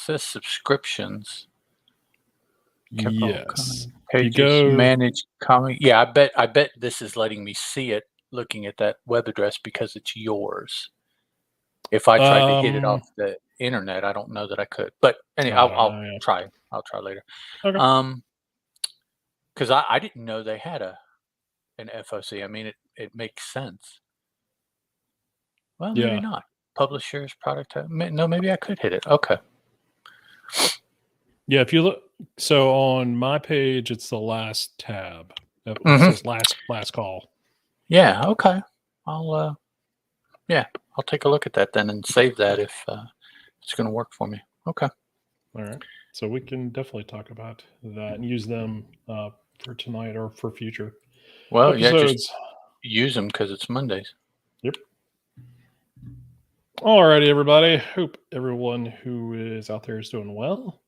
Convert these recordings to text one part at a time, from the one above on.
says subscriptions. Yes. Pages, manage comic. Yeah, I bet this is letting me see it looking at that web address because it's yours. If I tried to hit it off the internet, I don't know that I could. But anyway, I'll try. I'll try later. Okay. Because I didn't know they had an FOC. I mean, it makes sense. Well, maybe not. Publishers, product. No, maybe I could hit it. Okay. Yeah, if you look, so on my page, it's the last tab. It says last call. Yeah. Okay. I'll take a look at that then and save that if it's going to work for me. Okay. All right. So we can definitely talk about that and use them for tonight or for future episodes. Yeah, just use them because it's Mondays. Yep. All righty, everybody. Hope everyone who is out there is doing well.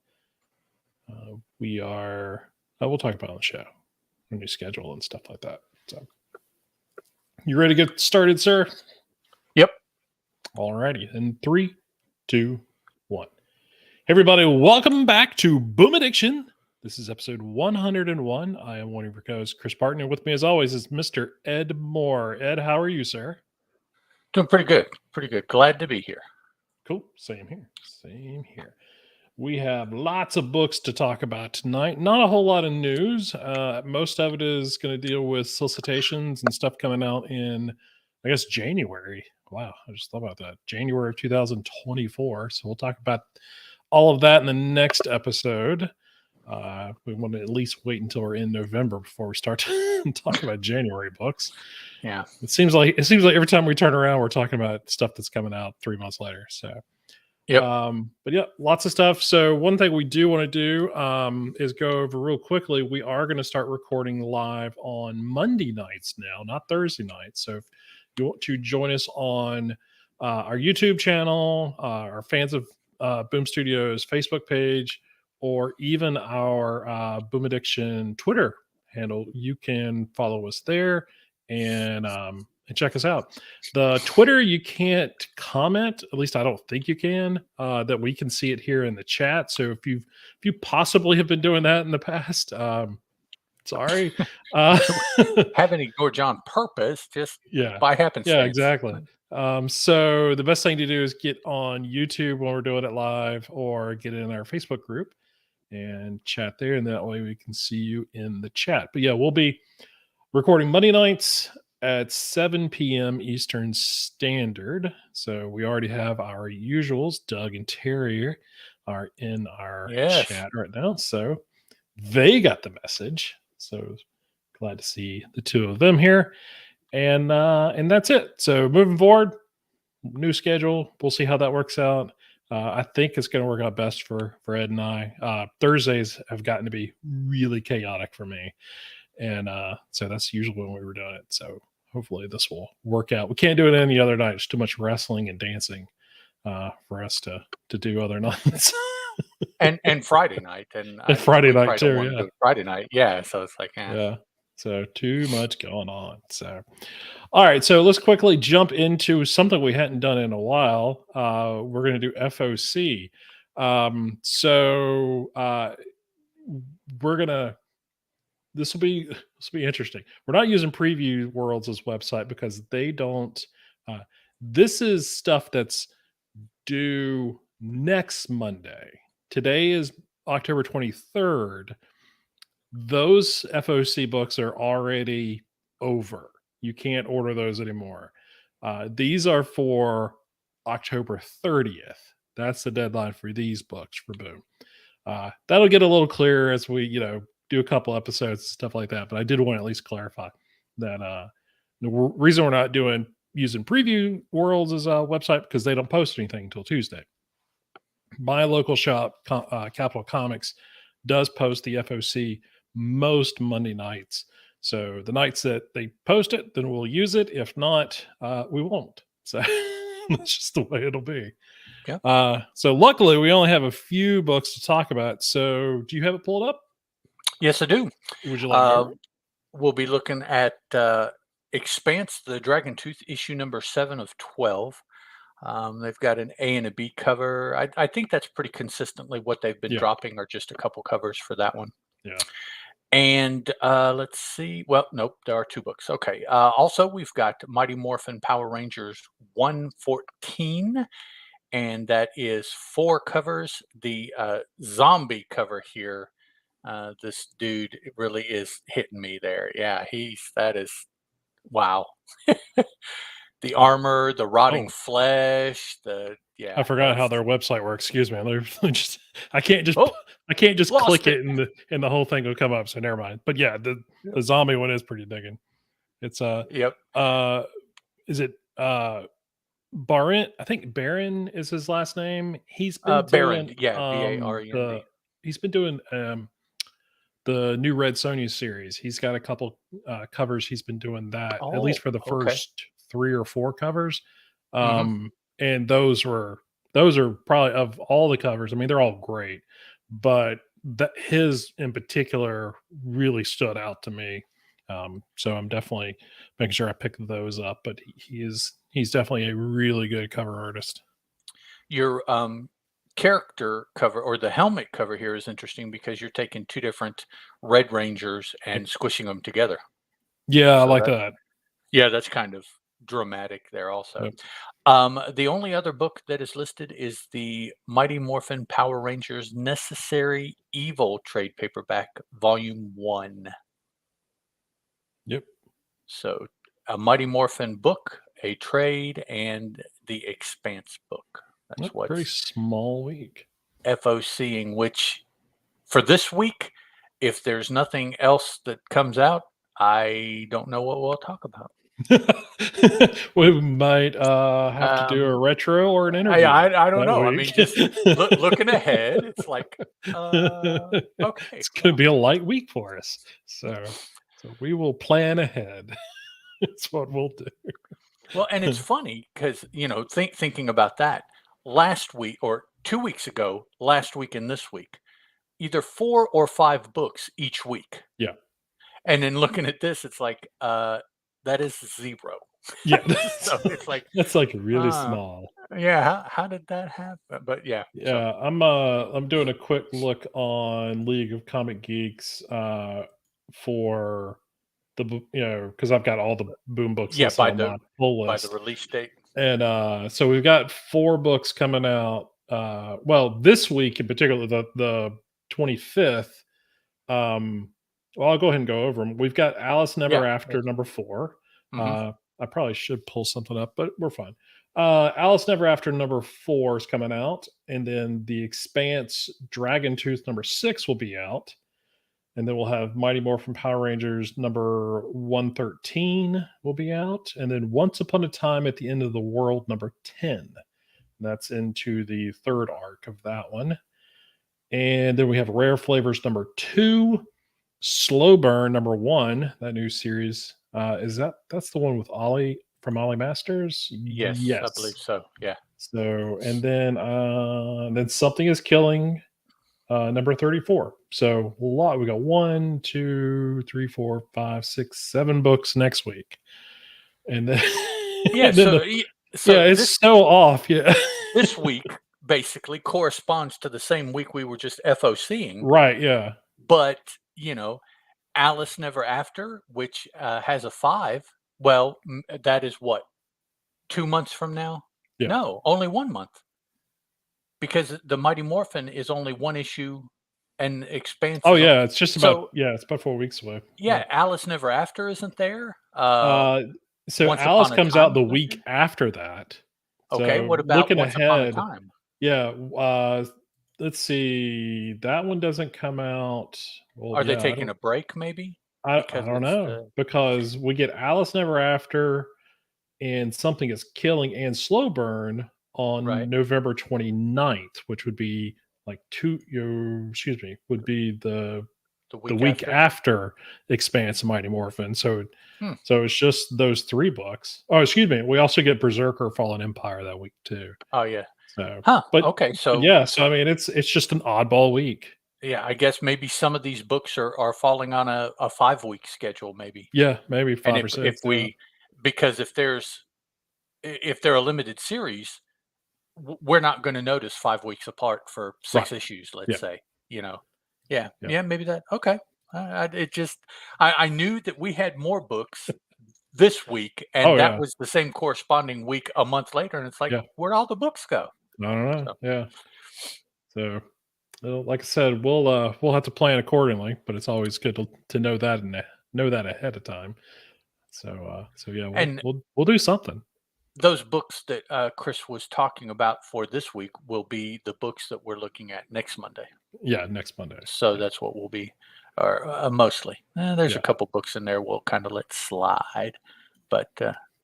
We'll talk about it on the show, our new schedule and stuff like that. So, you ready to get started, sir? Yep. All righty. In 3, 2, 1. Hey, everybody, welcome back to Boom Addiction. This is episode 101. I am one of your co-hosts, Chris Barton, and with me, as always, is Mr. Ed Moore. Ed, how are you, sir? Doing pretty good. Pretty good. Glad to be here. Cool. Same here. Same here. We have lots of books to talk about tonight. Not a whole lot of news. Most of it is going to deal with solicitations and stuff coming out in, I guess, January. Wow, I just thought about that. January of 2024. So we'll talk about all of that in the next episode. We want to at least wait until we're in November before we start talking about January books. Yeah, it seems like every time we turn around, we're talking about stuff that's coming out 3 months later. So. Yep. But yeah, lots of stuff. So one thing we do want to do is go over real quickly. We are going to start recording live on Monday nights now, not Thursday nights. So if you want to join us on our YouTube channel, our Fans of Boom Studios Facebook page, or even our Boom Addiction Twitter handle, you can follow us there and check us out. The Twitter, you can't comment. At least I don't think you can. That we can see it here in the chat. So if you possibly have been doing that in the past, sorry. Haven't ignored you on purpose, just by happenstance. Yeah, exactly. So the best thing to do is get on YouTube when we're doing it live, or get in our Facebook group and chat there, and that way we can see you in the chat. But yeah, we'll be recording Monday nights at 7 p.m. Eastern Standard. So we already have our usuals. Doug and Terry are in our chat right now. So they got the message. So glad to see the two of them here. And that's it. So moving forward, new schedule. We'll see how that works out. I think it's going to work out best for Ed and I. Thursdays have gotten to be really chaotic for me. And so that's usually when we were doing it. So hopefully this will work out. We can't do it any other night. It's too much wrestling and dancing for us to do other nights. and Friday night. And Friday night too. Yeah. Friday night. Yeah. So it's like, yeah. So too much going on. So, all right. So let's quickly jump into something we hadn't done in a while. We're going to do FOC. We're going to, this will be interesting. We're not using Preview Worlds as website because they don't. This is stuff that's due next Monday. Today is October 23rd. Those FOC books are already over. You can't order those anymore. These are for October 30th. That's the deadline for these books for Boom. That'll get a little clearer as we, do a couple episodes and stuff like that. But I did want to at least clarify that the reason we're not using Preview Worlds as a website because they don't post anything until Tuesday. My local shop, Capital Comics, does post the FOC most Monday nights. So the nights that they post it, then we'll use it. If not, we won't. So that's just the way it'll be. Yeah. So luckily, we only have a few books to talk about. So do you have it pulled up? Yes, I do. Would you like we'll be looking at Expanse, the Dragon Tooth, issue number 7 of 12. They've got an A and a B cover. I think that's pretty consistently what they've been Yeah. dropping, are just a couple covers for that one. Yeah. And let's see. Well, nope, there are two books. Okay. Also, we've got Mighty Morphin Power Rangers 114, and that is four covers. The zombie cover here, this dude really is hitting me there. Yeah, that is, wow. The armor, the rotting Oh, flesh, I yeah, forgot how that's, their website works. Excuse me. Let just I can't just oh, I can't just lost click it. it and the whole thing will come up. So never mind. But yeah, the zombie one is pretty digging. It's Yep. uh is it Baron? I think Baron is his last name. Baron, yeah, Barend. He's been doing the new Red Sonja series. He's got a couple covers. He's been doing that at least Oh, for the okay. first 3 or 4 covers. Hmm. And those are probably, of all the covers, I mean, they're all great, but that his in particular really stood out to me. So I'm definitely making sure I pick those up. But he's definitely a really good cover artist. Your character cover, or the helmet cover here, is interesting because you're taking two different Red Rangers Yep. and squishing them together. Yeah, I So like that, that. yeah, that's kind of dramatic there also. Yep. The only other book that is listed is the Mighty Morphin Power Rangers Necessary Evil trade paperback, Volume 1. Yep. So a Mighty Morphin book, a trade, and the Expanse book. That's Yep. Pretty what's small week. FOCing, which for this week, if there's nothing else that comes out, I don't know what we'll talk about. We might have to do a Um, retro or an I interview I don't that know. I week. mean, just looking ahead, it's like, okay, It's going to well, be a light week for us. So we will plan ahead. That's what we'll and it's do. funny because, thinking about that, last week or 2 weeks ago, last week and this week, either 4 or 5 books each week. Yeah. And then looking at this, it's like, that is 0. Yeah. So it's like, That's like really uh, small. yeah, how did that happen? But yeah, so Yeah, I'm doing a quick look on League of Comic Geeks for because I've got all the boom books yeah, listed on my pull by the list. release date. And so we've got 4 books coming out. Well, this week in particular, the 25th. Well, I'll go ahead and go over them. We've got Alice Yeah. Never After #4. Mhm. I probably should pull something up, but we're fine. Alice Never After #4 is coming out, and then The Expanse Dragon Tooth #6 will be out. And then we'll have Mighty Morphin Power Rangers #113 will be out. And then Once Upon a Time at the End of the World #10. That's into the third arc of that one. And then we have Rare Flavors #2, Slow Burn #1, that new series. That's the one with Ollie from Ollie Masters? Yes, I believe Yes. so. Yeah. So, and then Something is Killing #34. So a lot. We got 1, 2, 3, 4, 5, 6, 7 books next week, and then Yeah, and then so yeah, it's so off. Yeah, this week basically corresponds to the same week we were just FOCing, right. Yeah, but, Alice Never After, which, has a 5, well, that is what, 2 months from now? yeah. No, only 1 month, because the Mighty Morphin is only 1 issue and Expanse Oh is on, yeah, it's just about so, yeah, it's about 4 weeks away. yeah, Yep. Alice Never After isn't there, Uh, so Once Alice Upon a comes out Time the is not week there? after that. Okay, So what about looking Once Upon a ahead, Time? yeah. Let's see. That one doesn't come out. Well, Are they yeah. taking a break maybe? I Because don't it's know the because we get Alice Never After and Something is Killing and Slow Burn on right, November 29th, which would be like excuse me, would be the the week week after? after Expanse and Mighty Morphin. Hmm, So it's just those 3 books. Oh, excuse me. We also get Brzrkr Fallen Empire that week too. oh, yeah. So, Huh, but okay, yeah, so I mean it's just an oddball week. yeah, I guess maybe some of these books are falling on a 5-week schedule maybe, Yeah, maybe and 5 or if 6. Yeah. we, because if they're a limited series, we're not going to notice 5 weeks apart for Right. 6 issues, let's Yeah. say, Yeah, Yeah. yeah, maybe that. Okay. It just, I knew that we had more books this week, and Oh that yeah. was the same corresponding week a month later, and it's like, Yeah. where'd all the books go? I don't know. So, Yeah. So, well, like I said, we'll have to plan accordingly, but it's always good to know that ahead of time. So yeah, and we'll do something. those books that Chris was talking about for this week will be the books that we're looking at next Monday. Yeah, next Monday. So Yeah. that's what we'll be, or mostly. There's a Yeah. couple books in there we'll kind of let slide, but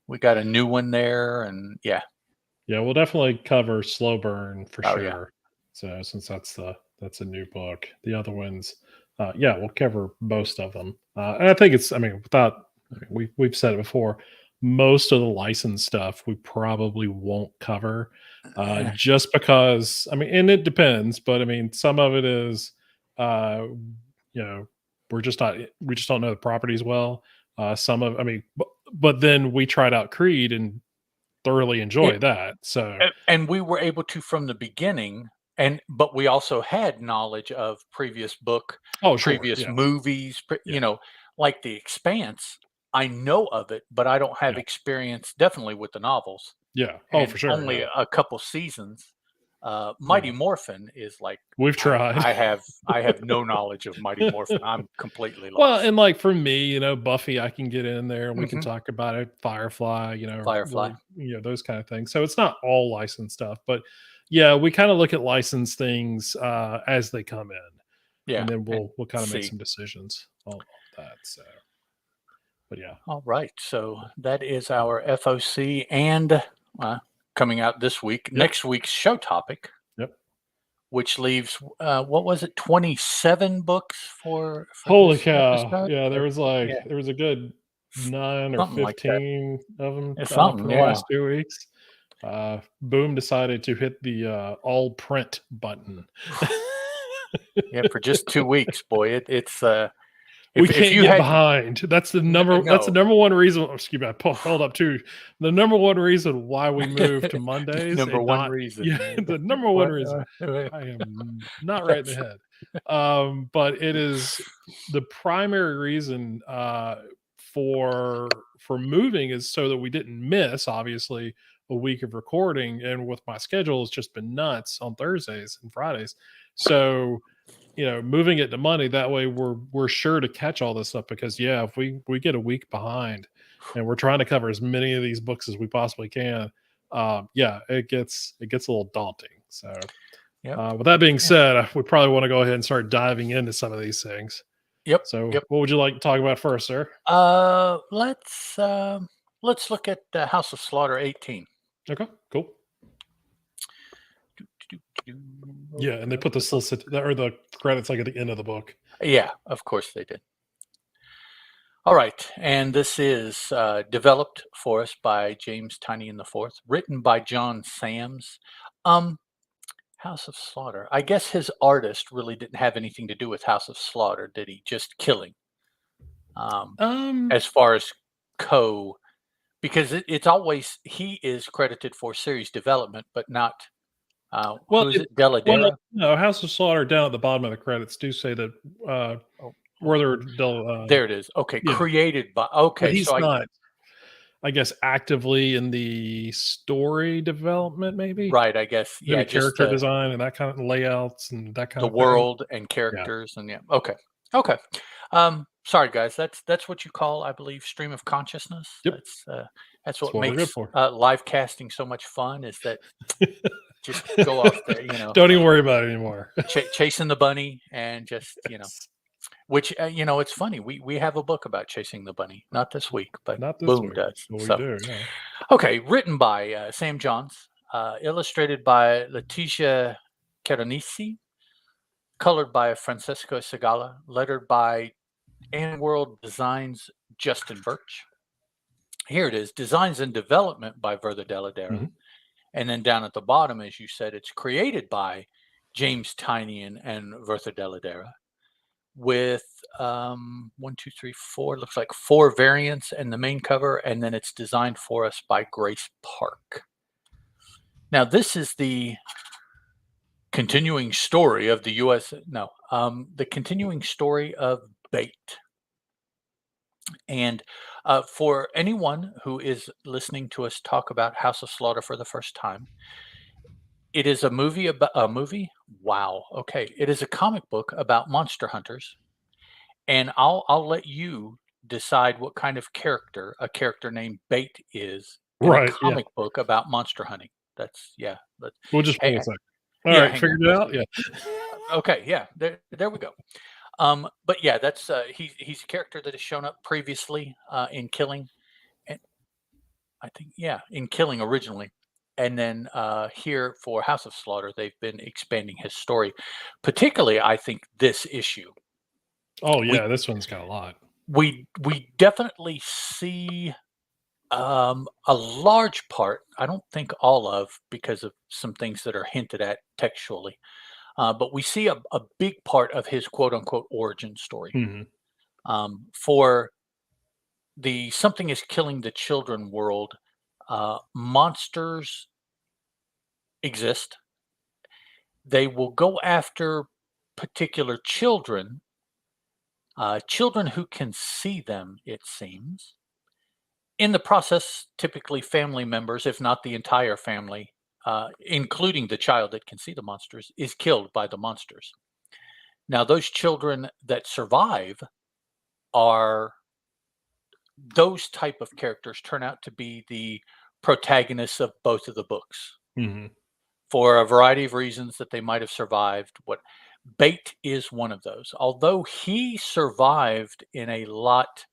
we got a new one there, and yeah, Yeah, we'll definitely cover Slow Burn for oh yeah, sure. So since that's a new book, the other ones, yeah, we'll cover most of them. And I think it's, I mean, we've said it before, most of the licensed stuff we probably won't cover, just because, I mean, and it depends, but I mean, some of it is, uh, you know, we just don't know the properties well. Some of, I mean, but then we tried out Creed and thoroughly it, enjoy that. So, and we were able to from the beginning, but we also had knowledge of oh, sure. previous Yeah. movies, Yeah. like The Expanse. I know of it, but I don't have Yeah. experience definitely with the novels, Yeah. Oh, and for sure. only Yeah. a couple seasons. Mighty Yeah. Morphin is like, We've I tried. I have I have no knowledge of Mighty Morphin. I'm completely Well, lost. and like for me, Buffy, I can get in there and we can Mhm. talk about it. Firefly, Firefly. those kind of things. So it's not all licensed stuff, but yeah, we kind of look at licensed things as they come in, Yeah, and then and we'll kind of make see. some decisions on that. So, but yeah, All right, so that is our FOC and, coming out this week. yep, Next week's show topic, yep. which leaves, what was it, 27 books for Holy this cow! episode? Yeah, Yeah, there was a good 9 or something like that. 15 of them It's up something, in the yeah. last 2 weeks. Boom decided to hit the, all print button. Yeah, for just 2 weeks, boy, it's, We if can't you get had behind. That's the no, number one reason, excuse me, I held up too. The number one reason why we moved to Mondays number and 1 not reason. yeah, the number one What, reason. I am not right in the that's head. But it is the primary reason, for moving is so that we didn't miss, obviously, a week of recording, and with my schedule, it's just been nuts on Thursdays and Fridays. So, moving it to Monday, that way we're sure to catch all this stuff because yeah, if we get a week behind and we're trying to cover as many of these books as we possibly can, yeah, it gets a little daunting. So, Yep, with that being yeah. said, we probably want to go ahead and start diving into some of these things. Yep, So, yep. what would you like to talk about first, sir? Let's look at the House of Slaughter 18. Okay, cool. Yeah, and they Open put up the the book. or the credits like at the end of the book. Yeah, of course they did. All right, and this is developed for us by James Tynion the Fourth, written by John Sams. Um, House of Slaughter. I guess his artist really didn't have anything to do with House of Slaughter, did he? Just killing. Um, Um, as far as co, because it's always he is credited for series development, but not well, who is it? Deladera. no, House of Slaughter down at the bottom of the credits do say that Oh, hold on. whether they'll, There it is. Okay, yeah, created by. but Okay, he's so I not, I guess, actively in the story development, right. I guess yeah, maybe just character design and that kind of layouts and that kind the of thing. world and Yeah, characters and yeah. Okay, okay. Sorry guys, that's what you call, I believe, stream of consciousness. yep, That's that's what what we're good makes for. live casting so much fun. Is that just go off there, Don't even worry about it anymore. chasing the bunny and just Yes. which it's funny. We have a book about chasing the bunny, not this week, but Not this Boom week, does. but we So do. Yeah. okay, written by Sam Johns, illustrated by Leticia Caronisi, colored by Francesco Segala, lettered by and World Designs Justin Birch. Here it is, designs and development by Verda Deladera. Mhm. And then down at the bottom, as you said, it's created by James Tynion and Vertha Deladera with 1, 2, 3, 4, looks like 4 variants and the main cover. And then it's designed for us by Grace Park. Now, this is the continuing story of the U.S. No, the continuing story of Bait. And for anyone who is listening to us talk about House of Slaughter for the first time, it is a movie about a movie. Wow. Okay, it is a comic book about monster hunters, and I'll let you decide what kind of character a character named Bait is in a Right. Yeah. comic book about monster hunting. That's yeah. We'll just Hey, wait a second. All yeah. right. Hang on. Figured it out. Yeah. Okay, yeah. There we go. But yeah, that's he's a character that has shown up previously in Killing, and I think yeah, in Killing originally, and then here for House of Slaughter, they've been expanding his story. Particularly, I think this issue Oh we yeah. This one's got a lot. we definitely see a large part. I don't think all of because of some things that are hinted at textually, but we see a big part of his quote unquote origin story. Hmm. For the something is killing the children world, monsters exist. They will go after particular children, children who can see them, it seems. In the process, typically family members, if not the entire family, including the child that can see the monsters, is killed by the monsters. Now, those children that survive are those type of characters turn out to be the protagonists of both of the books Hmm. for a variety of reasons that they might have survived. What Bait is one of those. Although he survived in a lot,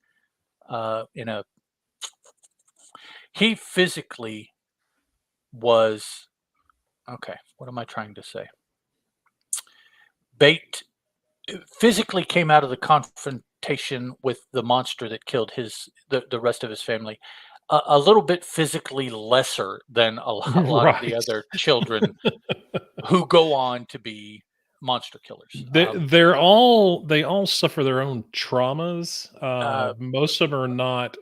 in a he physically was okay. What am I trying to say? Bait physically came out of the confrontation with the monster that killed the rest of his family a little bit physically lesser than a lot of the Right. other children who go on to be monster killers. They all suffer their own traumas. Uh, Most of them are not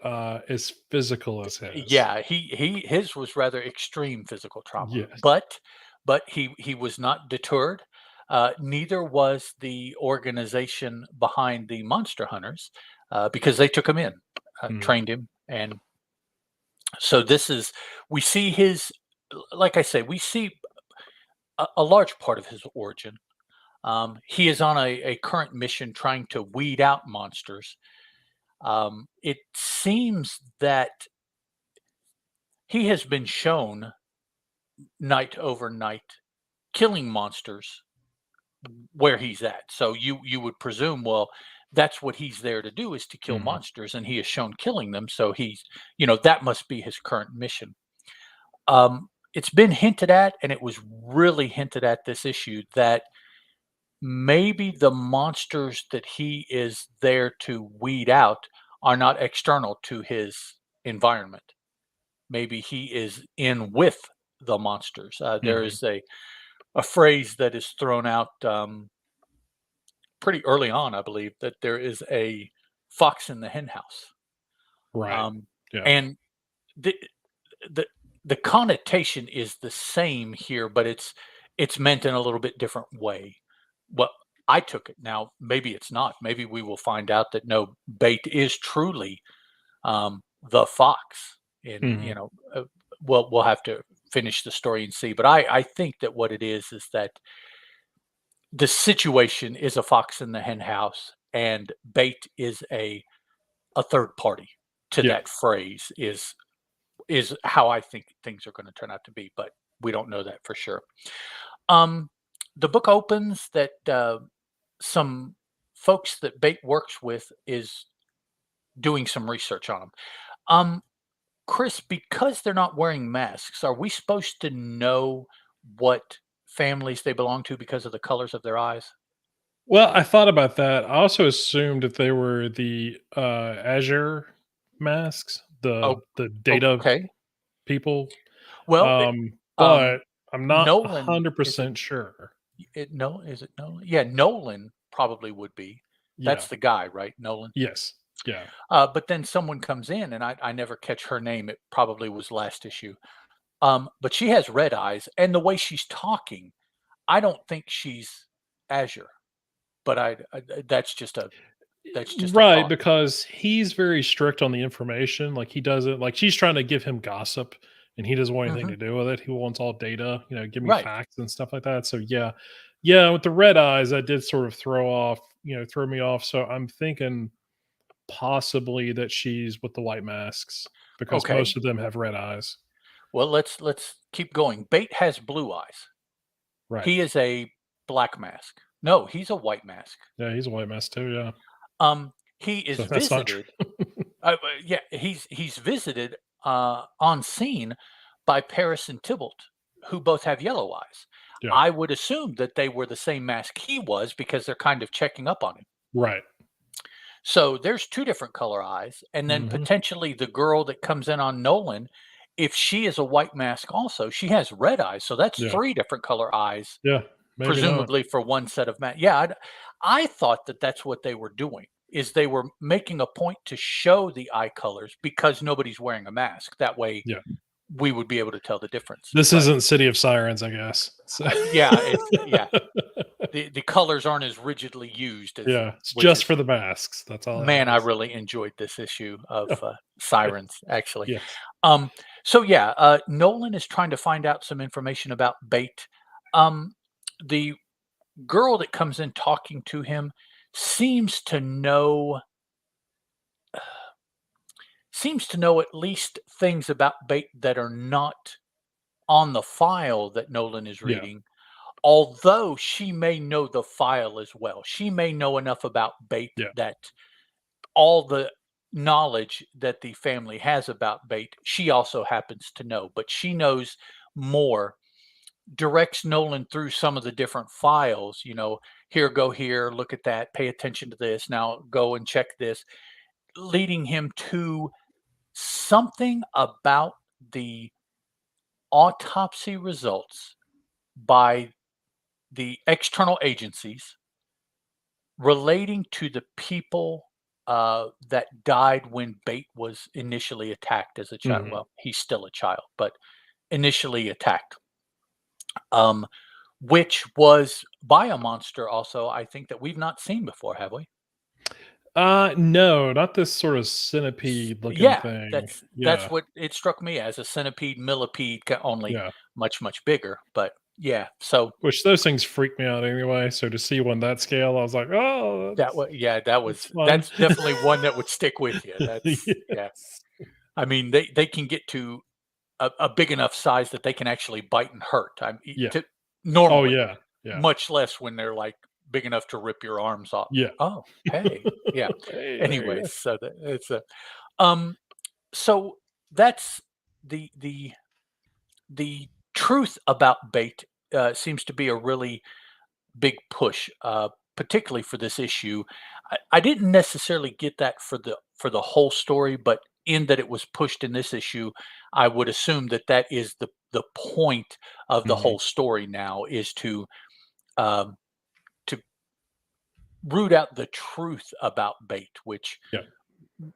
as physical as his. yeah, he his was rather extreme physical trauma, Yes. but he was not deterred. Neither was the organization behind the monster hunters because they took him in, Mm. trained him, and so this is we see his like I say, we see a large part of his origin. He is on a current mission trying to weed out monsters. It seems that he has been shown night over night killing monsters where he's at. So you would presume, well, that's what he's there to do is to kill Mhm. monsters, and he is shown killing them. So he's, that must be his current mission. It's been hinted at, and it was really hinted at this issue that maybe the monsters that he is there to weed out are not external to his environment. Maybe he is in with the monsters. There Mhm. is a phrase that is thrown out pretty early on, I believe, that there is a fox in the hen house. Right. Um, Yeah. and the, the the connotation is the same here, but it's meant in a little bit different way. Well, I took it. Now, maybe it's not. Maybe we will find out that no, Bait is truly the fox. And Mhm. we'll have to finish the story and see. But I think that what it is that the situation is a fox in the hen house, and Bait is a third party to Yeah. that phrase is how I think things are going to turn out to be, but we don't know that for sure. Um, the book opens that some folks that Bait works with is doing some research on them. Um, Chris, because they're not wearing masks, are we supposed to know what families they belong to because of the colors of their eyes? Well, I thought about that. I also assumed that they were the Azure masks, Oh, the data okay. people. Well, um, But I'm not Nolan is it? 100% sure. No, is it Nolan? Yeah, Nolan probably would be. Yeah. That's the guy, right? Nolan. Yes. Yeah. But then someone comes in, and I never catch her name. It probably was last issue. But she has red eyes, and the way she's talking, I don't think she's Azure. But that's just a Right, thought. because he's very strict on the information. Like he doesn't like she's trying to give him gossip and he doesn't want anything Hmm. to do with it. He wants all data, give me Right. facts and stuff like that. So yeah. Yeah, with the red eyes, that did sort of throw me off. So I'm thinking possibly that she's with the white masks because Okay. most of them have red eyes. Well, let's keep going. Bait has blue eyes. Right. He is a black mask. No, he's a white mask. Yeah, he's a white mask too, yeah. He is So that's not visited. true. Yeah, he's visited on scene by Paris and Tybalt, who both have yellow eyes. Yeah. I would assume that they were the same mask he was because they're kind of checking up on him. Right. So there's two different color eyes, and then Mhm. potentially the girl that comes in on Nolan, if she is a white mask also, she has red eyes. So that's Yeah. three different color eyes, Yeah. Maybe not. presumably for one set of yeah, I thought that that's what they were doing, is they were making a point to show the eye colors because nobody's wearing a mask. That way Yeah. we would be able to tell the difference. This But isn't City of Sirens, I guess. So yeah, it's yeah, the colors aren't as rigidly used as yeah, it's which just is for the masks. That's all it man, I has. really enjoyed this issue of Oh, good. Sirens, actually. Yes. Um, so yeah, Nolan is trying to find out some information about Bait. The girl that comes in talking to him seems to know seems to know at least things about Bait that are not on the file that Nolan is Yeah. reading. Although she may know the file as well. She may know enough about Bait Yeah. that all the knowledge that the family has about Bait, she also happens to know, but she knows more, directs Nolan through some of the different files, here, go here, look at that, pay attention to this, now go and check this, leading him to something about the autopsy results by the external agencies relating to the people that died when Bait was initially attacked as a child. Mhm. Well, he's still a child, but initially attacked, um, which was by a monster also, I think, that we've not seen before, have we? No, not this sort of centipede looking Yeah, thing. that's Yeah. what it struck me as, a centipede, millipede, only Yeah. much bigger. But yeah, so Which those things freak me out anyway. So to see one that scale, I was like, oh, that was yeah, that's fun. that's definitely one that would stick with you. That's yeah. Yes. I mean, they can get to a big enough size that they can actually bite and hurt. Yeah. Oh Normally, yeah. Yeah. much less when they're like big enough to rip your arms off. Yeah. Oh, hey, yeah. Hey, there you Anyways, go. so that it's a um, so that's the truth about Bait seems to be a really big push, particularly for this issue. I didn't necessarily get that for the whole story, but in that it was pushed in this issue, I would assume that that is the point of the Mhm. whole story now, is um, to root out the truth about Bait, which Yeah.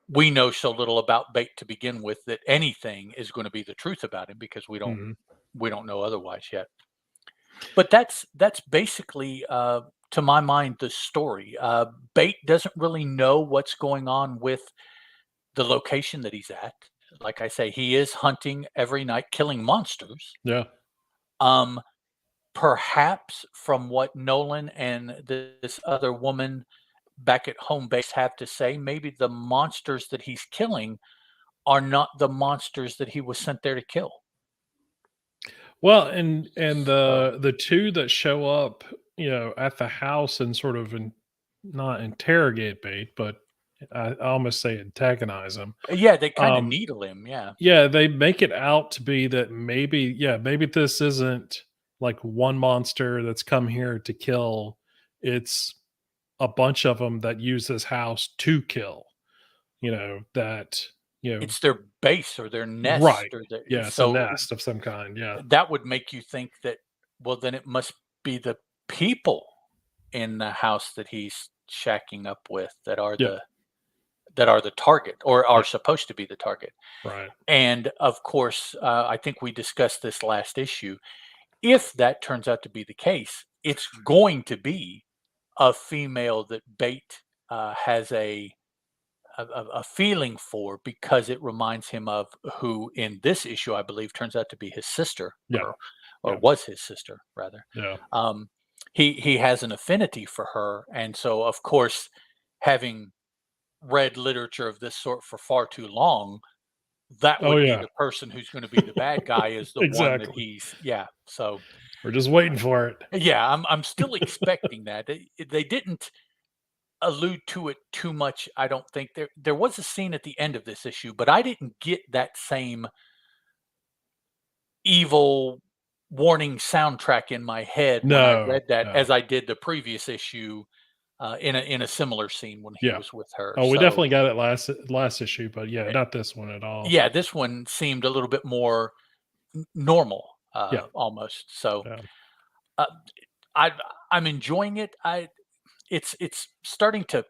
we know so little about Bait to begin with that anything is going to be the truth about him because Mhm. we don't know otherwise yet. But that's basically, to my mind, the story. Bait doesn't really know what's going on with the location that he's at. Like I say, he is hunting every night, killing monsters. Yeah. Um, Perhaps from what Nolan and this other woman back at home base have to say, maybe the monsters that he's killing are not the monsters that he was sent there to kill. Well, and So the 2 that show up, at the house and sort of not interrogate Bait, but I almost say antagonize him. yeah, they kind of Um, needle him. Yeah, yeah, they make it out to be that maybe this isn't like one monster that's come here to kill. It's a bunch of them that use this house to kill, that, you know it's their base or their nest right. or their Yeah, it's a so nest of some kind, yeah. that would make you think that, well, then it must be the people in the house that he's shacking up with that are Yeah. that are the target or are supposed to be the target. Right. And of course, I think we discussed this last issue. If that turns out to be the case, it's going to be a female that Bate has a feeling for because it reminds him of who in this issue I believe turns out to be his sister Yeah. or Yeah. was his sister rather. Yeah. Um, he has an affinity for her, and so of course, having read literature of this sort for far too long, that Oh would be yeah. the person who's going to be the bad guy is the one that Exactly. he's yeah. So We're just waiting for it. yeah, I'm still expecting that. They didn't allude to it too much, I don't think. There was a scene at the end of this issue, but I didn't get that same evil warning soundtrack in my head when I No. read that No. as I did the previous issue, in a similar scene when he Yeah. was with her. Oh, we So, definitely got it last issue, but yeah, eh, not this one at all. yeah, this one seemed a little bit more normal, Yeah. almost. So, Yeah. uh, I I'm enjoying it. It's starting to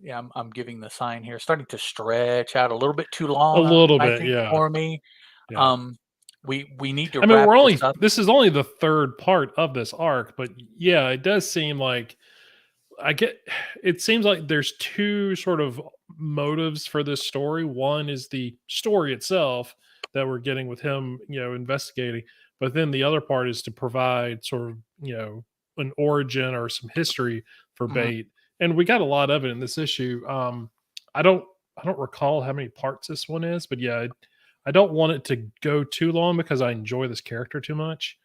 yeah, I'm giving the sign here, starting to stretch out a little bit too A long, little I bit, think, yeah. for me. Yeah. Um, we need to I mean, wrap this up. this is only the third part of this arc, but yeah, it does seem like I get it seems like there's two sort of motives for this story. One is the story itself that we're getting with him, investigating, but then the other part is to provide sort of, an origin or some history for Mhm, Bait. And we got a lot of it in this issue. I don't I don't recall how many parts this one is, but yeah, I don't want it to go too long because I enjoy this character too much.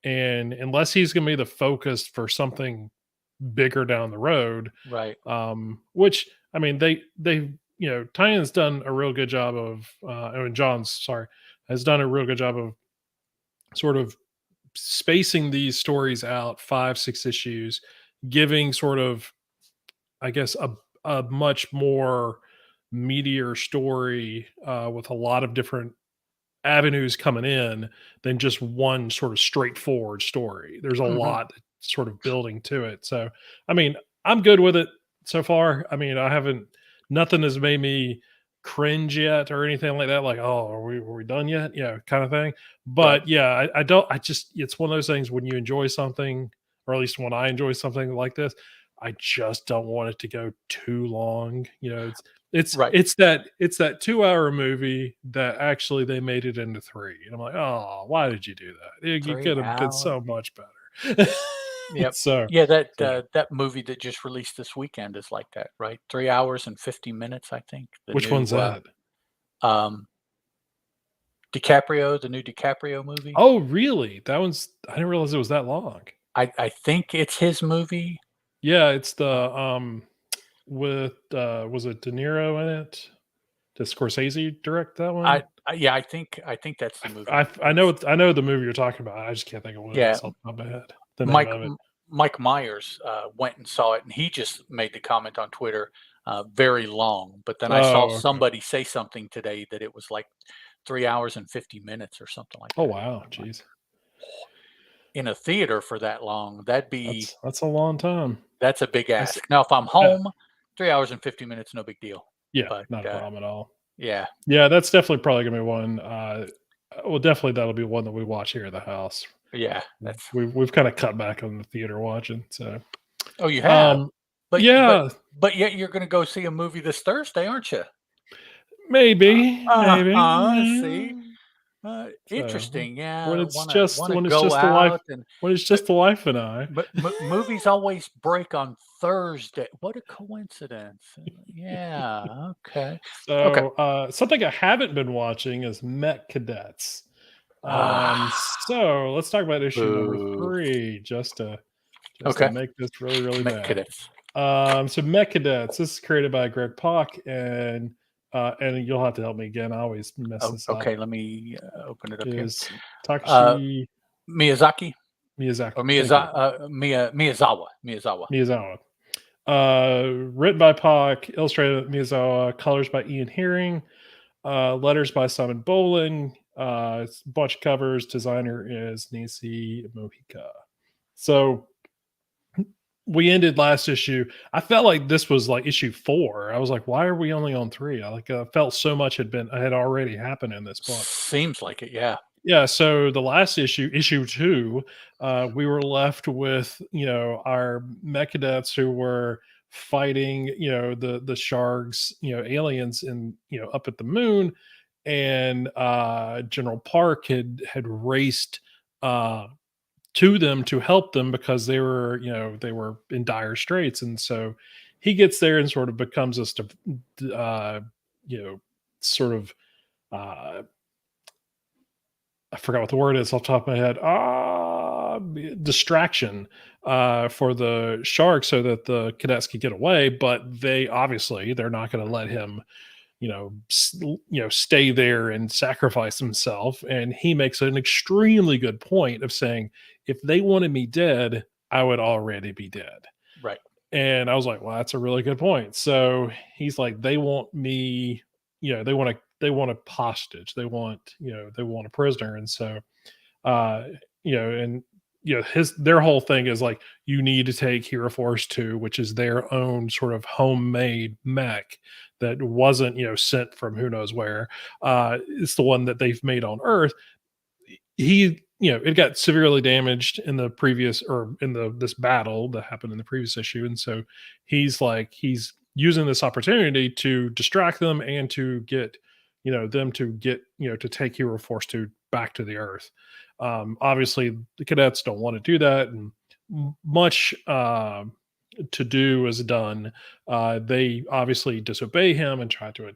And unless he's going to be the focus for something bigger down the road, right. which I mean, they Tynion's done a real good job of, I mean, John's sorry has done a real good job of sort of spacing these stories out 5 6 issues, giving sort of, I guess, a much more meatier story with a lot of different avenues coming in than just one sort of straightforward story. There's a Mhm, lot sort of building to it. So, I mean, I'm good with it so far. I mean, I haven't, nothing has made me cringe yet or anything like that. Like, oh, were we done yet? Yeah, kind of thing. right. But yeah, I don't, I just, it's one of those things when you enjoy something, or at least when I enjoy something like this, I just don't want it to go too long. Right. It's that 2 hour movie that actually they made it into 3, and I'm like, "Oh, why did you do that? You 3 could have been hours. so much better." Yep. So, Yeah, yeah. that movie that just released this weekend is like that, right? 3 hours and 50 minutes, I think. Which one's that? Um, the new DiCaprio movie. Oh, really? That one's I didn't realize it was that long. I think it's his movie. Yeah, it's Uh, the, with, was it De Niro in it? Did Scorsese direct that one? yeah, I think that's the movie. I know the movie you're talking about. I just can't think of what it Yeah, is off the top of my head. The name Mike of it. Mike Myers, went and saw it, and he just made the comment on Twitter, very long, but then I saw Oh, okay. somebody say something today that it was like 3 hours and 50 minutes or something like Oh, that. wow, I'm like, jeez. in a theater for that long, That's a long time. that's a big That's ask. Now, if I'm yeah, home, 3 hours and 50 minutes, no big deal, yeah, but, not a problem at all. yeah, Yeah, that's definitely probably gonna be one, well, definitely that'll be one that we watch here at the house. yeah, that's We've kinda cut back on the theater watching, so, oh, you have? um, But but yeah, but yet you're gonna go see a movie this Thursday, aren't you? maybe, See? so, Interesting, yeah, wanna when it's go just the wife out and when it's but just the wife and I. but movies always break on Thursday. What a coincidence. Yeah, okay. Okay. So, something I haven't been watching is Mech Cadets. Ah, So let's talk about issue number boo. 3 just to Okay. make this really, really Mech bad. Cadets. So Mech Cadets, this is created by Greg Pak and you'll have to help me again. I always mess Oh, this up. okay, let me, open it up here. Is Uh, Takashi Miyazaki or Miyazaki. Thank you. Miyazawa. Miyazawa. Written by Pak, illustrated by Miyazawa, colors by Ian Hearing, letters by Simon Bolin, it's a bunch of covers. Designer is Nisi Mojica. So we ended last issue. I felt like this was like issue 4. I was like, why are we only on 3? I like felt so much had already happened in this book. Seems like it, yeah. Yeah, so the last issue, issue 2, we were left with, our Mech Cadets who were fighting, the sharks, aliens in, up at the moon, and General Park had raced uh to them to help them because they were in dire straits, and so he gets there and sort of becomes this you know sort of uh I forgot what the word is off the top of my head. Distraction for the sharks so that the cadets could get away, but they're not going to let him, stay there and sacrifice himself. And he makes an extremely good point of saying, if they wanted me dead, I would already be dead. Right. And I was like, well, that's a really good point. So he's like, they want me, they want a hostage. They want a prisoner. And so, uh, and their whole thing is like, you need to take Hero Force 2, which is their own sort of homemade mech that wasn't, sent from who knows where. It's the one that they've made on Earth. It got severely damaged in the previous or in this battle that happened in the previous issue. And so he's using this opportunity to distract them and to get, them to get, to take Hero Force 2 back to the Earth. Obviously the cadets don't want to do that. And much, to do is done. They obviously disobey him and try to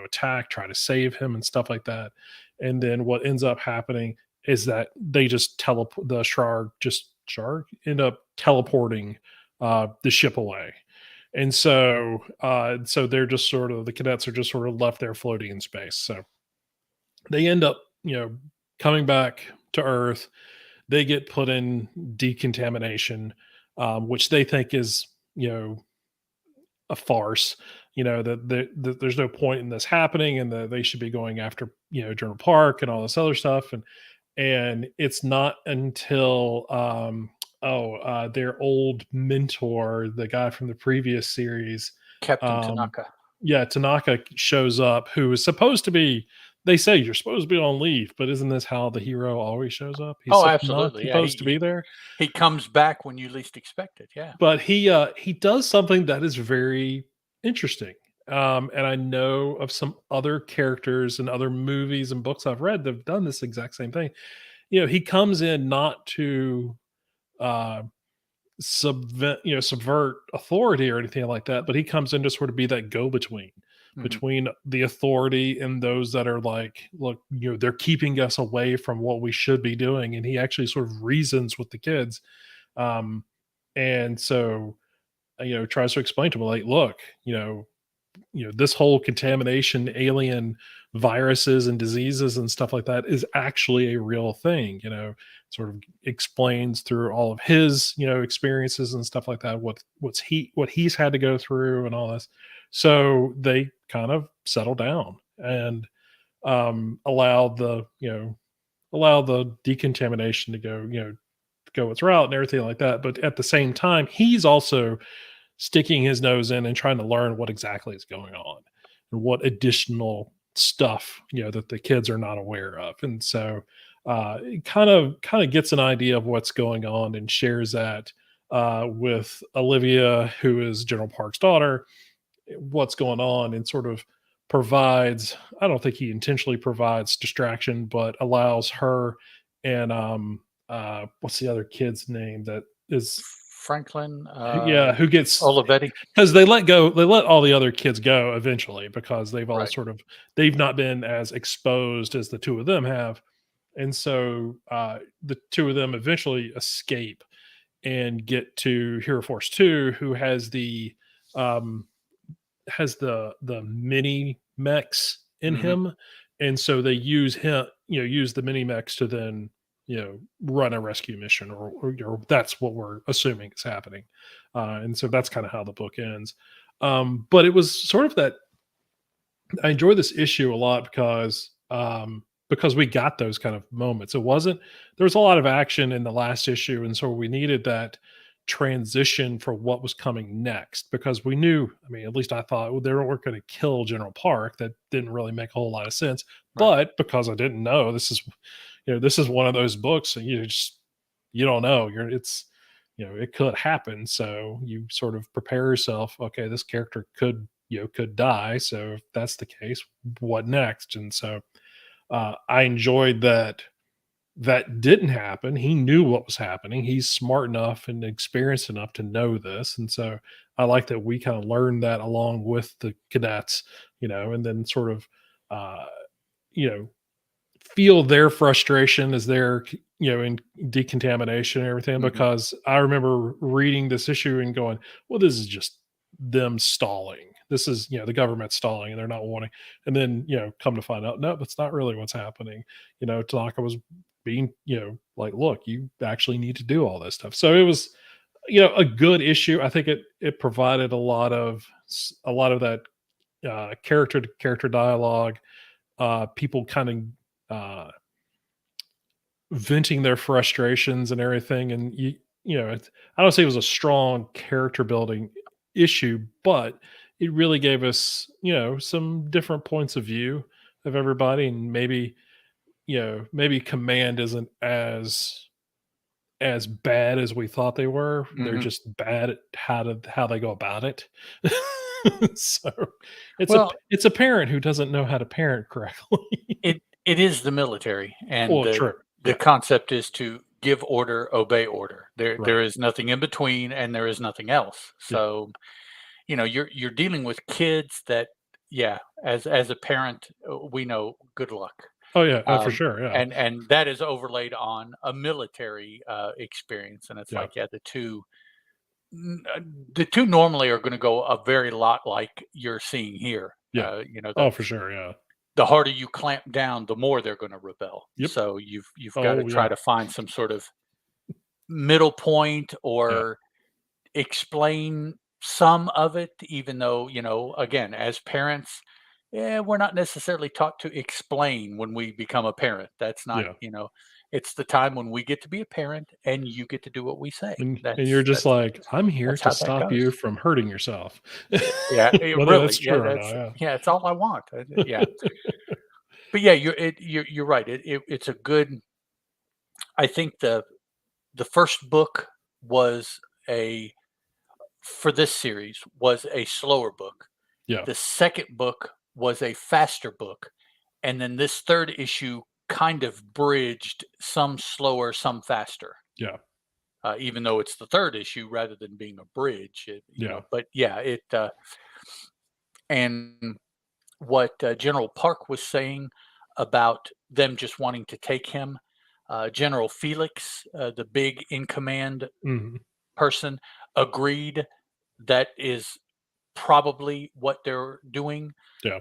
attack, try to save him and stuff like that. And then what ends up happening is that they just teleport the Shark end up teleporting the ship away. And so they're just sort of the cadets are just sort of left there floating in space. So they end up, coming back to Earth. They get put in decontamination, which they think is, a farce. That there's no point in this happening, and that they should be going after General Park and all this other stuff. And it's not until their old mentor, the guy from the previous series, Captain um, Tanaka. yeah, Tanaka shows up, who is supposed to be. They say you're supposed to be on leave, but isn't this how the hero always shows up? He's Oh, not absolutely. Yeah, supposed to be there, he comes back when you least expect it. Yeah. but he does something that is very interesting. And I know of some other characters and other movies and books I've read that have done this exact same thing. He comes in not to uh, subvert authority or anything like that, but he comes in to sort of be that go between Mhm. between the authority and those that are like, look, they're keeping us away from what we should be doing, and he actually sort of reasons with the kids. um and so tries to explain to them like, look, this whole contamination, alien viruses and diseases and stuff like that is actually a real thing. Sort of explains through all of his experiences and stuff like that what he's had to go through and all this. So they kind of settle down and allow the decontamination to go its route and everything like that. But at the same time, he's also sticking his nose in and trying to learn what exactly is going on and what additional stuff that the kids are not aware of. And so it kind of gets an idea of what's going on and shares that with Olivia, who is General Park's daughter, what's going on, and sort of provides, I don't think he intentionally provides distraction, but allows her and what's the other kid's name that is, Franklin, yeah, who gets, Olivetti. because they let all the other kids go eventually because Right. they've not been as exposed as the two of them have. And so the two of them eventually escape and get to Hero Force 2, who um has the mini mechs in Mhm. him. And so they use the mini mechs to then run a rescue mission, or that's what we're assuming is happening. And so that's kind of how the book ends. But it was sort of that, I enjoy this issue a lot because we got those kind of moments. It wasn't There was a lot of action in the last issue, and so we needed that transition for what was coming next, because we knew, I mean, at least I thought, well, they weren't going to kill General Park. That didn't really make a whole lot of sense. Right. But because I didn't know, this is one of those books, and you don't know. It's it could happen. So you sort of prepare yourself. Okay, this character could die. So if that's the case, what next? And so I enjoyed that didn't happen. He knew what was happening. He's smart enough and experienced enough to know this. And so I like that we kind of learned that along with the cadets, and then sort of, uh, you know, feel their frustration as they're, in decontamination and everything. Hmm. Because I remember reading this issue and going, well, this is just them stalling. This is, the government stalling and they're not wanting. And then, come to find out, no, that's not really what's happening. Tanaka was being, like, look, you actually need to do all this stuff. So it was, a good issue. I think it provided a lot of that character to character dialogue, people kind of venting their frustrations and everything. And I don't say it was a strong character building issue, but it really gave us, some different points of view of everybody. And maybe command isn't as bad as we thought they were. They're Hmm. just bad at how they go about it. So it's a Well, it's a parent who doesn't know how to parent correctly. it is the military, and Well, the true. the Yeah. concept is to give order, obey order. There Right. is nothing in between, and there is nothing else. Yeah. So you're dealing with kids that, yeah, as a parent, we know, good luck. Oh, yeah. Oh, for um, sure. Yeah. and that is overlaid on a military experience, and it's Yeah. like, yeah, n- uh, the two normally are going to go a very lot like you're seeing here. Yeah. The Oh, for sure. Yeah. the harder you clamp down, the more they're going to rebel. Yep. So you've got to Oh, try yeah. to find some sort of middle point, Yeah. or explain some of it, even though, again, as parents, we're not necessarily taught to explain when we become a parent. That's not, Yeah. it's the time when we get to be a parent and you get to do what we say. And you're That's just that's like, I'm here that's to how that stop goes. you from hurting yourself. Yeah, it Whether really, that's yeah, true or not. yeah, it's all I want. Yeah. But yeah, you're right. It's a good. I think the first book was a for this series was a slower book. Yeah. The second book was a faster book, and then this third issue kind of bridged some slower, some faster. Yeah. Even though it's the third issue rather than being a bridge, Yeah. But yeah, it and what General Park was saying about them just wanting to take him, General Felix, the big in command Mhm. person, agreed that is probably what they're doing. Yeah.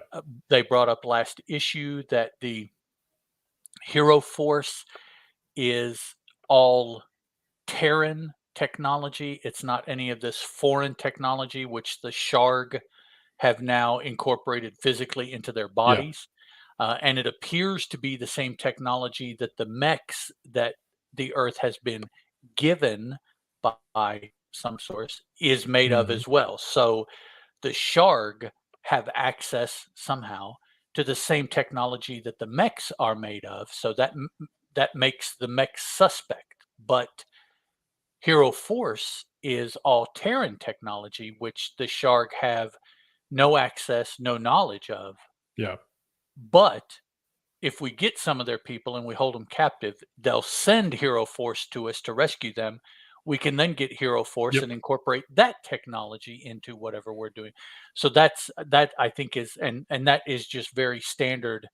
They brought up last issue that the Hero Force is all Terran technology. It's not any of this foreign technology, which the Sharg have now incorporated physically into their Yeah. bodies. And it appears to be the same technology that the mechs that the Earth has been given by some source is made of Mhm. as well. So the Sharg have access somehow to the same technology that the mechs are made of. So that makes the mechs suspect. But Hero Force is all Terran technology, which the Shark have no access, no knowledge of. Yeah. But if we get some of their people and we hold them captive, they'll send Hero Force to us to rescue them. We can then get Hero Force Yep. and incorporate that technology into whatever we're doing. So that I think is, and that is just very standard,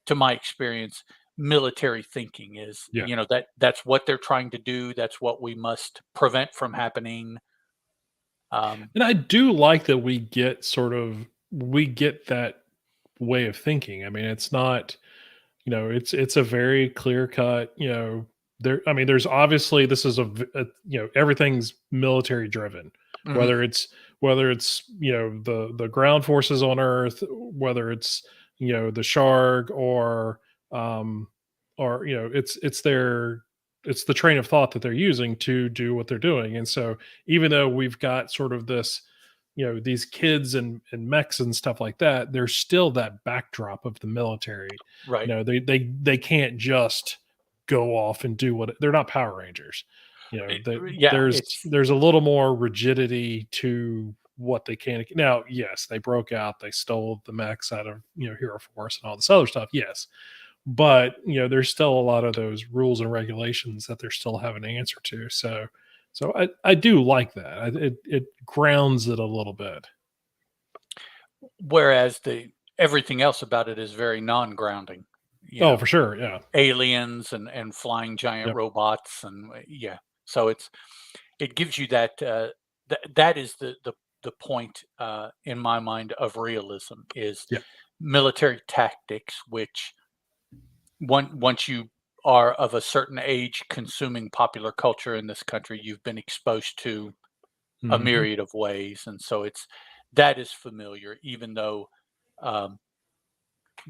to my experience, military thinking is, Yeah. that's what they're trying to do. That's what we must prevent from happening. And I do like that we get that way of thinking. I mean, it's not, it's a very clear cut, there, I mean, there's obviously, this is everything's military driven, Mhm. whether it's the ground forces on Earth, whether it's the Shark, um or it's their it's the train of thought that they're using to do what they're doing. And so even though we've got sort of this, these kids and mechs and stuff like that, there's still that backdrop of the military. Right. They can't just go off and do what they're not Power Rangers. Yeah, There's a little more rigidity to what they can. Now, yes, they broke out, they stole the mechs out of Hero Force and all this other stuff. Yes, but there's still a lot of those rules and regulations that they're still having to answer to. So I do like that. It grounds it a little bit. whereas the everything else about it is very non-grounding. Oh, for sure, yeah. Aliens and flying giant Yep. robots yeah. So it gives you that that is the point in my mind of realism is Yeah. military tactics, which once you are of a certain age consuming popular culture in this country, you've been exposed to a Mhm. myriad of ways, and so that is familiar, even though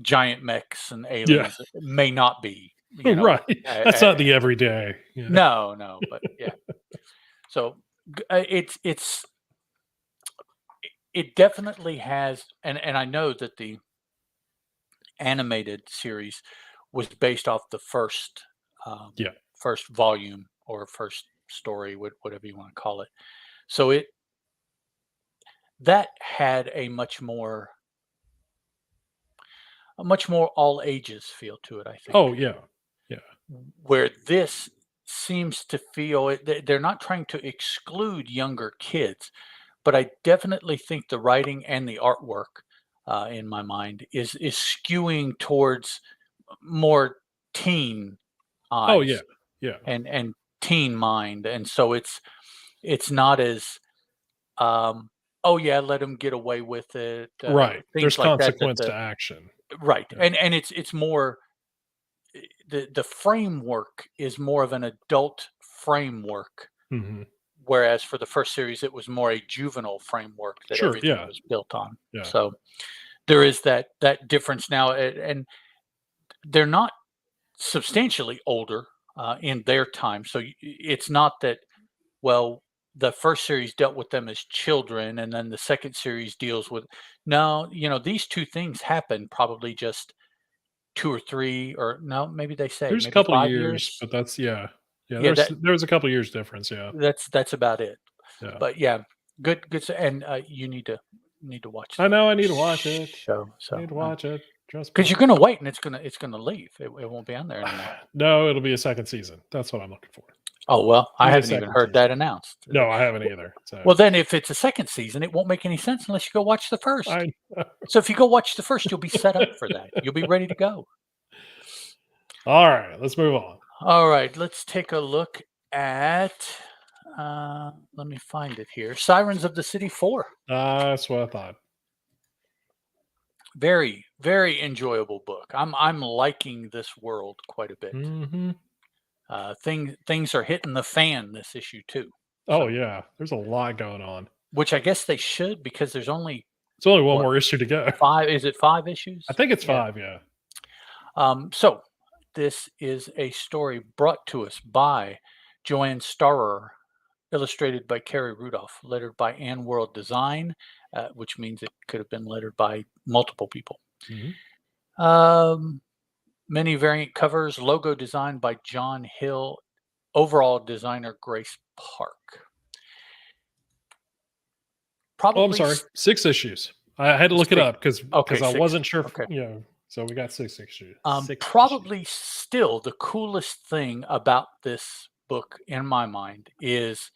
giant mechs and Yeah. aliens may not be, Right. That's not the everyday. no, but yeah. So it definitely has, and I know that the animated series was based off the um, Yeah. first volume or first story, whatever you want to call it. So that had a much more all ages feel to it, I think. Oh, yeah. Yeah. Where this seems to feel they're not trying to exclude younger kids, but I definitely think the writing and the artwork, in my mind, is skewing towards more teen Oh, yeah. eyes Yeah. and teen mind, and so it's not as oh yeah, let them get away with it, Right. There's things like that. consequence to action. Right, Yeah. and it's more the framework is more of an adult framework, Mhm. whereas for the first series it was more a juvenile framework that Sure, everything yeah. was built on. Yeah. So there is that difference now, and they're not substantially older in their time. So it's not that, well, the first series dealt with them as children, and then the second series deals with, no, these two things happen probably just 2 or 3, or no, maybe they say There's a maybe couple of 5 years, years. but that's yeah. Yeah, Yeah, there was a couple of years difference, yeah. that's about it. Yeah. But yeah, good, and you need to watch I the know I need to watch it. show. I So need to watch it. Trust because me. you're gonna wait, and it's gonna leave. It won't be on there anymore. No, it'll be a second season. That's what I'm looking for. Oh well, I Give me a haven't even second heard season. that announced. No, I haven't either. So Well, then if it's a second season, it won't make any sense unless you go watch the first. I So if you go watch the first, you'll be set up for that. You'll be ready to go. All right, let's move on. All right, let's take a look at. Let me find it here. Sirens of the City 4. That's what I thought. Very, very enjoyable book. I'm liking this world quite a bit. Mhm. Things are hitting the fan this issue too. Oh, So, yeah. There's a lot going on. which I guess they should, because there's only It's only one what, more issue to go. 5? Is it 5 issues? I think it's Yeah. 5, yeah. So this is a story brought to us by Joanne Starrer, illustrated by Carrie Rudolph, lettered by Ann World Design, which means it could have been lettered by multiple people. Mhm. Many variant covers, logo designed by John Hill, overall designer Grace Park. Oh, I'm Probably sorry. 6 issues. I had to look it six. up because Okay, I 6. wasn't sure Okay. so we got 6 issues. 6 issues. Probably still the coolest thing about this book, in my mind, is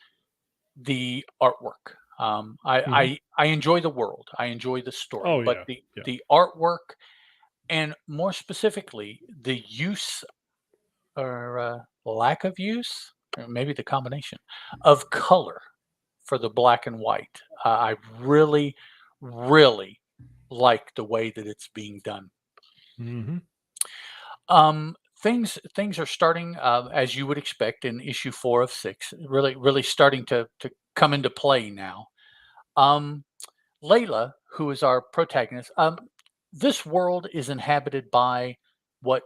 the artwork. Mhm. I enjoy the world. I enjoy the story, Oh, but yeah. Yeah. the artwork, and more specifically, the use or lack of use, or maybe the combination of color for the black and white. I really, really like the way that it's being done. Mhm. Things are starting, as you would expect, in issue 4 of 6. Really starting to come into play now. Um, Layla, who is our protagonist, this world is inhabited by what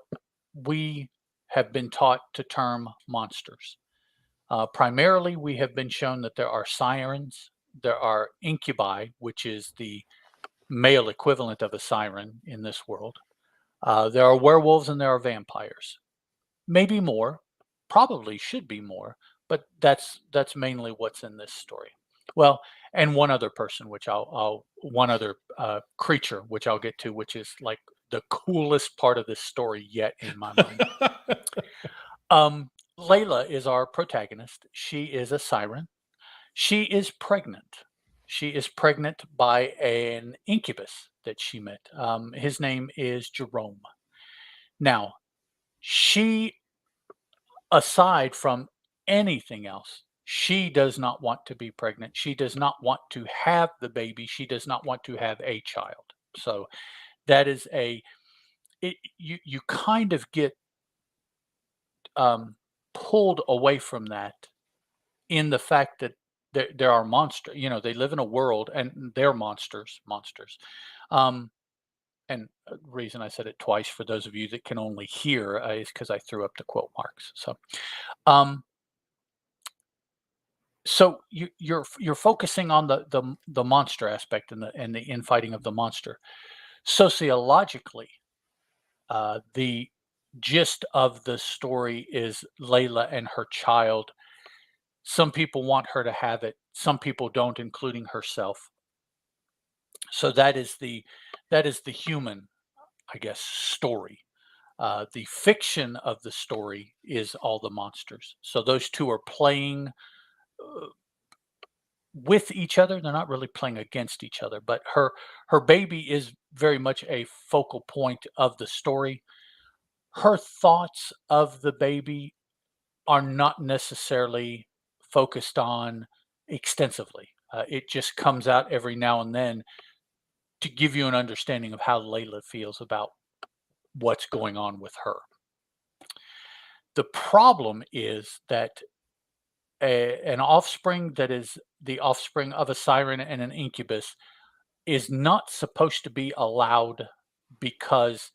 we have been taught to term monsters. Primarily, we have been shown that there are sirens, there are incubi, which is the male equivalent of a siren in this world. There are werewolves and there are vampires. Maybe more, probably should be more, but that's mainly what's in this story. Well, and one other person, which I'll one other creature, which I'll get to, which is like the coolest part of this story yet in my mind. Layla is our protagonist. She is a siren. She is pregnant. She is pregnant by an incubus that she met. His name is Jerome. Now, she, aside from anything else, she does not want to be pregnant. She does not want to have the baby. She does not want to have a child. So that is you kind of get pulled away from that in the fact that there are monsters. They live in a world and they're monsters. Um, and the reason I said it twice for those of you that can only hear is because I threw up the quote marks. Um, so you're focusing on the monster aspect and the infighting of the monster. Sociologically, the gist of the story is Layla and her child. Some people want her to have it. Some people don't, including herself. So that is the human, I guess, story. The fiction of the story is all the monsters. So those two are playing with each other. They're not really playing against each other, but her baby is very much a focal point of the story. Her thoughts of the baby are not necessarily focused on extensively. It just comes out every now and then to give you an understanding of how Layla feels about what's going on with her. The problem is that an offspring that is the offspring of a siren and an incubus is not supposed to be allowed because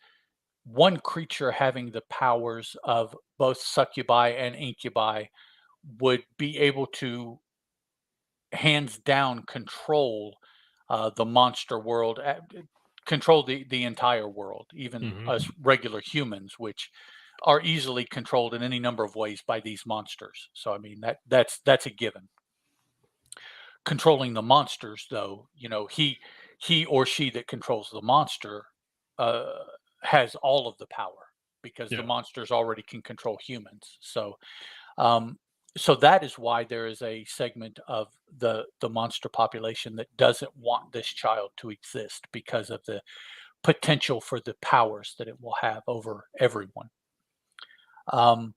one creature having the powers of both succubi and incubi would be able to hands down control the monster world, control the entire world, even Mhm. us regular humans, which are easily controlled in any number of ways by these monsters. So I mean that's a given. Controlling the monsters, though, he or she that controls the monster uh, has all of the power because the Yeah. monsters already can control humans. Um, so that is why there is a segment of the monster population that doesn't want this child to exist because of the potential for the powers that it will have over everyone. Um,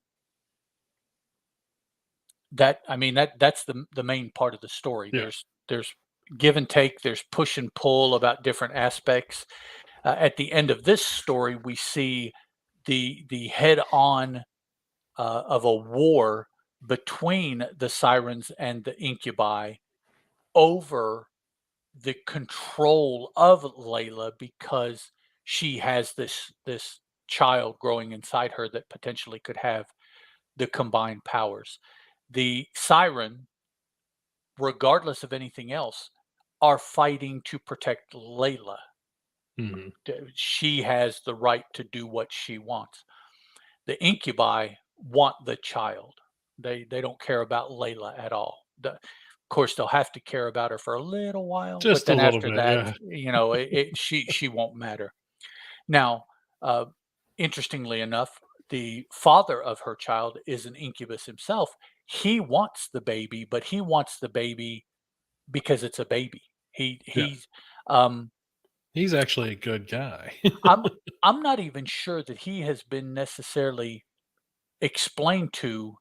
that I mean that's the main part of the story. Yeah. There's give and take. There's push and pull about different aspects. At the end of this story, we see the head on of a war between the sirens and the incubi over the control of Layla because she has this child growing inside her that potentially could have the combined powers. The siren, regardless of anything else, are fighting to protect Layla. Mhm. She has the right to do what she wants. The incubi want the child. They don't care about Layla at all. Of course, they'll have to care about her for a little while, but Just a then little after bit, that, yeah. she won't matter. Now, uh, interestingly enough, the father of her child is an incubus himself. He wants the baby, but he wants the baby because it's a baby. He Yeah. he's um He's actually a good guy. I'm I'm not even sure that he has been necessarily explained to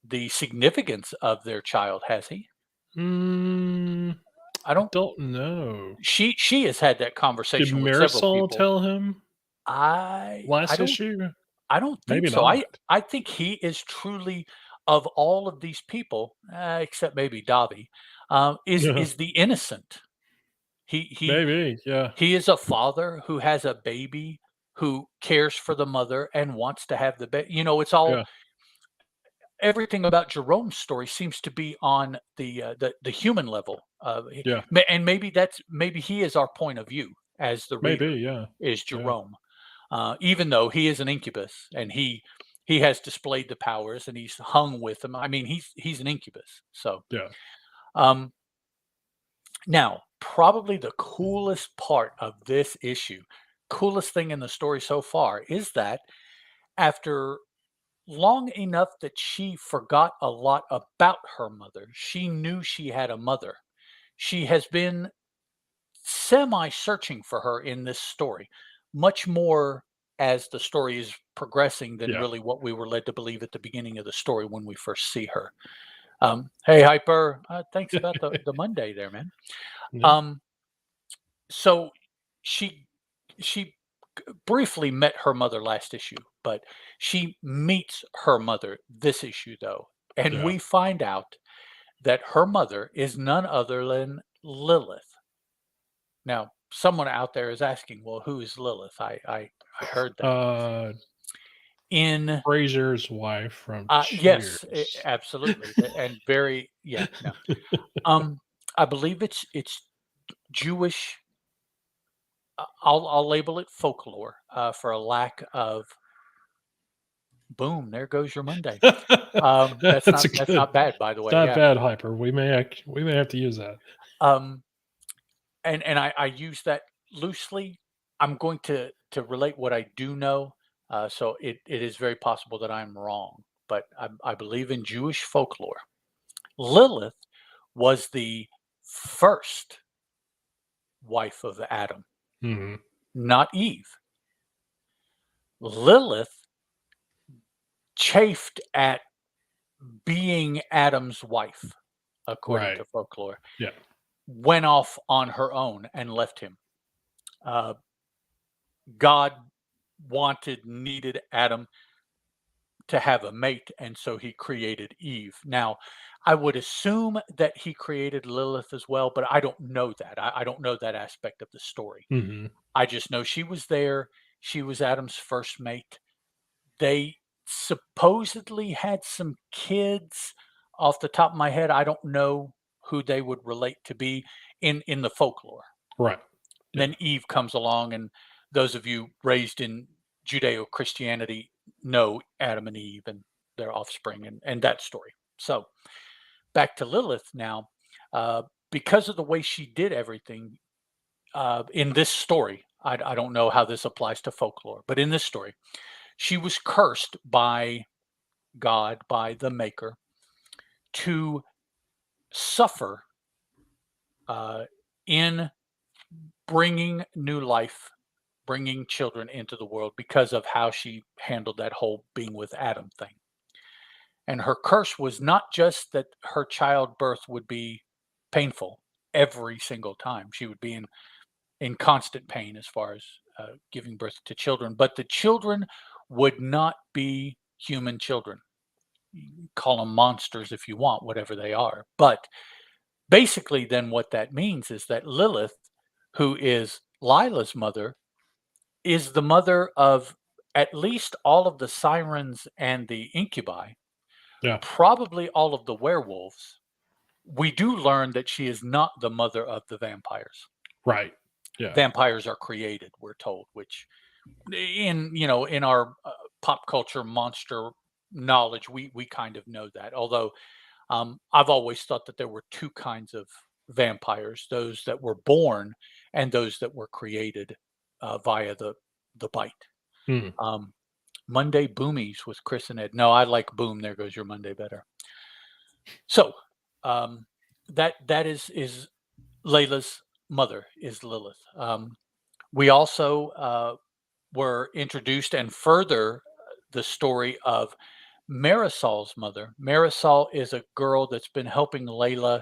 the significance of their child, has he? I I don't don't know. she has had that Did conversation with several Marisol people. tell him I last don't issue? I don't think Maybe so. I not. I think he is truly of all of these people, except maybe Davi, Yeah. is the innocent. He he Maybe, yeah. he is a father who has a baby who cares for the mother and wants to have the baby. It's all Yeah. everything about Jerome's story seems to be on the human level. Yeah. And maybe he is our point of view as the Maybe. reader Yeah. is Yeah. Jerome, even though he is an incubus and he has displayed the powers and he's hung with them. I mean, he's an incubus. So Yeah. um, now, probably the coolest part of this issue, coolest thing in the story so far, is that after long enough that she forgot a lot about her mother, she knew she had a mother. She has been semi searching for her in this story, much more as the story is progressing than Yeah. really what we were led to believe at the beginning of the story when we first see her. Hey, Hyper, thanks about the Monday there, man. Yeah. Um, so she she briefly met her mother last issue, but she meets her mother this issue though, and Yeah. we find out that her mother is none other than Lilith. Now, someone out there is asking, "Well, who is Lilith?" I heard that Uh, in Frazier's wife from yes, Cheers. absolutely, and very yeah no. I believe it's Jewish. I'll label it folklore for a lack of boom. There goes your Monday. That's That's not a that's good. not bad, by the It's way. not Yeah. bad, Hyper. We may have to use that. Um, and I use that loosely. I'm going to relate what I do know. So it is very possible that I'm wrong, but I believe in Jewish folklore. Lilith was the first wife of Adam, Mhm. not Eve. Lilith chafed at being Adam's wife, according Right. to folklore, Yeah. went off on her own and left him. Uh, God needed Adam to have a mate, and so he created Eve. Now, I would assume that he created Lilith as well, but I don't know that. I don't know that aspect of the story. Mhm. I just know she was there. She was Adam's first mate. They supposedly had some kids. Off the top of my head, I don't know who they would relate to be in the folklore. Right. Yeah. Then Eve comes along, and those of you raised in Judeo Christianity know Adam and Eve and their offspring and that story. So back to Lilith now. Uh, because of the way she did everything in this story, I don't know how this applies to folklore, but in this story, she was cursed by God, by the Maker, to suffer uh, in bringing new life, bringing children into the world because of how she handled that whole being with Adam thing. And her curse was not just that her childbirth would be painful every single time. She would be in constant pain as far as giving birth to children, but the children would not be human children. You can call them monsters if you want, whatever they are. But basically, then what that means is that Lilith, who is Lila's mother, is the mother of at least all of the sirens and the incubi, Yeah. probably all of the werewolves. We do learn that she is not the mother of the vampires. Right. Yeah. Vampires are created, we're told, which in our pop culture monster knowledge, we kind of know that. Although I've always thought that there were two kinds of vampires: those that were born and those that were created via the bite. Mhm. Um, Monday Boomies with Chris and Ed. No, I like Boom. There goes your Monday better. So um, that is Layla's mother is Lilith. We also were introduced and further the story of Marisol's mother. Marisol is a girl that's been helping Layla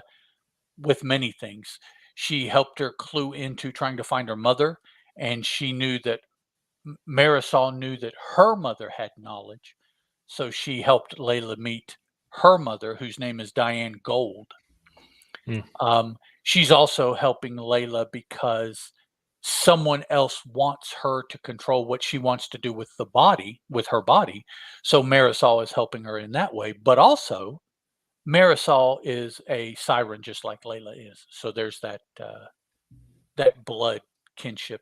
with many things. She helped her clue into trying to find her mother, and she knew that Marisol knew that her mother had knowledge. So she helped Layla meet her mother, whose name is Diane Gold. Mm. She's also helping Layla because someone else wants her to control what she wants to do with the body, with her body. So Marisol is helping her in that way. But also, Marisol is a siren just like Layla is. So there's that blood kinship,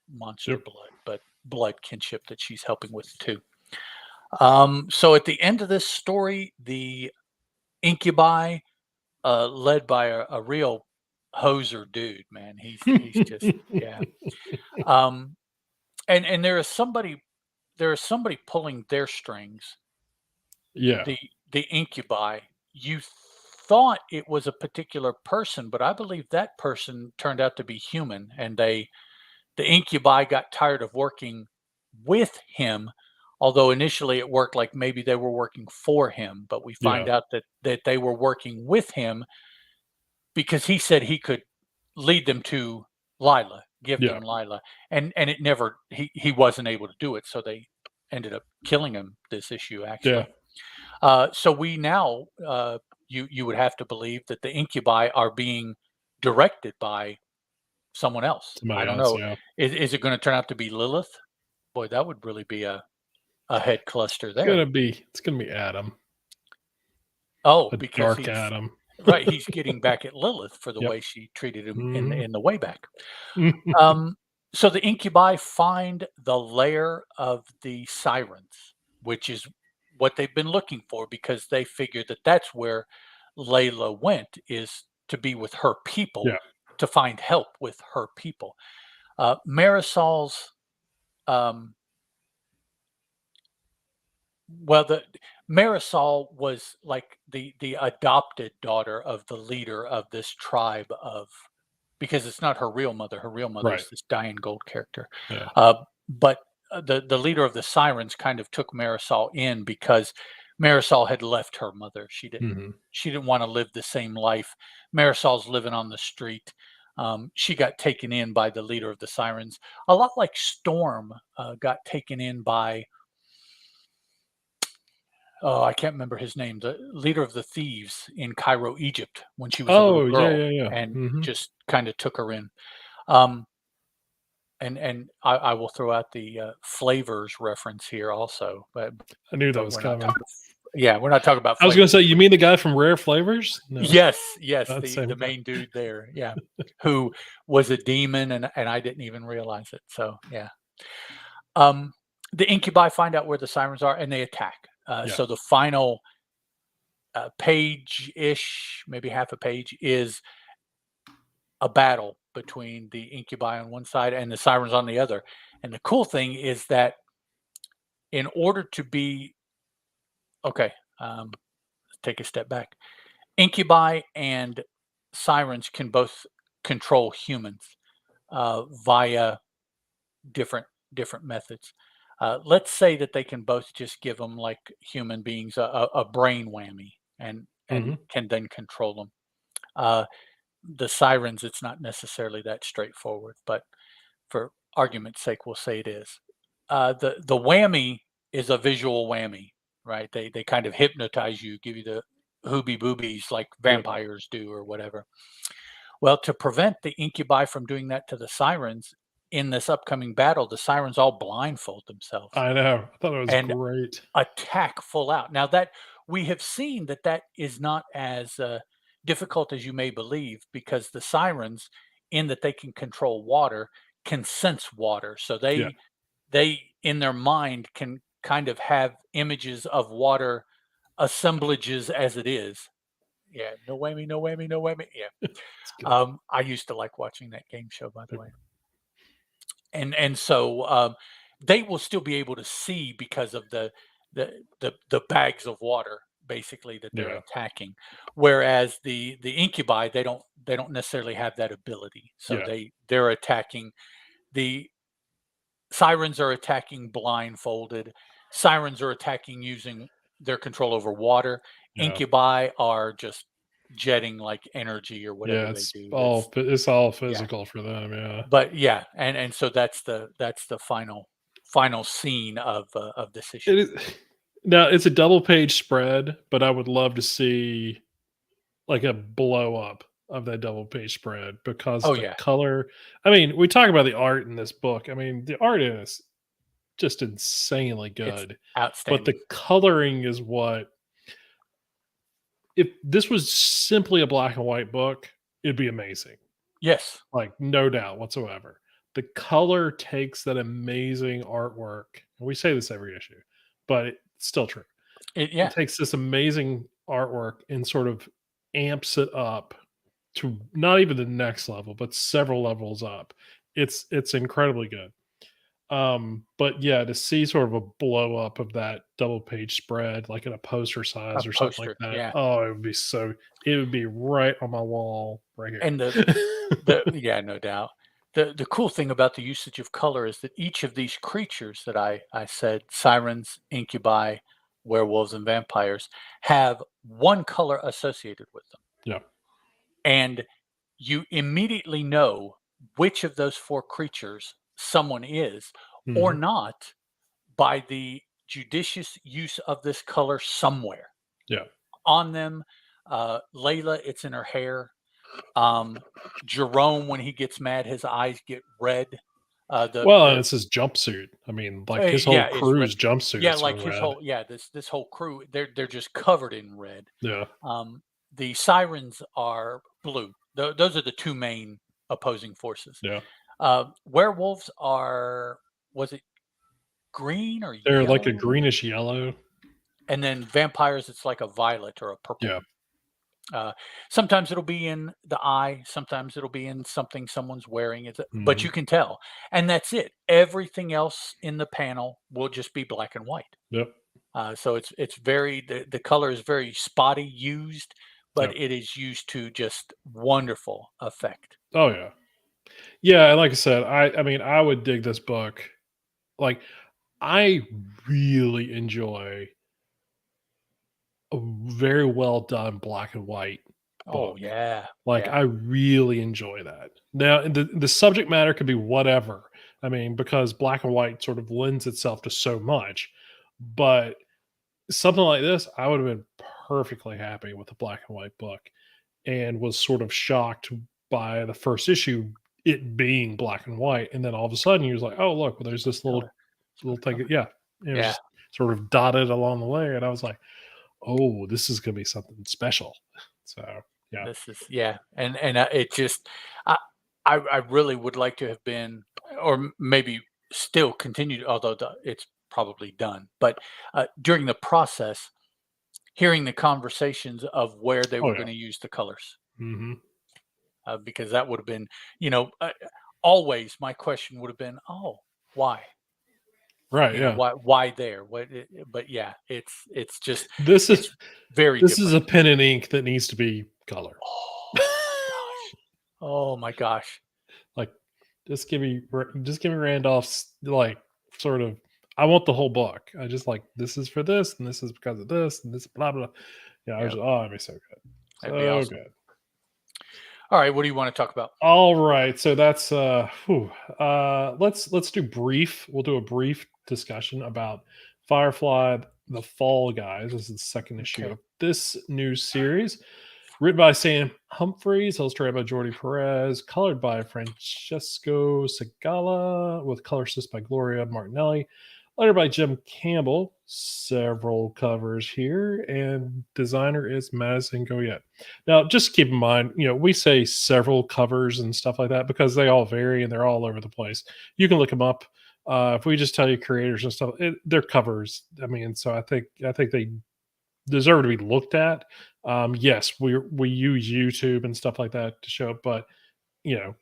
monster Yep. blood kinship that she's helping with too. So at the end of this story, the incubi, led by a real hoser dude, man. He's just yeah. Um, and there is somebody pulling their strings. Yeah. The the incubi. You thought it was a particular person, but I believe that person turned out to be human, and the incubi got tired of working with him, although initially it worked like maybe they were working for him, but we find Yeah. out that they were working with him because he said he could lead them to Lila, give Yeah. them Lila, and it never he wasn't able to do it, so they ended up killing him this issue Yeah. actually. So we now you would have to believe that the incubi are being directed by someone else. I Somebody don't else. know. Yeah. Is it going to turn out to be Lilith? Boy, that would really be a head cluster there. It's gonna be Adam. Oh, A because dark he's Adam. right. He's getting back at Lilith for the Yep. way she treated him Mhm. in the way back. So the incubi find the lair of the sirens, which is what they've been looking for because they figured that that's where Layla went, is to be with her people, Yeah. to find help with her people. Marisol's um, well, the Marisol was like the adopted daughter of the leader of this tribe of, because it's not her real mother. Her real mother Right. is this Diane Gold character. Yeah. But the leader of the Sirens kind of took Marisol in because Marisol had left her mother. Mhm. She didn't want to live the same life. Marisol's living on the street. She got taken in by the leader of the Sirens, a lot like Storm got taken in by, oh, I can't remember his name, the leader of the thieves in Cairo, Egypt, when she was a little Oh, yeah, girl, yeah, yeah. and Mhm. just kind of took her in. Um, and I will throw out the flavors reference here also, I knew that but was we're not coming. talking. Yeah, we're not talking about I was gonna flavors. say, you mean the guy from Rare Flavors? No, Yes, yes, not the the same guy. main dude there, yeah, who was a demon, and I didn't even realize it. So yeah, um, the incubi find out where the sirens are and they attack. Yeah. So the final page-ish, maybe half a page, is a battle between the incubi on one side and the sirens on the other. And the cool thing is that in order to be okay, let's take a step back. Incubi and sirens can both control humans via different different methods. Let's say that they can both just give them like human beings a brain whammy and Mhm. can then control them. Uh, the sirens, it's not necessarily that straightforward, but for argument's sake, we'll say it is. The whammy is a visual whammy, right? They kind of hypnotize you, give you the hooby boobies like Yep. vampires do or whatever. Well, to prevent the incubi from doing that to the sirens in this upcoming battle, the sirens all blindfold themselves I know. I thought it was and great. attack full out. Now that we have seen that that is not as difficult as you may believe, because the sirens, in that they can control water, can sense water. So Yeah. they in their mind can kind of have images of water assemblages as it is. Yeah, no whammy, no whammy, no whammy. Yeah. It's good. I used to like watching that game show, by the way. And so they will still be able to see because of the bags of water basically that they're Yeah. attacking, whereas the incubi, they don't necessarily have that ability, so Yeah. they're attacking. The sirens are attacking blindfolded. Sirens are attacking using their control over water. Yeah. Incubi are just jetting like energy or Yeah. whatever they do. It's all Yeah, physical for them. Yeah. but yeah, and so that's the final scene of this issue. It is now it's a double page spread, but I would love to see like a blow up. of that double page spread because Oh the yeah, color. I mean, we talk about the art in this book. I mean, the art is just insanely it's good, but the outstanding. coloring is what. If this was simply a black and white book, it'd be amazing. Yes, Like, no doubt whatsoever. The color takes that amazing artwork, and we say this every issue, but it's still true. yeah, It takes this amazing artwork and sort of amps it up to not even the next level, but several levels up. It's incredibly good. But yeah, to see sort of a blow up of that double page spread, like in a poster a size or something like poster. that, Yeah, oh, it would be right on my wall right here. and yeah, no doubt. The cool thing about the usage of color is that each of these creatures that I said, sirens, incubi, werewolves, and vampires, have one color associated with them. Yeah. And you immediately know which of those four creatures someone is or Mhm. not by the judicious use of this color somewhere Yeah. on them. Layla, it's in her hair. Um, Jerome, when he gets mad, his eyes get red. Well, and it's his jumpsuit. I mean, like, his whole Yeah, it's red. crew's Yeah, jumpsuits are like his red. whole this whole crew, they're just covered in red. Yeah. The sirens are blue. Those are the two main opposing forces. Yeah. Werewolves are, was it green or They're like a yellow? greenish yellow. And then vampires, it's like a violet or a purple. Yeah. Uh, Sometimes it'll be in the eye, sometimes it'll be in something someone's wearing, but Mhm. you can tell. And that's it. Everything else in the panel will just be black and white. Yep. So it's very, the color is very spotty used, but Yep. it is used to just wonderful effect. Oh, yeah. Yeah, and like I said, I mean, I would dig this book. Like, I really enjoy a very well done black and white Oh book. yeah, Like, yeah. I really enjoy that. Now, and the subject matter could be whatever. I mean, because black and white sort of lends itself to so much, but something like this, I would have been perfectly happy with a black and white book, and was sort of shocked by the first issue, it being black and white, and then all of a sudden, he was like, "Oh, look, well, there's Some this color, some little thing." color. Yeah, it was Yeah, just sort of dotted along the way, and I was like, "Oh, this is gonna be something special." So, yeah. this is, yeah, and it just, I I really would like to have been, or maybe still continued, although it's probably done. But during the process, hearing the conversations of where they Oh, were yeah. going to use the colors, Mhm. because that would have been, you know, always my question would have been, oh, why? Right, You know, yeah. why there? But yeah, it's just, This is it's very this is different. a pen and ink that needs to be color. Oh my gosh. Oh my gosh. Like, just give me Randolph's, like, sort of, I want the whole book. I just like, this is for this, and this is because of this, and this blah blah. Yeah, I was Yeah, just, oh, it'd be so good. that'd be So awesome. good. All right, what do you want to talk about? All right. So that's let's do brief. We'll do a brief discussion about Firefly, the Fall Guys. This is the second issue Okay. of this new series. Written by Sam Humphries, illustrated by Jordi Perez, colored by Francesco Segala, with color assist by Gloria Martinelli, lettered by Jim Campbell. Several covers here, and designer is Madison Goyette. Now, just keep in mind, we say several covers and stuff like that because they all vary and they're all over the place. You can look them up. If we just tell you creators and stuff, they're covers. I mean, so I think they deserve to be looked at. Yes, we use YouTube and stuff like that to show, but you know,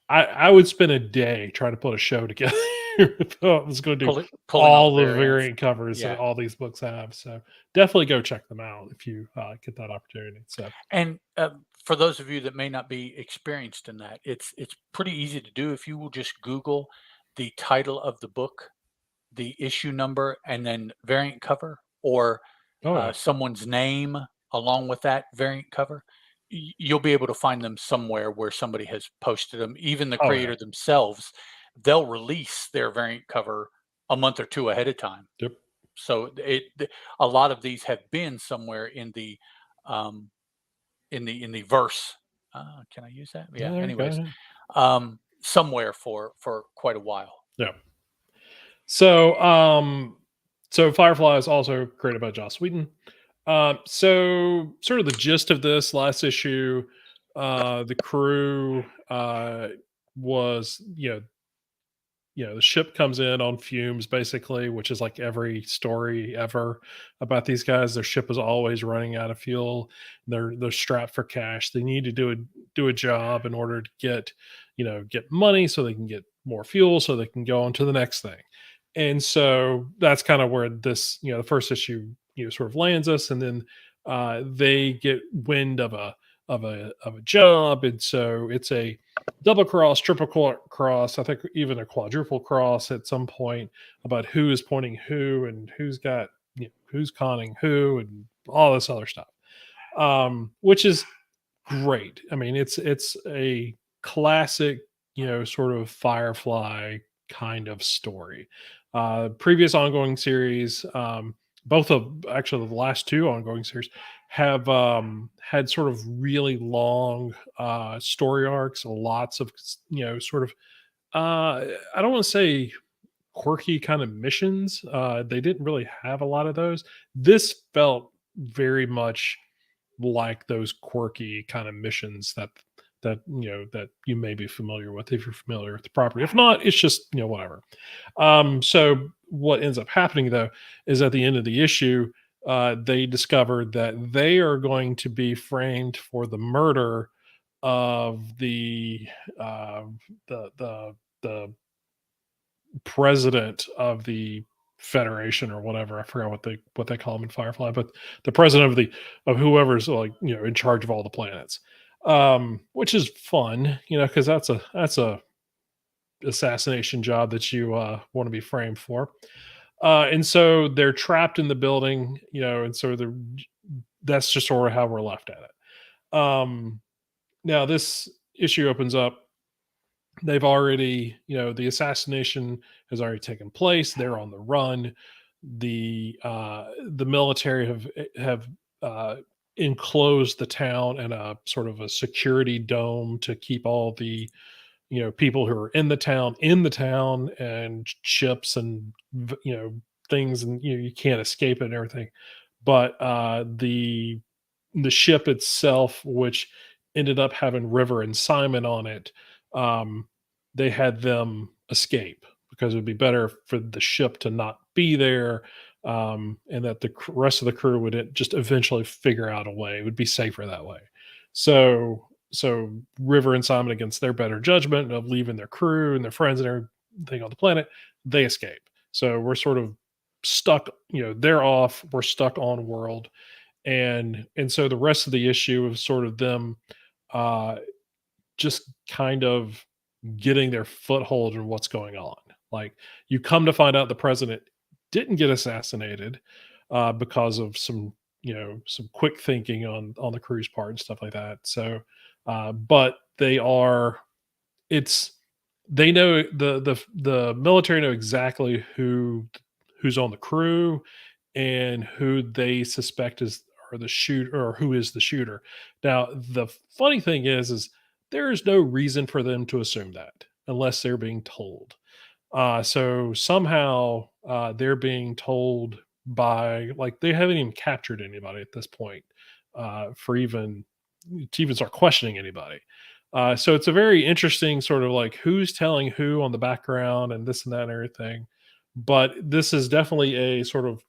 I would spend a day trying to put a show together if I was going to do Pulling all the all the variants. variant covers that Yeah. all these books have. So definitely go check them out if you get that opportunity. So And for those of you that may not be experienced in that, it's pretty easy to do if you will just Google the title of the book, the issue number, and then variant cover, or oh yeah, someone's name along with that variant cover. You'll be able to find them somewhere where somebody has posted them. Even the oh yeah, creator themselves, they'll release their variant cover a month or two ahead of time. yep, So a lot of these have been somewhere um, in the verse. Can I use that? Yeah, Yeah. there you Anyways, go. somewhere for quite a while. Yeah. So, so Firefly is also created by Joss Whedon. So sort of the gist of this last issue, the crew was, the ship comes in on fumes basically, which is like every story ever about these guys. Their ship is always running out of fuel. They're strapped for cash. They need to do a job in order to get money so they can get more fuel so they can go on to the next thing. And so that's kind of where this, the first issue, sort of lands us, and then they get wind of a job, and so it's a double cross, triple cross, I think even a quadruple cross at some point about who is pointing who and who's conning who and all this other stuff. Which is great. I mean, it's a classic, sort of Firefly kind of story. Previous ongoing series, both of actually the last two ongoing series have had sort of really long story arcs, lots of sort of I don't want to say quirky kind of missions. They didn't really have a lot of those. This felt very much like those quirky kind of missions that you may be familiar with if you're familiar with the property. If not, it's just whatever. So what ends up happening though is at the end of the issue, they discovered that they are going to be framed for the murder of uh, the president of the federation or whatever. I forgot what they call them in Firefly, but the president of whoever's like in charge of all the planets, which is fun, because that's a assassination job that you want to be framed for. And so they're trapped in the building, and so that's just sort of how we're left at it. Now this issue opens up. They've already, the assassination has already taken place. They're on the run. The military have uh, enclosed the town in a sort of a security dome to keep all the people who are in the town, and ships and things, and you can't escape it and everything. But the ship itself, which ended up having River and Simon on it, um, they had them escape because it would be better for the ship to not be there, and that the rest of the crew would just eventually figure out a way. It would be safer that way. So River and Simon, against their better judgment of leaving their crew and their friends and everything on the planet, they escape. So we're sort of stuck. They're off. We're stuck on world, and so the rest of the issue is sort of them uh just kind of getting their foothold in what's going on. Like, you come to find out the president didn't get assassinated because of some quick thinking on the crew's part and stuff like that. So but it's they know the military know exactly who's on the crew and who they suspect is or the shooter or who is the shooter. Now, the funny thing is there is no reason for them to assume that unless they're being told. So somehow they're being told by, like, they haven't even captured anybody at this point for even to even start questioning anybody. So it's a very interesting sort of like who's telling who on the background and this and that and everything. But this is definitely a sort of,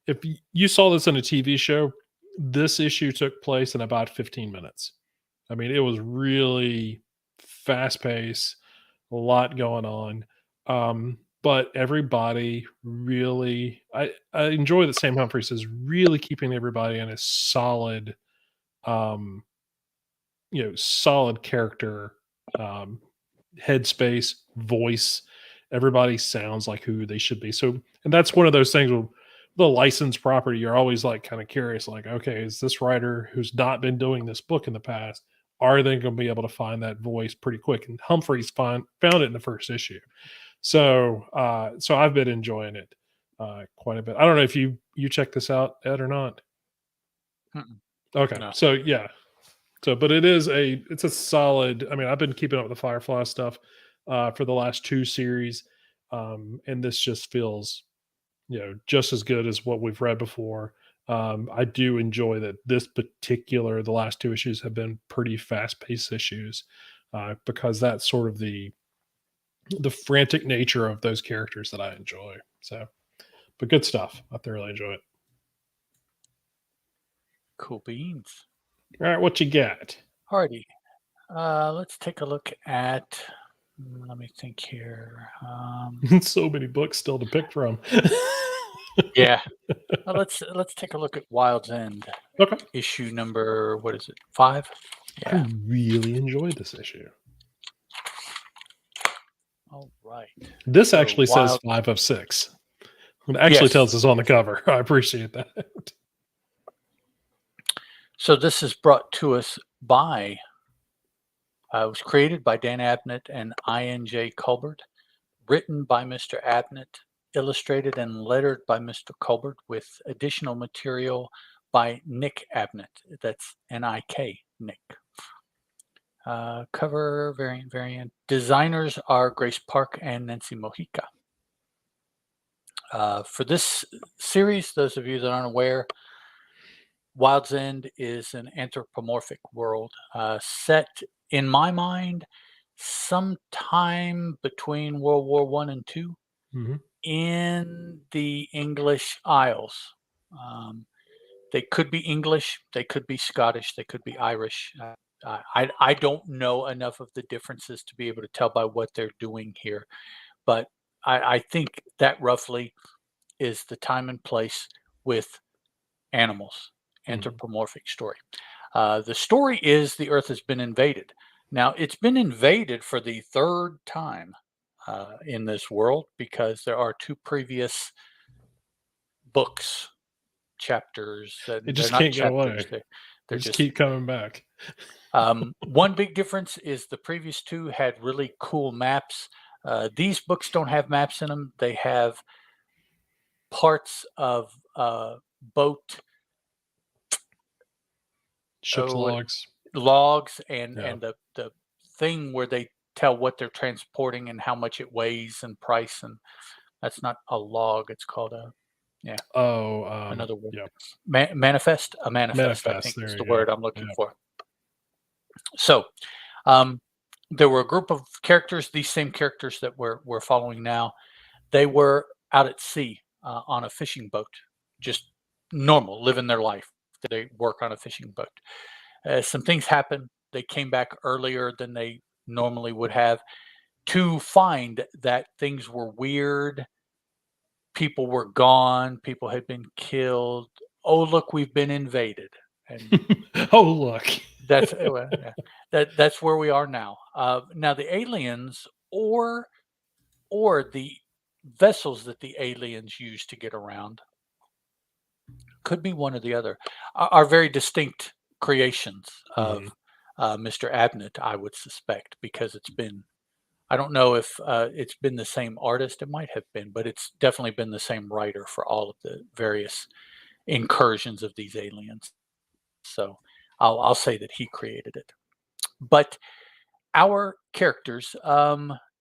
if you saw this in a TV show, this issue took place in about 15 minutes. I mean, it was really fast paced, a lot going on. But everybody really, I enjoy that Sam Humphries is really keeping everybody in a solid, um, solid character, um, headspace, voice. Everybody sounds like who they should be. So, and that's one of those things with the licensed property. You're always like kind of curious, like, okay, is this writer who's not been doing this book in the past, are they going to be able to find that voice pretty quick? And Humphreys found it in the first issue. So I've been enjoying it quite a bit. I don't know if you check this out, Ed, or not. Mm-mm. Okay, No. so yeah, So, but it's a solid. I mean, I've been keeping up with the Firefly stuff for the last two series, and this just feels just as good as what we've read before. I do enjoy that the last two issues have been pretty fast paced issues because that's sort of the frantic nature of those characters that I enjoy. So, but good stuff. I thoroughly enjoy it. Cool beans. All right, what you got? Alrighty. Let's take a look at. Let me think here. So many books still to pick from. Yeah. Let's take a look at Wild's End. Okay. Issue number, what is it? 5? I Yeah. really enjoyed this issue. All right. This So actually says Wild. 5 of 6. It actually Yes. tells us on the cover. I appreciate that. So this is brought to us by. It was created by Dan Abnett and I.N.J. Culbert, written by Mr. Abnett, illustrated and lettered by Mr. Culbert, with additional material by Nick Abnett. That's N-I-K, Nick. Cover variant. Designers are Grace Park and Nancy Mojica. For this series, those of you that aren't aware, Wild's End is an anthropomorphic world set, in my mind, sometime between World War I and II Mm-hmm. in the English Isles. They could be English, they could be Scottish, they could be Irish. I don't know enough of the differences to be able to tell by what they're doing here, but I think that roughly is the time and place with animals, anthropomorphic story. The story is the Earth has been invaded. Now, it's been invaded for the third time in this world because there are two previous books, chapters. They They're just not can't get away. chapters. They They're just just. keep coming back. One big difference is the previous two had really cool maps. These books don't have maps in them. They have parts of boat Ship's what logs. logs and Yeah. the thing where they tell what they're transporting and how much it weighs and price, and that's not a log, it's called a Oh, another word. yeah. Manifest, a manifest, I think Manifest. There is you the go. word I'm looking Yeah. for. So there were a group of characters, these same characters that we're following now. They were out at sea on a fishing boat, just normal, living their life. They work on a fishing boat. Some things happened. They came back earlier than they normally would have to find that things were weird. People were gone. People had been killed. Oh, look, we've been invaded. And Oh, look. that's that's where we are now. Now the aliens or the vessels that the aliens use to get around could be one or the other, are very distinct creations Mhm. of Mr. Abnett, I would suspect, because it's been, I don't know if it's been the same artist. It might have been, but it's definitely been the same writer for all of the various incursions of these aliens. So I'll say that he created it. But our characters,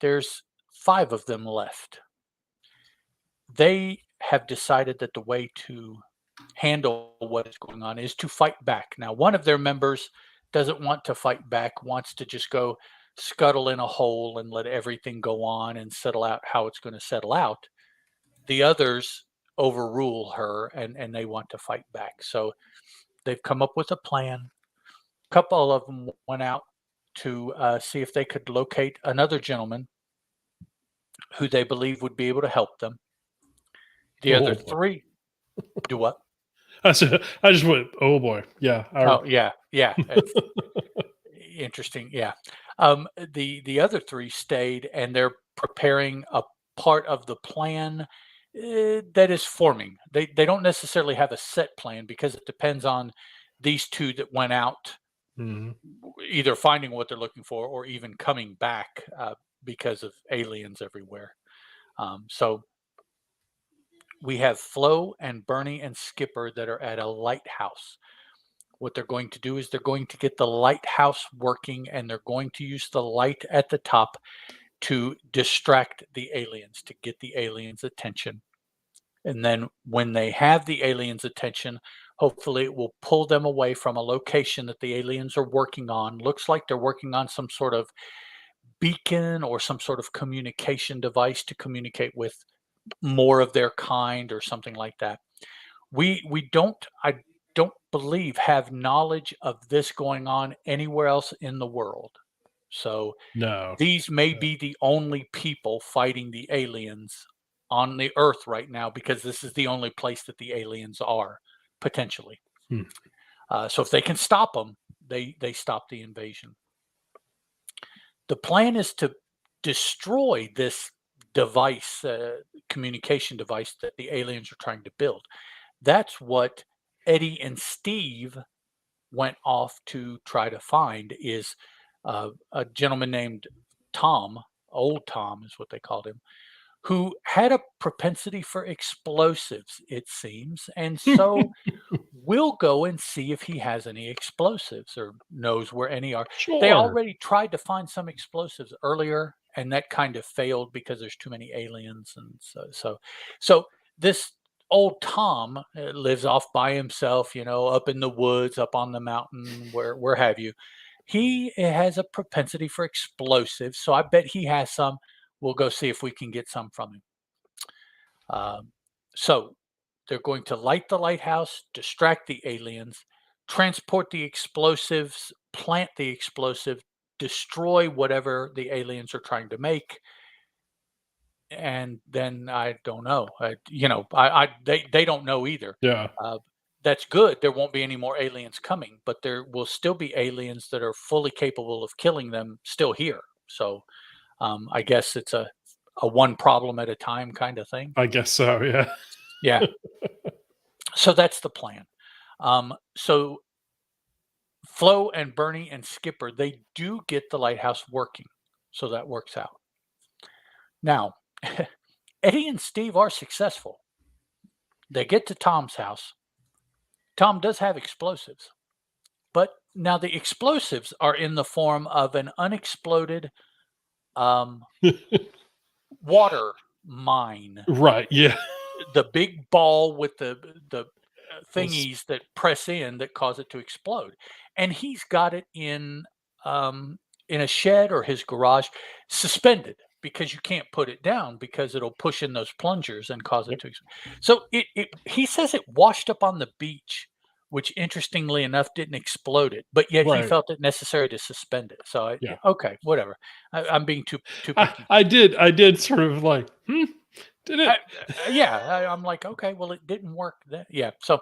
there's 5 of them left. They have decided that the way to handle what is going on is to fight back. Now, one of their members doesn't want to fight back, wants to just go scuttle in a hole and let everything go on and settle out how it's going to settle out. The others overrule her and they want to fight back. So they've come up with a plan. A couple of them went out to see if they could locate another gentleman who they believe would be able to help them. The other Oh boy. 3 do what? I just went, oh boy. Yeah. Oh, yeah, yeah. It's interesting. Yeah. The other 3 stayed, and they're preparing a part of the plan that is forming. They don't necessarily have a set plan because it depends on these 2 that went out, Mhm. either finding what they're looking for or even coming back because of aliens everywhere. So we have Flo and Bernie and Skipper that are at a lighthouse. What they're going to do is they're going to get the lighthouse working, and they're going to use the light at the top to distract the aliens, to get the aliens' attention. And then when they have the aliens' attention, hopefully it will pull them away from a location that the aliens are working on. Looks like they're working on some sort of beacon or some sort of communication device to communicate with more of their kind or something like that. We don't, I don't believe, have knowledge of this going on anywhere else in the world. So No. these may No. be the only people fighting the aliens on the earth right now, because this is the only place that the aliens are potentially. Hmm. So if they can stop them, they stop the invasion. The plan is to destroy this device, communication device that the aliens are trying to build. That's what Eddie and Steve went off to try to find, is a gentleman named Tom, Old Tom is what they called him, who had a propensity for explosives, it seems. And so we'll go and see if he has any explosives or knows where any are. They Sure. already tried to find some explosives earlier, and that kind of failed because there's too many aliens. And so this old Tom lives off by himself, up in the woods, up on the mountain, where have you. He has a propensity for explosives, so I bet he has some. We'll go see if we can get some from him. So they're going to light the lighthouse, distract the aliens, transport the explosives, plant the explosive, destroy whatever the aliens are trying to make. And then I don't know. They don't know either. Yeah. That's good. There won't be any more aliens coming, but there will still be aliens that are fully capable of killing them still here. So I guess it's a one problem at a time kind of thing. I guess so. Yeah. Yeah. So that's the plan. So Flo and Bernie and Skipper, they do get the lighthouse working. So that works out. Now, Eddie and Steve are successful. They get to Tom's house. Tom does have explosives, but now the explosives are in the form of an unexploded water mine. Right. Yeah. The big ball with the Those- thingies that press in that cause it to explode. And he's got it in a shed or his garage, suspended, because you can't put it down because it'll push in those plungers and cause it Yep. to so he says it washed up on the beach, which interestingly enough didn't explode it, but yet he Right. felt it necessary to suspend it. So Yeah. okay, whatever. I'm being too I, picky. I did. I did sort of like, did it? Yeah, I'm like, okay, well, it didn't work then. Yeah, so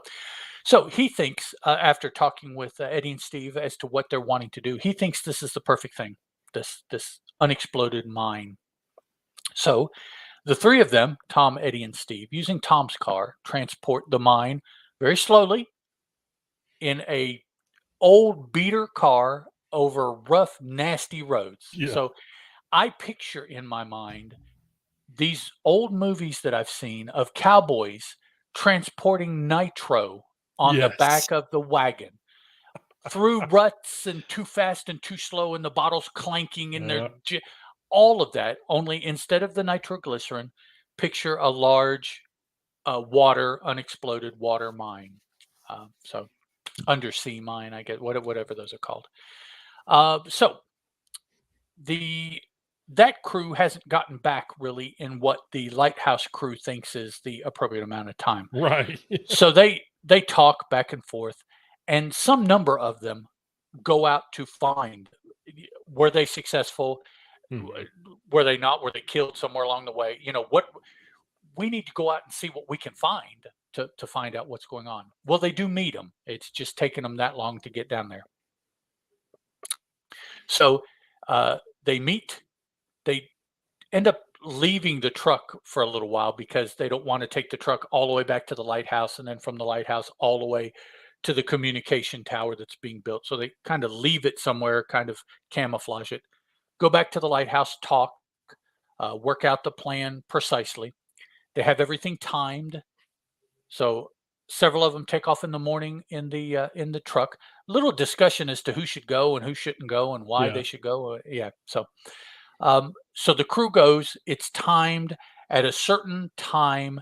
he thinks, after talking with Eddie and Steve as to what they're wanting to do, he thinks this is the perfect thing, this unexploded mine. So the three of them, Tom, Eddie, and Steve, using Tom's car, transport the mine very slowly in a old beater car over rough, nasty roads. Yeah. So I picture in my mind these old movies that I've seen of cowboys transporting nitro on the Yes. back of the wagon through ruts and too fast and too slow, and the bottles clanking in their Yeah. all of that. Only instead of the nitroglycerin, picture a large unexploded water mine. So undersea mine, I guess, whatever those are called. So the that crew hasn't gotten back really in what the lighthouse crew thinks is the appropriate amount of time. Right. So they talk back and forth, and some number of them go out to find, were they successful, Mhm. were they not, were they killed somewhere along the way, what we need to go out and see what we can find to find out what's going on. Well, they do meet them. It's just taken them that long to get down there. So they meet. They end up leaving the truck for a little while because they don't want to take the truck all the way back to the lighthouse, and then from the lighthouse all the way to the communication tower that's being built. So they kind of leave it somewhere, kind of camouflage it, go back to the lighthouse, talk, work out the plan precisely. They have everything timed. So several of them take off in the morning in the truck. Little discussion as to who should go and who shouldn't go and why they Yeah. should go. Yeah. So the crew goes. It's timed at a certain time.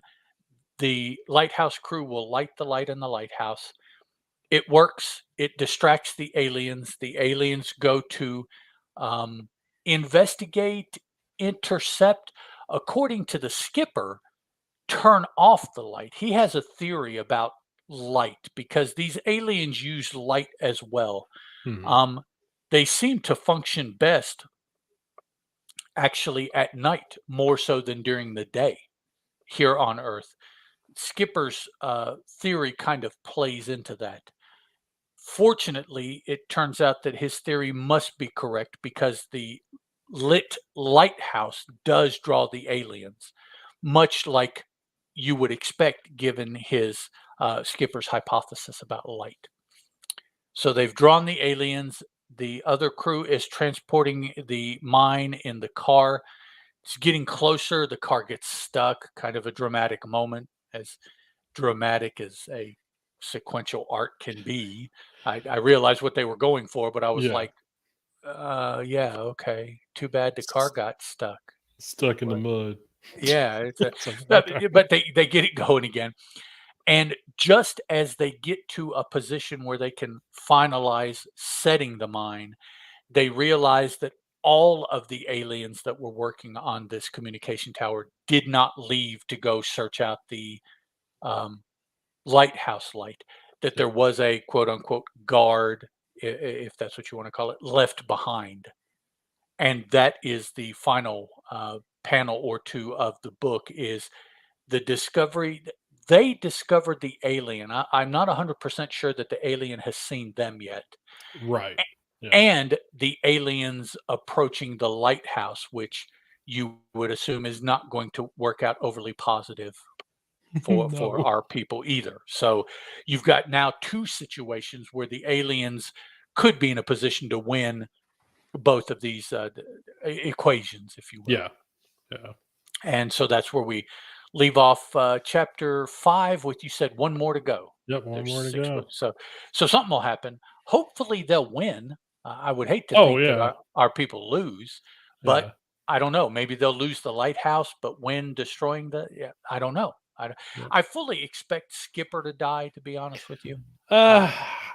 The lighthouse crew will light the light in the lighthouse. It works. It distracts the aliens. The aliens go to um, investigate, intercept. According to the skipper, turn off the light. He has a theory about light because these aliens use light as well. Mhm. Um, they seem to function best actually at night more so than during the day here on Earth. Skipper's theory kind of plays into that. Fortunately, it turns out that his theory must be correct because the lit lighthouse does draw the aliens, much like you would expect given his skipper's hypothesis about light. So they've drawn the aliens. The other crew is transporting the mine in the car. It's getting closer. The car gets stuck. Kind of a dramatic moment, as dramatic as a sequential art can be. I realized what they were going for, but I was Yeah. like, yeah, okay. Too bad the car S- got stuck. Stuck in the But mud. yeah, it's a, It's like, but they get it going again. And just as they get to a position where they can finalize setting the mine, they realize that all of the aliens that were working on this communication tower did not leave to go search out the um, lighthouse light, that yeah. there was a quote unquote guard, if that's what you want to call it, left behind. And that is the final panel or two of the book is the discovery. They discovered the alien. I'm not 100% sure that the alien has seen them yet. Right. Yeah. And the aliens approaching the lighthouse, which you would assume is not going to work out overly positive for No. our people either. So you've got now two situations where the aliens could be in a position to win both of these equations, if you will. Yeah. Yeah. And so that's where we leave off chapter 5 with, you said, one more to go. Yep. One There's more to 6 go. books. So something will happen. Hopefully they'll win. I would hate to Oh think that yeah. our people lose, but Yeah. I don't know. Maybe they'll lose the lighthouse, but win destroying yeah, I don't know. Yep. I fully expect Skipper to die, to be honest with you. Uh,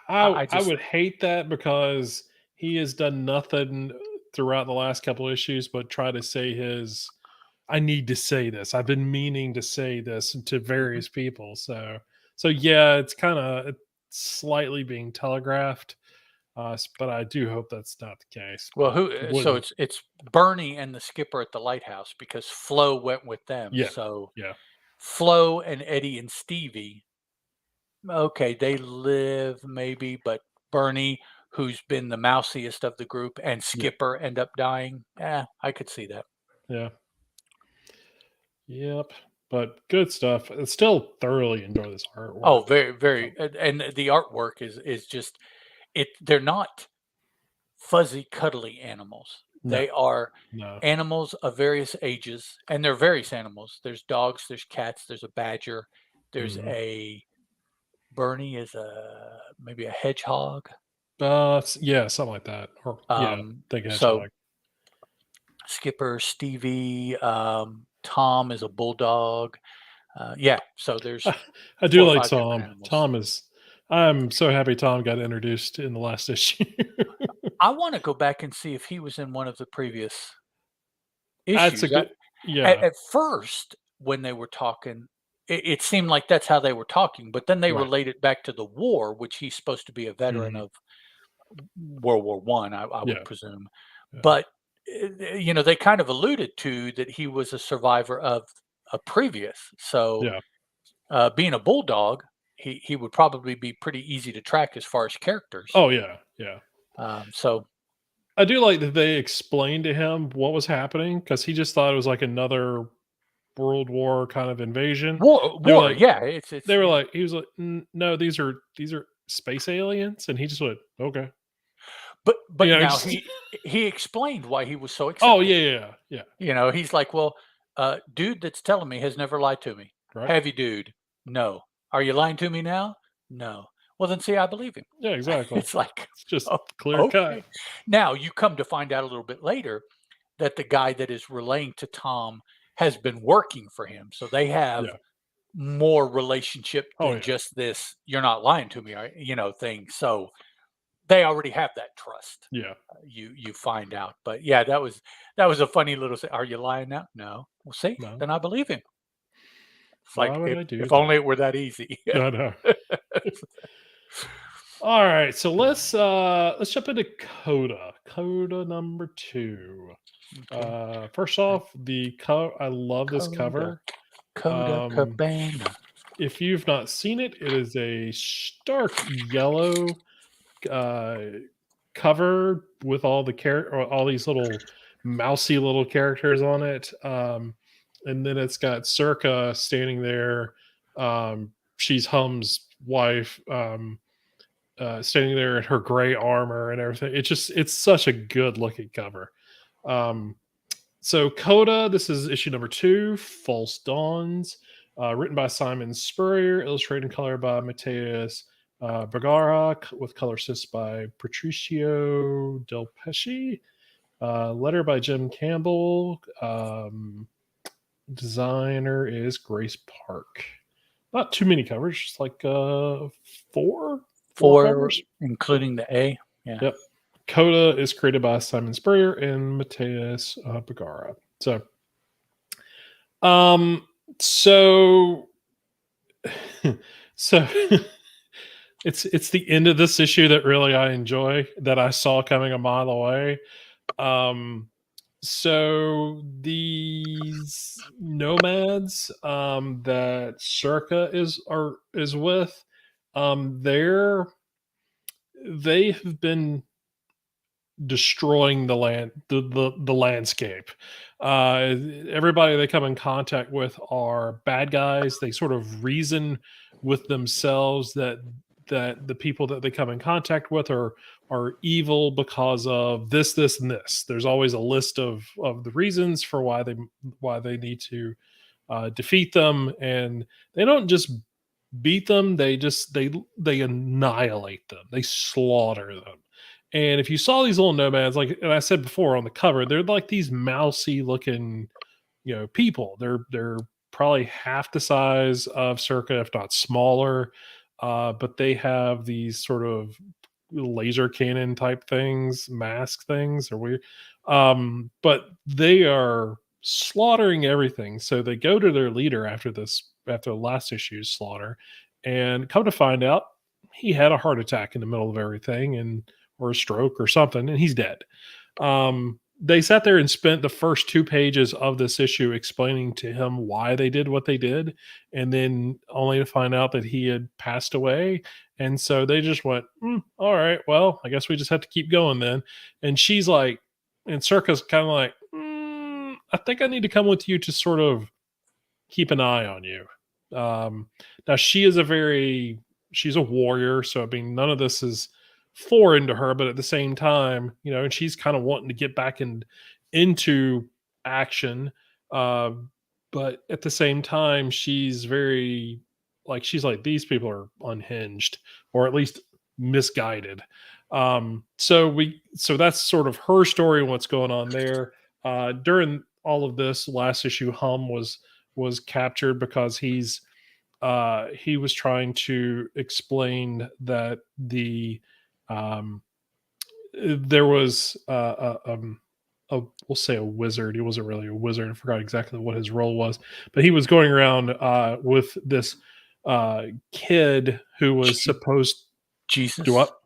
Uh, I I just would hate that because he has done nothing throughout the last couple issues but try to say his I need to say this. I've been meaning to say this to Mhm. various people. So yeah, it's kind of slightly being telegraphed. But I do hope that's not the case. Well, But who it so wouldn't. it's Bernie and the skipper at the lighthouse because Flo went with them. Yeah, So yeah, Flo and Eddie and Stevie, okay, they live maybe, but Bernie, who's been the mousiest of the group, and yeah, Skipper end up dying. I could see that. yeah, yep. But good stuff. I still thoroughly enjoy this artwork. Oh, very, Um, very, and the artwork is just it. They're not fuzzy, cuddly animals. no, They are no. animals of various ages, and they're various animals. There's dogs, there's cats, there's a badger, there's Mhm. a Bernie is a maybe a hedgehog. Yeah, something like that. Or yeah, think So hedgehog. Skipper, Stevie, Tom is a bulldog. Yeah, so there's I four do or like five different Tom. animals. Tom is. I'm so happy Tom got introduced in the last issue. I want to go back and see if he was in one of the previous That's a issues. good. At, Yeah, at first, when they were talking, it seemed like that's how they were talking, but then they right. related back to the war, which he's supposed to be a veteran Mhm. of World War I, I would Yeah, presume. yeah, But they kind of alluded to that he was a survivor of a previous. So yeah. being a bulldog, he would probably be pretty easy to track as far as characters. Oh yeah, yeah. So I do like that they explained to him what was happening because he just thought it was like another World War kind of invasion. They were war, like, yeah, it's yeah. he was like, No, these are space aliens," and he just went, "Okay." But now Just he explained why he was so oh excited. yeah, yeah, yeah, He's like, well, dude that's telling me has never lied to me. right. Have you, dude? No. Are you lying to me now? No. Well, then see, I believe him. Yeah, exactly. It's like, It's just oh, clear cut. okay. Now you come to find out a little bit later that the guy that is relaying to Tom has been working for him. So they have Yeah. more relationship Oh than yeah. just this, you're not lying to me, thing. So they already have that trust. Yeah. You find out. But yeah, that was a funny little are you lying now? No. Well, see, No. then I believe him. It's Why like would if I do if that? only it were that easy. No, no. All right, so let's jump into Coda. Coda number 2. Okay. First off, I love this Coda, cover. Coda Um, Cabana. if you've not seen it, it is a stark yellow uh, cover with all these little mousy little characters on it. And then it's got Circa standing there. She's Hum's wife. Standing there in her gray armor and everything. It's such a good looking cover. Um, so Coda, this is issue number 2, False Dawns, written by Simon Spurrier, illustrated and colored by Mateus Brzrkr, with color assist by Patricio Del Pesce, letter by Jim Campbell, designer is Grace Park. Not too many covers, just like four 4, covers. including the A. Yeah. Yep. Coda is created by Simon Spurrier and Mateus Brzrkr. Um, so, so it's the end of this issue that really I enjoy, that I saw coming a mile away. So these nomads that Circa is with, they have been destroying the land, the landscape. Everybody they come in contact with are bad guys. They sort of reason with themselves that the people that they come in contact with are evil because of this and this. There's always a list of the reasons for why they need to defeat them, and they don't just beat them. They annihilate them. They slaughter them. And if you saw these little nomads, like, and I said before on the cover, they're like these mousy looking, people. They're probably half the size of Circa, if not smaller. But they have these sort of laser cannon type things, mask things, or weird. But they are slaughtering everything. So they go to their leader after the last issue's slaughter, and come to find out he had a heart attack in the middle of everything, or a stroke or something, and he's dead. They sat there and spent the first 2 pages of this issue explaining to him why they did what they did, and then only to find out that he had passed away. And so they just went, all right, well, I guess we just have to keep going then. And she's like, and Circa's kind of like, I think I need to come with you to sort of keep an eye on you. Now she's a warrior, so I mean, none of this is foreign to her, but at the same time, and she's kind of wanting to get back into action. Uh, but at the same time, she's very she's like, these people are unhinged, or at least misguided. So that's sort of her story and what's going on there. During all of this last issue, Hum was captured because he was trying to explain that there was we'll say a wizard. He wasn't really a wizard. I forgot exactly what his role was, but he was going around with this kid who was supposed. Jesus. Do what?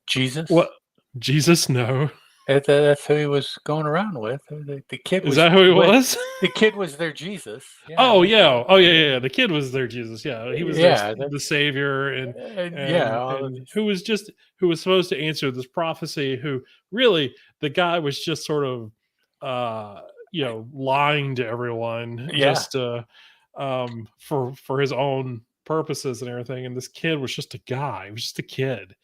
Jesus. What? Jesus? No. That's who he was going around with. The kid Is was. that who he was? The kid was their Jesus. Yeah. Oh yeah. Oh yeah. The kid was their Jesus. Yeah, he was Yeah. the savior, and who was supposed to answer this prophecy. Who really, the guy was just sort of lying to everyone, Yeah. just for his own purposes and everything. And this kid was just a guy. He was just a kid.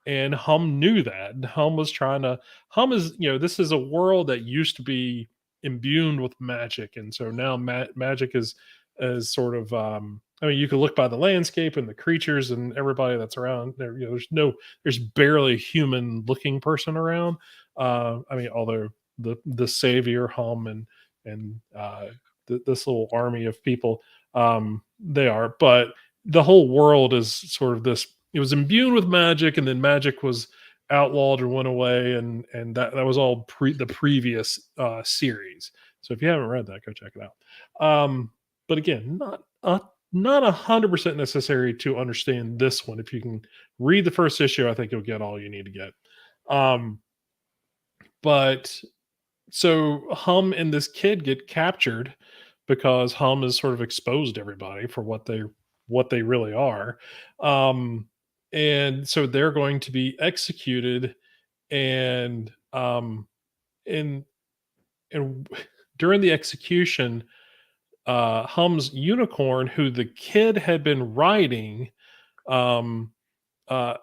And Hum knew that. And Hum is, this is a world that used to be imbued with magic. And so now magic is sort of I mean, you can look by the landscape and the creatures and everybody that's around there. There's barely a human looking person around. I mean, although the savior hum and this little army of people, they are, but the whole world is sort of this. It was imbued with magic, and then magic was outlawed or went away, and that was all the previous series. So if you haven't read that, go check it out. But again, not 100% necessary to understand this one. If you can read the first issue, I think you'll get all you need to get. Um, but so Hum and this kid get captured because Hum has sort of exposed everybody for what they really are. Um, and so they're going to be executed, and and and during the execution, Hum's unicorn, who the kid had been riding, um, uh,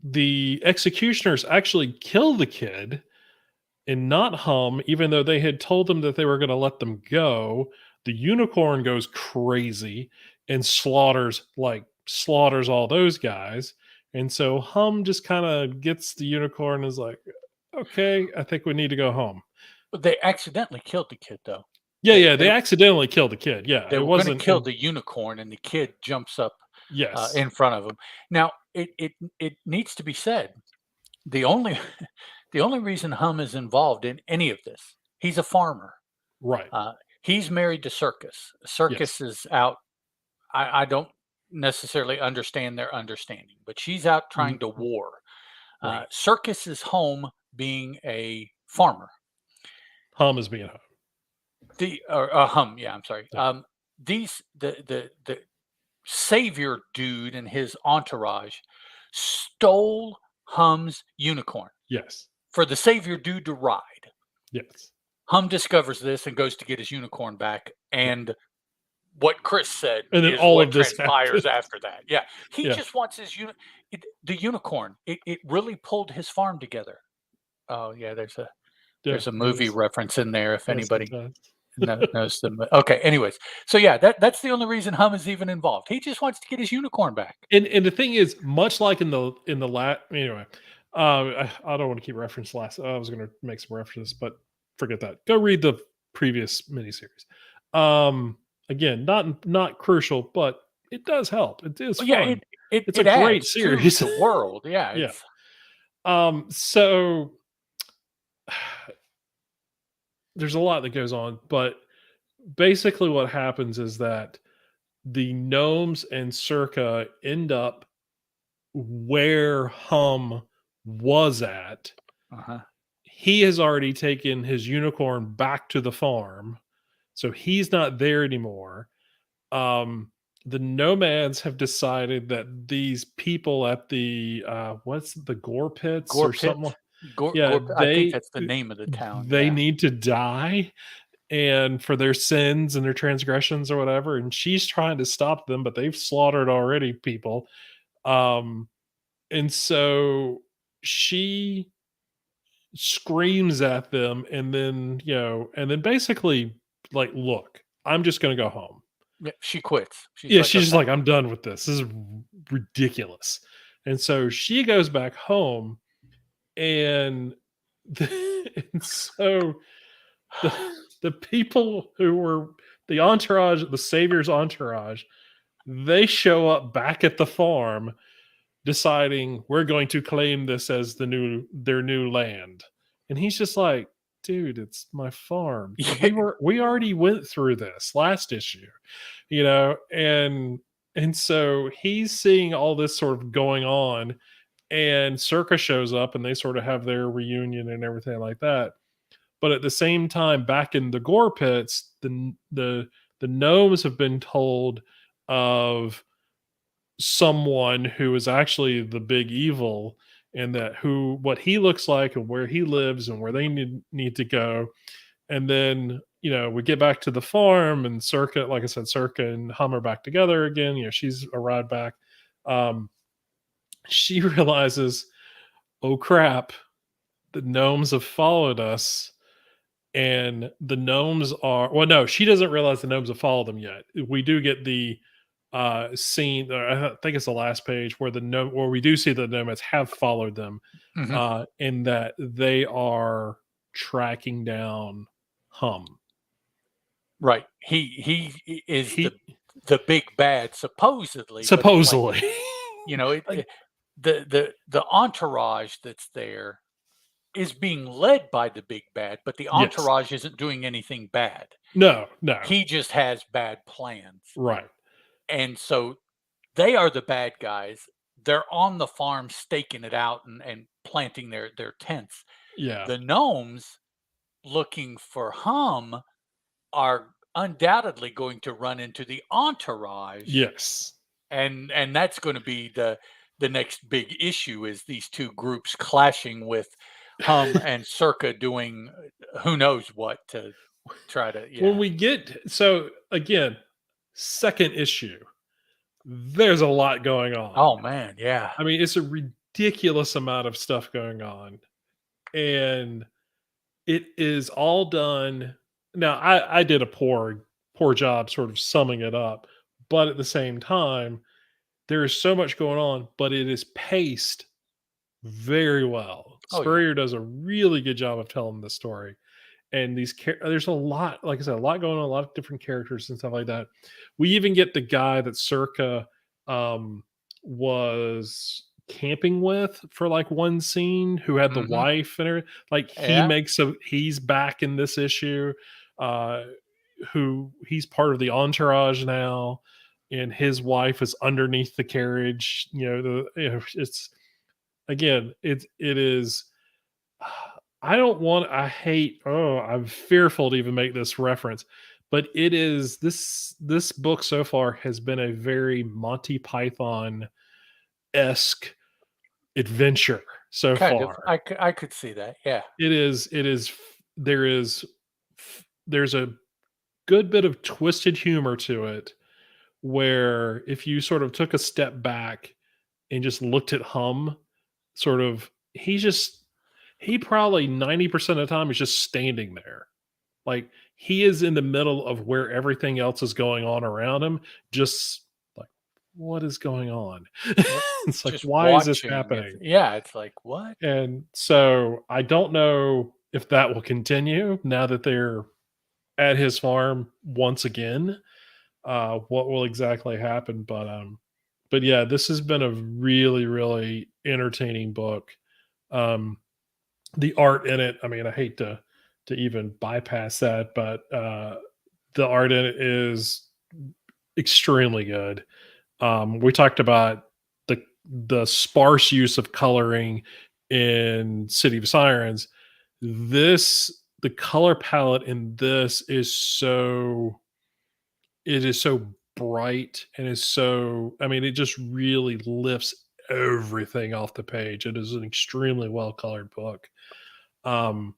the executioners actually kill the kid and not Hum, even though they had told them that they were going to let them go. The unicorn goes crazy and slaughters all those guys. And so Hum just kind of gets the unicorn and is like, okay, I think we need to go home. But they accidentally killed the kid, though. Yeah, They yeah, they they accidentally killed the kid. Yeah, they it were going to wasn't. kill the unicorn, and the kid jumps up Yes, in front of him. Now, it needs to be said, the only the only reason Hum is involved in any of this, he's a farmer. right. Uh, he's married to Circus. Yes. Circus is out. I don't necessarily understand their understanding, but she's out trying to war. Right. Circus is home being a farmer. Hum is being home. Hum, yeah, I'm sorry. Yeah. The savior dude and his entourage stole Hum's unicorn Yes. for the savior dude to ride. Yes. Hum discovers this and goes to get his unicorn back, Yeah. and what Chris said And then is all what of this transpires happened. after that. Yeah, he Yeah. just wants the unicorn. It really pulled his farm together. Oh yeah, Yeah. there's a It movie is. reference in there if Yes, it anybody does. knows the okay, anyways. So yeah, that's the only reason Hum is even involved. He just wants to get his unicorn back. And the thing is, much like in the last anyway, I don't want to keep reference last. I was going to make some references, but forget that. Go read the previous miniseries. Again, not crucial, but it does help. It is Well, yeah, fun. It's a it great adds to series. the world. Yeah, Yeah. it's So there's a lot that goes on, but basically what happens is that the gnomes and Circa end up where Hum was at. uh-huh. He has already taken his unicorn back to the farm, so he's not there anymore. The nomads have decided that these people at the what's the gore pits Gore or Pit, something. Yeah, I think that's the name of the town. they Yeah. need to die and for their sins and their transgressions or whatever. And she's trying to stop them, but they've slaughtered already people. Um, and so she screams at them and then basically like, look, I'm just going to go home. Yeah, she quits. She's Yeah, like, she's just okay. like, I'm done with this. This is ridiculous. And so she goes back home, and and so the the people who were the entourage, the savior's entourage, they show up back at the farm deciding we're going to claim this as their new land. And he's just like, dude, it's my farm. Yeah, We already went through this last issue, and so he's seeing all this sort of going on, and Circus shows up and they sort of have their reunion and everything like that. But at the same time, back in the gore pits, the gnomes have been told of someone who is actually the big evil, and that who what he looks like and where he lives and where they need to go. And then we get back to the farm, and Circa, like I said, Circa and Hum are back together again. She's a ride back. um she realizes, oh crap, the gnomes have followed us, and the gnomes are, well, no, she doesn't realize the gnomes have followed them yet. We do get the scene, I think it's the last page, where the gnome, where we do see the nomads have followed them, Mhm. in that they are tracking down Hum. Right. He is He the big bad supposedly, but it's like, supposedly, like, the entourage that's there is being led by the big bad, but the yes, entourage isn't doing anything bad. no, no, He just has bad plans. right, And so they are the bad guys. They're on the farm staking it out and planting their tents. yeah, The gnomes looking for Hum are undoubtedly going to run into the entourage, yes. and that's going to be the next big issue is these two groups clashing with Hum and Circa doing who knows what to try to When yeah. we get, so again, second issue, there's a lot going on. Oh man, yeah. I mean, it's a ridiculous amount of stuff going on, and it is all done. Now, I did a poor job sort of summing it up, but at the same time, there is so much going on, but it is paced very well. Oh yeah. Spurrier does a really good job of telling the story, and there's a lot, like I said, a lot going on, a lot of different characters and stuff like that. We even get the guy that Circa was camping with for like one scene, who had the Mhm. wife and everything. Like Yeah. he's back in this issue, uh who he's part of the entourage now, and his wife is underneath the carriage. It's, again, it is, I don't want, I hate, oh, I'm fearful to even make this reference, but it is, this book so far has been a very Monty Python esque adventure so Kind of. far. I could see that. Yeah. There is, there's a good bit of twisted humor to it, where if you sort of took a step back and just looked at Hum, sort of, he probably 90% of the time is just standing there. Like, he is in the middle of where everything else is going on around him, just like, what is going on? Yep. It's like, Just why is this watching. happening? It's like, what? And so I don't know if that will continue now that they're at his farm once again. What will exactly happen? But yeah, this has been a really, really entertaining book. Um, the art in it, I mean, I hate to even bypass that, but the art in it is extremely good. We talked about the sparse use of coloring in City of Sirens. The color palette in this is so, it is so bright, and is so, I mean, it just really lifts everything off the page. It is an extremely well colored book. Um,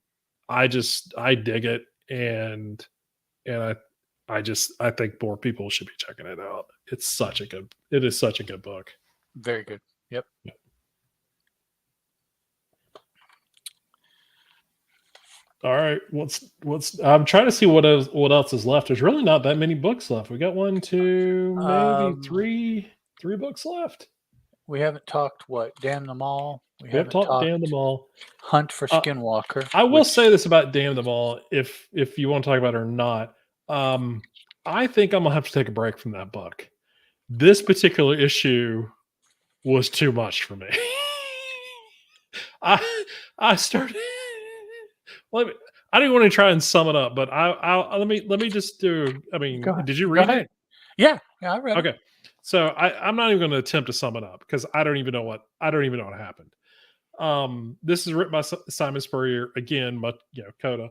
I dig it, and I think more people should be checking it out. It is such a good book. Very good. Yep. All right, what's I'm trying to see what else is left. There's really not that many books left. We got one, two, maybe Um, three books left. we haven't talked what? Damn them all. We We have haven't talked Damn talked Them All. Hunt for Uh, Skinwalker, I will which say this about Damn Them All, if you want to talk about it or not. I think I'm gonna have to take a break from that book. This particular issue was too much for me. I I started. Let me, I didn't want to try and sum it up, but let me just do. I mean, did you go read it? ahead. Yeah, yeah, I read it. Okay, so I'm not even going to attempt to sum it up because I don't even know what happened. This is written by Simon Spurrier again, Coda,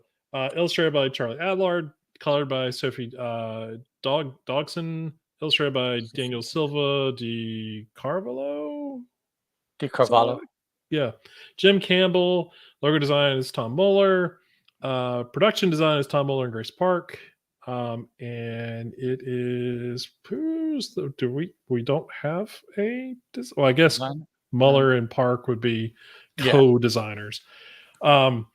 illustrated by Charlie Adlard, colored by Sophie Dogson, illustrated by Daniel Silva de Carvalho. Di Something Carvalho. like, yeah. Jim Campbell. Logo design is Tom Muller. Production design is Tom Muller and Grace Park. And it is who's the, do we don't have well, I guess Design. Muller and Park would be Yeah. co-designers. Um,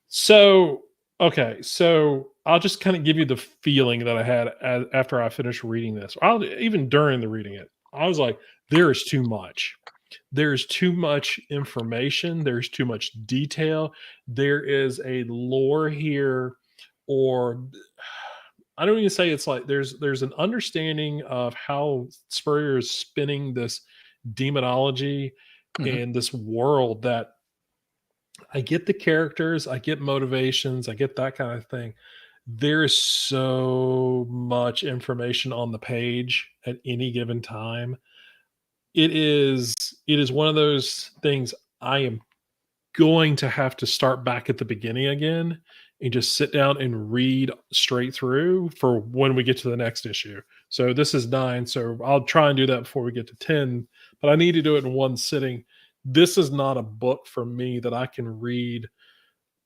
so Okay, so I'll just kind of give you the feeling that I had after I finished reading this. I'll even during the reading it, I was like, there is too much. There's too much information. There's too much detail. There is a lore here, or I don't even say it's like there's an understanding of how Spurrier is spinning this demonology Mhm. and this world that I get the characters, I get motivations, I get that kind of thing. There is so much information on the page at any given time. It is one of those things I am going to have to start back at the beginning again and just sit down and read straight through for when we get to the next issue. So this is 9, so I'll try and do that before we get to 10, but I need to do it in one sitting. This is not a book for me that I can read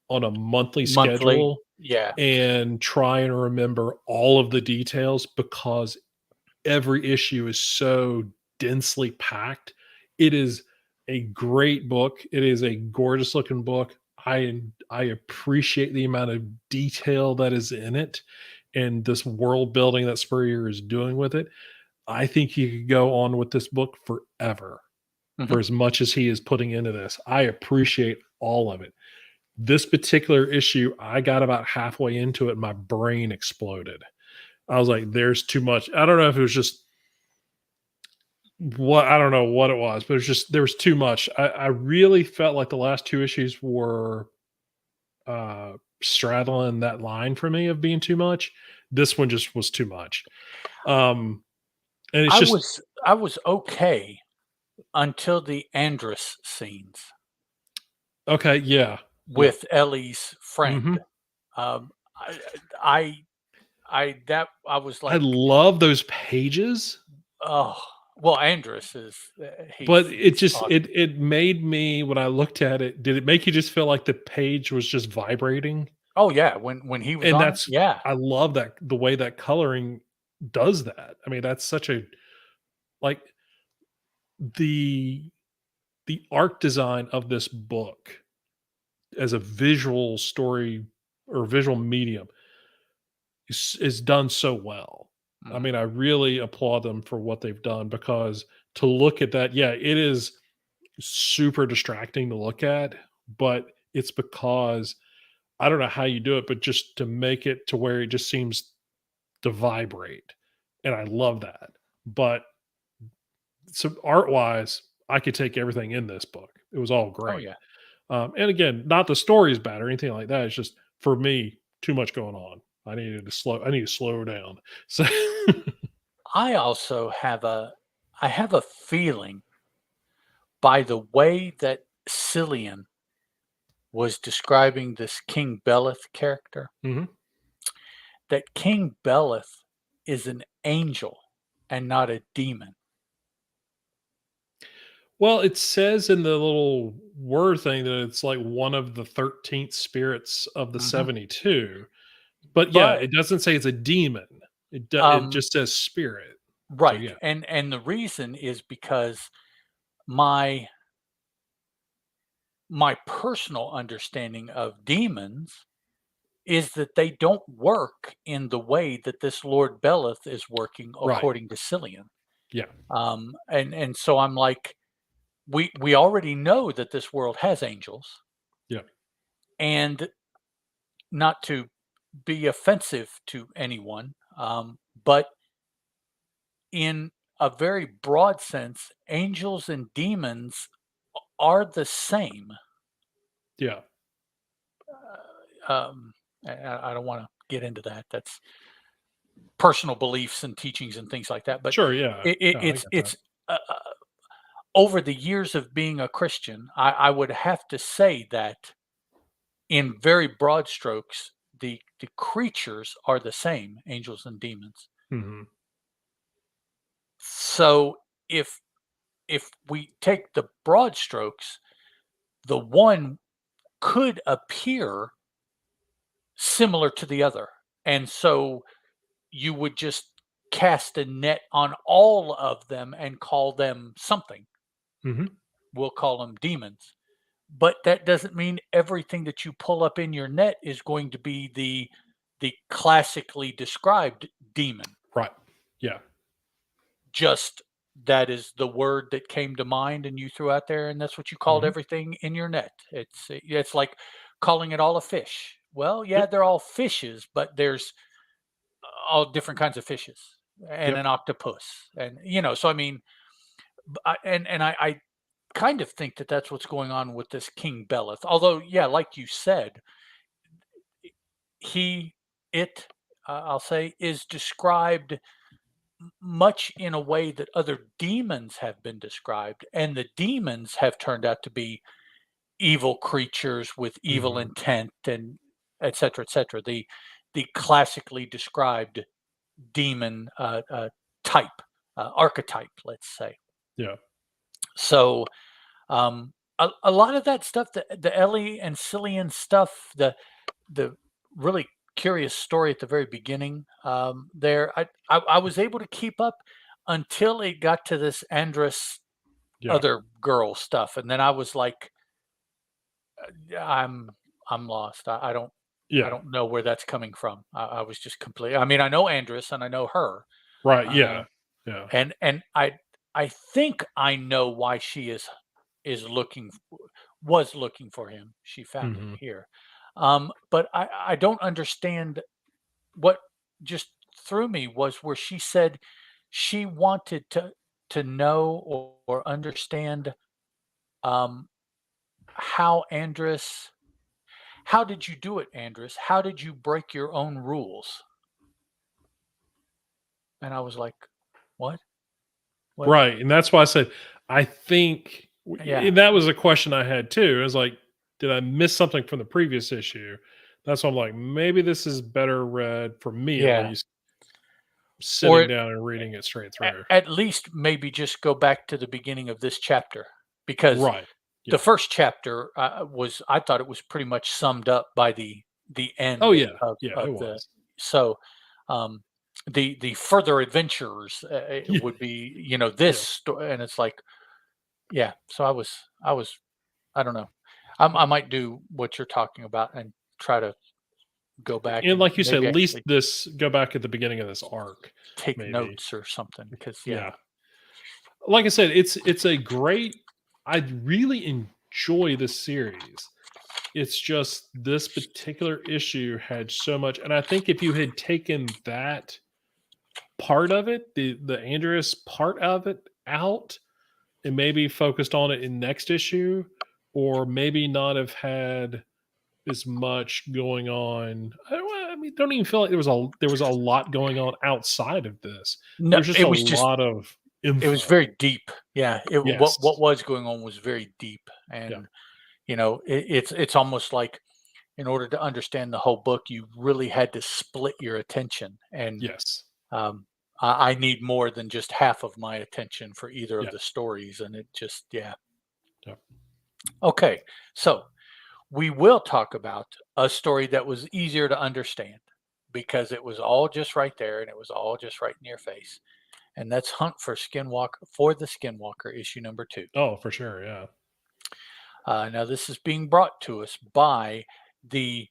on a monthly Monthly. schedule Yeah. and try and remember all of the details because every issue is so densely packed. It is a great book. It is a gorgeous looking book. I appreciate the amount of detail that is in it and this world building that Spurrier is doing with it. I think you could go on with this book forever Mhm. for as much as he is putting into this. I appreciate all of it. This particular issue, I got about halfway into it, my brain exploded. I was like, there's too much. I don't know if it was just what I don't know what it was, but it's just there was too much. I really felt like the last 2 issues were straddling that line for me of being too much. This one just was too much. Um, and it's I just was I was okay until the Andrus scenes okay, yeah. Yeah. with Ellie's friend. Mhm. Um, I I that I was I like, love those pages, "Oh." Well, Andrus is, but it he's just awesome. it made me when I looked at it, did it make you just feel like the page was just vibrating? Oh, yeah, when he was And on it, that's yeah. I love that the way that coloring does that. I mean, that's such a like the the art design of this book as a visual story or visual medium is done so well. I Mhm. mean, I really applaud them for what they've done because to look at that, yeah, it is super distracting to look at, but it's because I don't know how you do it, but just to make it to where it just seems to vibrate. And I love that. But so art wise, I could take everything in this book. It was all Oh, great. yeah. And again, not the story is bad or anything like that. It's just for me, too much going on. I need to slow down. So I also have a feeling by the way that Cillian was describing this King Beleth character, Mhm. that King Beleth is an angel and not a demon. Well, it says in the little word thing that it's like one of the 13th spirits of the Mhm. 72. But yeah, But, it doesn't say it's a demon. It um just says spirit. So right, yeah. and the reason is because my my personal understanding of demons is that they don't work in the way that this Lord Beleth is working Right. according to Cillian. Yeah. And so I'm like, we already know that this world has angels, Yeah. and not to be offensive to anyone, but in a very broad sense, angels and demons are the same. Yeah. Um, I don't want to get into that. That's personal beliefs and teachings and things like that. But Sure, yeah. Yeah, I get that. it's uh, uh, over the years of being a Christian, I would have to say that in very broad strokes, the creatures are the same, angels and demons. Mhm. So if we take the broad strokes, the one could appear similar to the other. And so you would just cast a net on all of them and call them something. Mhm. We'll call them demons. but that doesn't mean everything that you pull up in your net is going to be the classically described demon. Right. Yeah. Just that is the word that came to mind and you threw out there, and that's what you called Mhm. everything in your net. It's like calling it all a fish. Well, yeah, Yep. they're all fishes, but there's all different kinds of fishes and Yep. an octopus, and so I mean, I kind of think that that's what's going on with this King Beleth. Although, yeah, like you said, he it I'll say is described much in a way that other demons have been described, and the demons have turned out to be evil creatures with evil Mhm. intent and et cetera, et cetera. The classically described demon type, archetype, let's say. Yeah. So a lot of that stuff, the Ellie and Cillian stuff, the really curious story at the very beginning, there, I was able to keep up until it got to this Andress Yeah. other girl stuff, and then I was like, I'm I'm lost. I Yeah. don't know where that's coming from. I was just completely. I mean, I know Andress and I know her, Right. uh, Yeah. Yeah. and I think I know why she is looking was looking for him. She found him Mhm. here, but I don't understand what just threw me was where she said she wanted to know or understand um, how Andress. How did you do it, Andress? How did you break your own rules? And I was like, what? What? Right, and that's why I said I think Yeah, and that was a question I had too. I was like, did I miss something from the previous issue? That's why I'm like, maybe this is better read for me at yeah. least, sitting Or down and reading it straight through. at least maybe just go back to the beginning of this chapter because Right. the Yeah. first chapter was I thought it was pretty much summed up by the Oh, end yeah. Yeah, of it the was. so um the further adventures Yeah. would be this Yeah. and it's like yeah so I was I don't know I might do what you're talking about and try to go back And and like you said, maybe at least actually this go back at the beginning of this arc, take maybe. notes or something because yeah Yeah. Like I said, it's a great I really enjoy this series. It's just this particular issue had so much, and I think if you had taken that part of it, the Andreas part of it out, and maybe focused on it in next issue, or maybe not have had as much going on. I mean, don't even feel like there was a lot going on outside of this. no There's just it a was just lot of it was info. very deep yeah what Yes. was going on was very deep Yeah. and it's almost like in order to understand the whole book you really had to split your attention and Yes. um I need more than just half of my attention for either of Yeah. the stories and it just yeah Yeah. okay so we will talk about a story that was easier to understand because it was all just right there and it was all just right in your face. And that's Hunt for the Skinwalker issue number 2. Oh, for sure. Yeah. Now this is being brought to us by the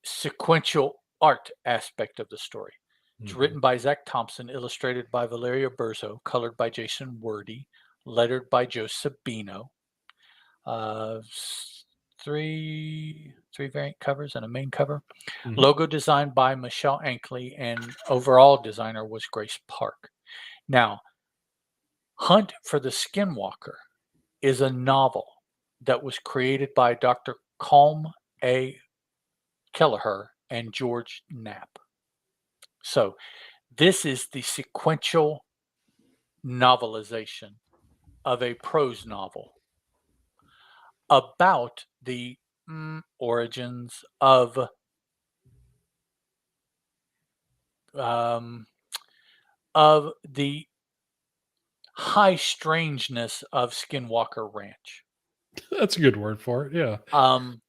sequential art aspect of the story. It's Mhm. written by Zach Thompson, illustrated by Valeria Berzo, colored by Jason Wordy, lettered by Joe Sabino. Uh, three variant covers and a main cover. Mhm. Logo designed by Michelle Ankley, and overall designer was Grace Park. Now, Hunt for the Skinwalker is a novel that was created by Dr. Colm A. Kelleher and George Knapp. So, this is the sequential novelization of a prose novel about the origins um, of the high strangeness of Skinwalker Ranch. That's a good word for it. Yeah. Um,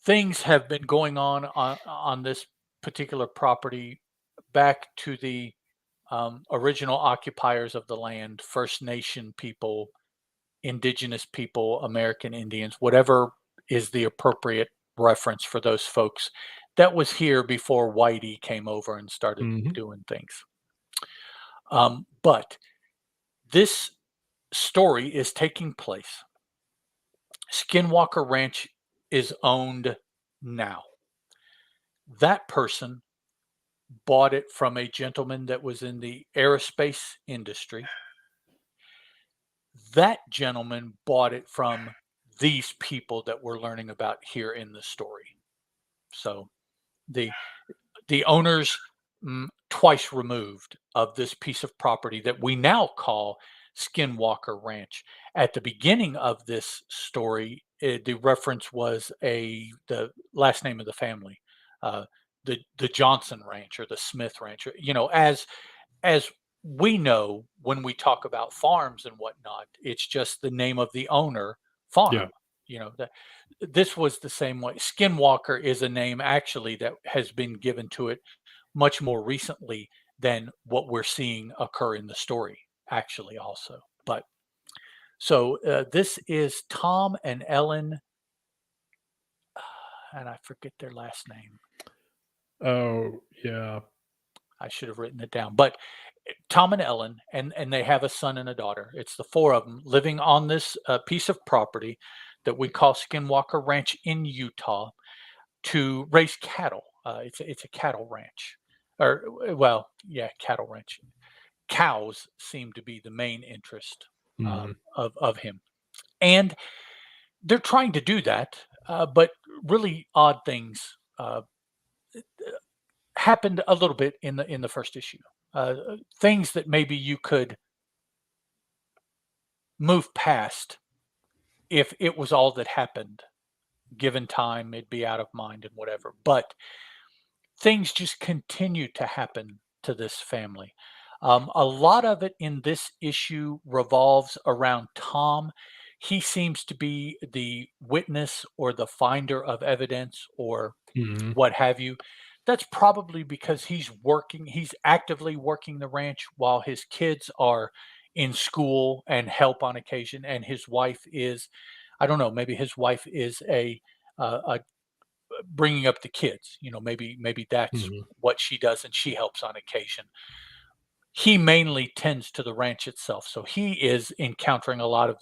things have been going on this particular property back to the original occupiers of the land, First Nation people, indigenous people, American Indians, whatever is the appropriate reference for those folks that was here before Whitey came over and started Mhm. doing things. But this story is taking place. Skinwalker Ranch is owned now. That person bought it from a gentleman that was in the aerospace industry. That gentleman bought it from these people that we're learning about here in the story. So the the owners, twice removed of this piece of property that we now call Skinwalker Ranch. At the beginning of this story, the reference was the last name of the family, uh, the Johnson Ranch or the Smith Ranch. As we know when we talk about farms and whatnot, it's just the name of the owner Yeah. farm. That this was the same way. Skinwalker is a name actually that has been given to it much more recently than what we're seeing occur in the story, actually, also. But so this is Tom and Ellen, and I forget their last name. Oh, yeah. I should have written it down. But Tom and Ellen, and they have a son and a daughter. It's the four of them living on this piece of property that we call Skinwalker Ranch in Utah to raise cattle. It's a cattle ranch, or well, yeah, cattle ranch. Cows seem to be the main interest Mhm. of him, and they're trying to do that, but really odd things happened a little bit in the first issue. Things that maybe you could move past if it was all that happened. Given time, it'd be out of mind and whatever. But things just continue to happen to this family. A lot of it in this issue revolves around Tom. He seems to be the witness or the finder of evidence or Mhm. what have you. That's probably because he's actively working the ranch while his kids are in school and help on occasion. And his wife is, I don't know, maybe his wife is a bringing up the kids. Maybe that's Mhm. what she does, and she helps on occasion. He mainly tends to the ranch itself, so he is encountering a lot of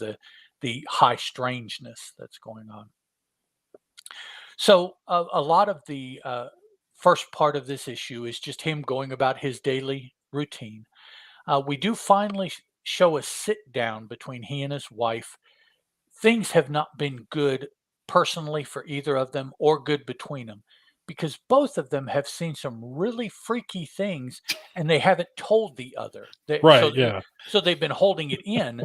the high strangeness that's going on. So a lot of the first part of this issue is just him going about his daily routine. We do finally show a sit down between he and his wife. Things have not been good personally for either of them or good between them because both of them have seen some really freaky things and they haven't told the other. Right, yeah. So they've been holding it in,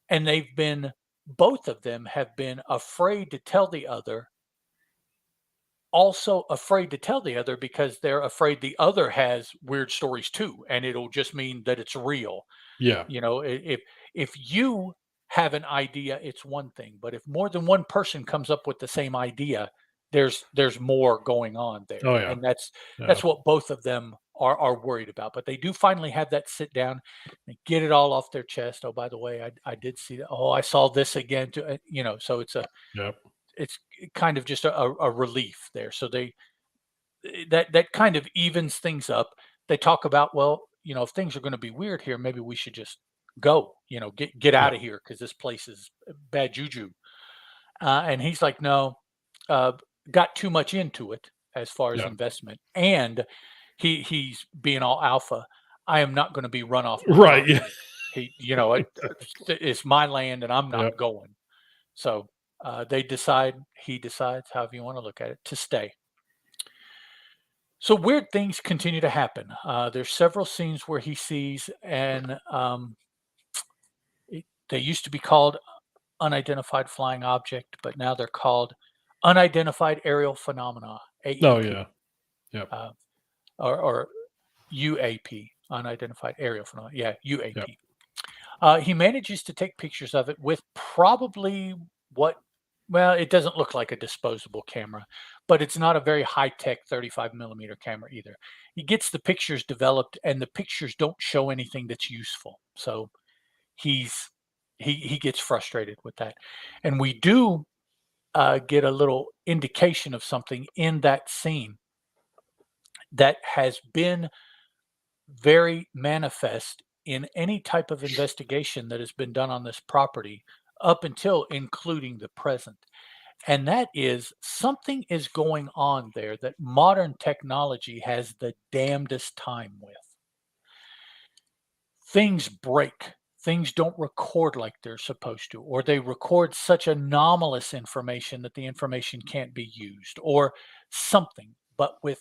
and both of them have been afraid to tell the other, also afraid to tell the other because they're afraid the other has weird stories too, and it'll just mean that it's real. Yeah. If you have an idea, it's one thing, but if more than one person comes up with the same idea, there's more going on there, Oh, yeah. and that's Yeah. that's what both of them are worried about. But they do finally have that sit down and get it all off their chest. Oh, by the way, I did see that. Oh, I saw this again too. So Yep. it's kind of just a relief there. So that kind of evens things up. They talk about, well, if things are going to be weird here, maybe we should just go, get Yeah. out of here because this place is bad juju. And he's like, no, uh, got too much into it as far as Yeah. investment, and he's being all alpha. I am not going to be run off my Right, yeah. property. It's my land, and I'm not Yep. going. So he decides, however you want to look at it, to stay. So weird things continue to happen. There's several scenes where he sees, and they used to be called unidentified flying object, but now they're called unidentified aerial phenomena Oh, (AEP) yeah. Yep. uh, or UAP, unidentified aerial phenomena. Yeah, Yep. UAP. He manages to take pictures of it with probably what, well, it doesn't look like a disposable camera, but it's not a very high tech 35 millimeter camera either. He gets the pictures developed, and the pictures don't show anything that's useful. So he gets frustrated with that. And we do get a little indication of something in that scene that has been very manifest in any type of investigation that has been done on this property up until including the present. And that is something is going on there that modern technology has the damnedest time with. Things break. Things don't record like they're supposed to, or they record such anomalous information that the information can't be used, or something. But with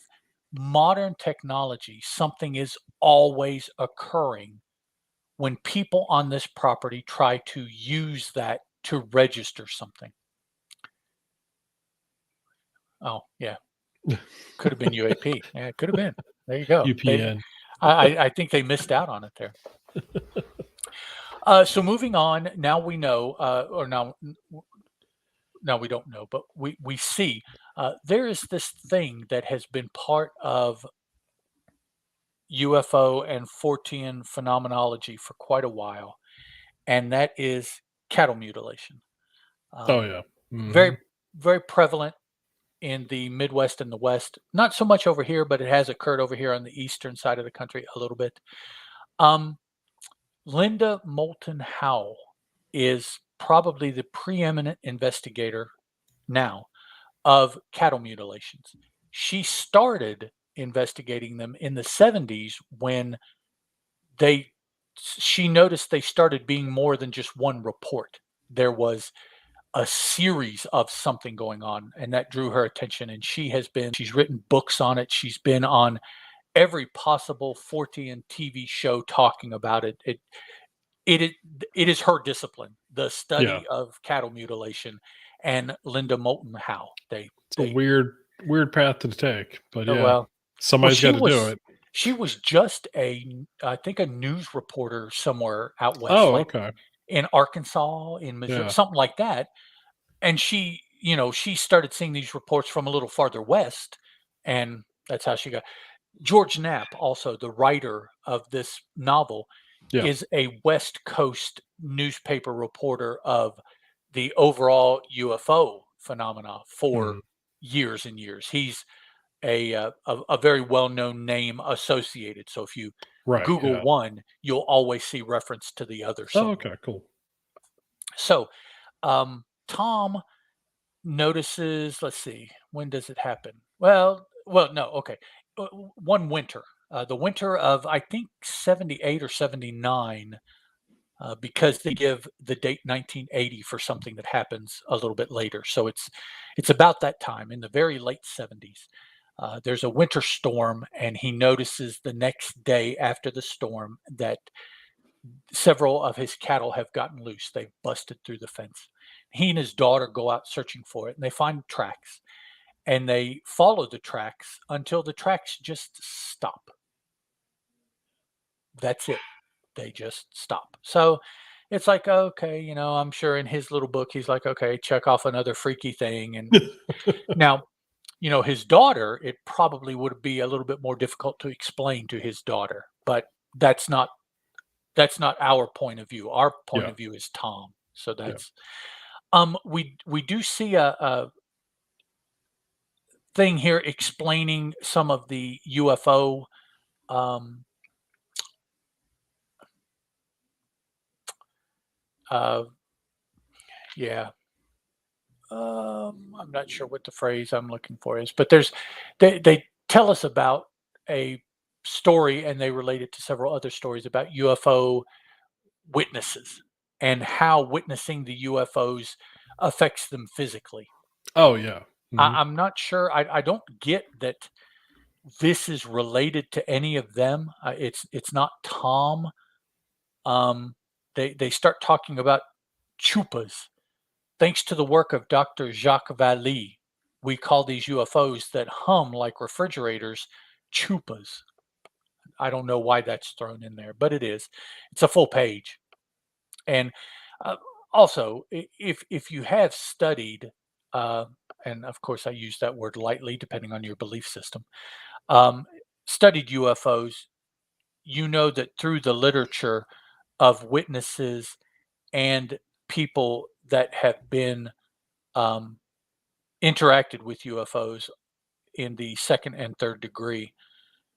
modern technology, something is always occurring when people on this property try to use that to register something. Oh, yeah. Could have been UAP. Yeah, it could have been. There you go. UPN. I think they missed out on it there. So moving on, now we know, or now we don't know, but we see there is this thing that has been part of UFO and Fortean phenomenology for quite a while, and that is cattle mutilation. Oh, Um, yeah. very, Mhm. very prevalent in the Midwest and the West. Not so much over here, but it has occurred over here on the eastern side of the country a little bit. Um, Linda Moulton Howe is probably the preeminent investigator now of cattle mutilations. She started investigating them in the 70s when they she noticed they started being more than just one report. There was a series of something going on, and that drew her attention, and she's written books on it. She's been on every possible Fortean TV show talking about it. It is it is her discipline, the Yeah. study of cattle mutilation, and Linda Moulton Howe. It's a They weird path to take, but oh, yeah, well, somebody's gotta do it. she was just I think a news reporter somewhere out west, Oh, like okay. in Arkansas, in Missouri, Yeah. something like that. And she started seeing these reports from a little farther west, and that's how she got George Knapp, also the writer of this novel, Yeah. is a West Coast newspaper reporter of the overall UFO phenomena for Mhm. years and years. He's a very well-known name associated. So if you Right, Google yeah. one, you'll always see reference to the other Oh, somewhere. okay, cool. So Tom notices, let's see, when does it happen? No, okay. One winter, the winter of I think 78 or 79, because they give the date 1980 for something that happens a little bit later. So it's about that time in the very late 70s. There's a winter storm, and he notices the next day after the storm that several of his cattle have gotten loose. They've busted through the fence. He and his daughter go out searching for it, and they find tracks, and they follow the tracks until the tracks just stop. That's it. They just stop. So it's like, okay, I'm sure in his little book, he's like, okay, check off another freaky thing. And now, his daughter, it probably would be a little bit more difficult to explain to his daughter, but that's not that's not our point of view. Our point Yeah, of view is Tom. So yeah. that's we do see a thing here explaining some of the UFO. Um, uh, yeah, I'm not sure what the phrase I'm looking for is, but they tell us about a story, and they relate it to several other stories about UFO witnesses and how witnessing the UFOs affects them physically. Oh, yeah. Mhm. I'm not sure. I don't get that this is related to any of them. It's not Tom. Um, they start talking about chupas. Thanks to the work of Dr. Jacques Vallée, we call these UFOs that hum like refrigerators chupas. I don't know why that's thrown in there, but it is. It's a full page. And uh, also, if you have studied, uh, and of course I use that word lightly, depending on your belief system, um, studied UFOs, you know that through the literature of witnesses and people that have been um, interacted with UFOs in the second and third degree,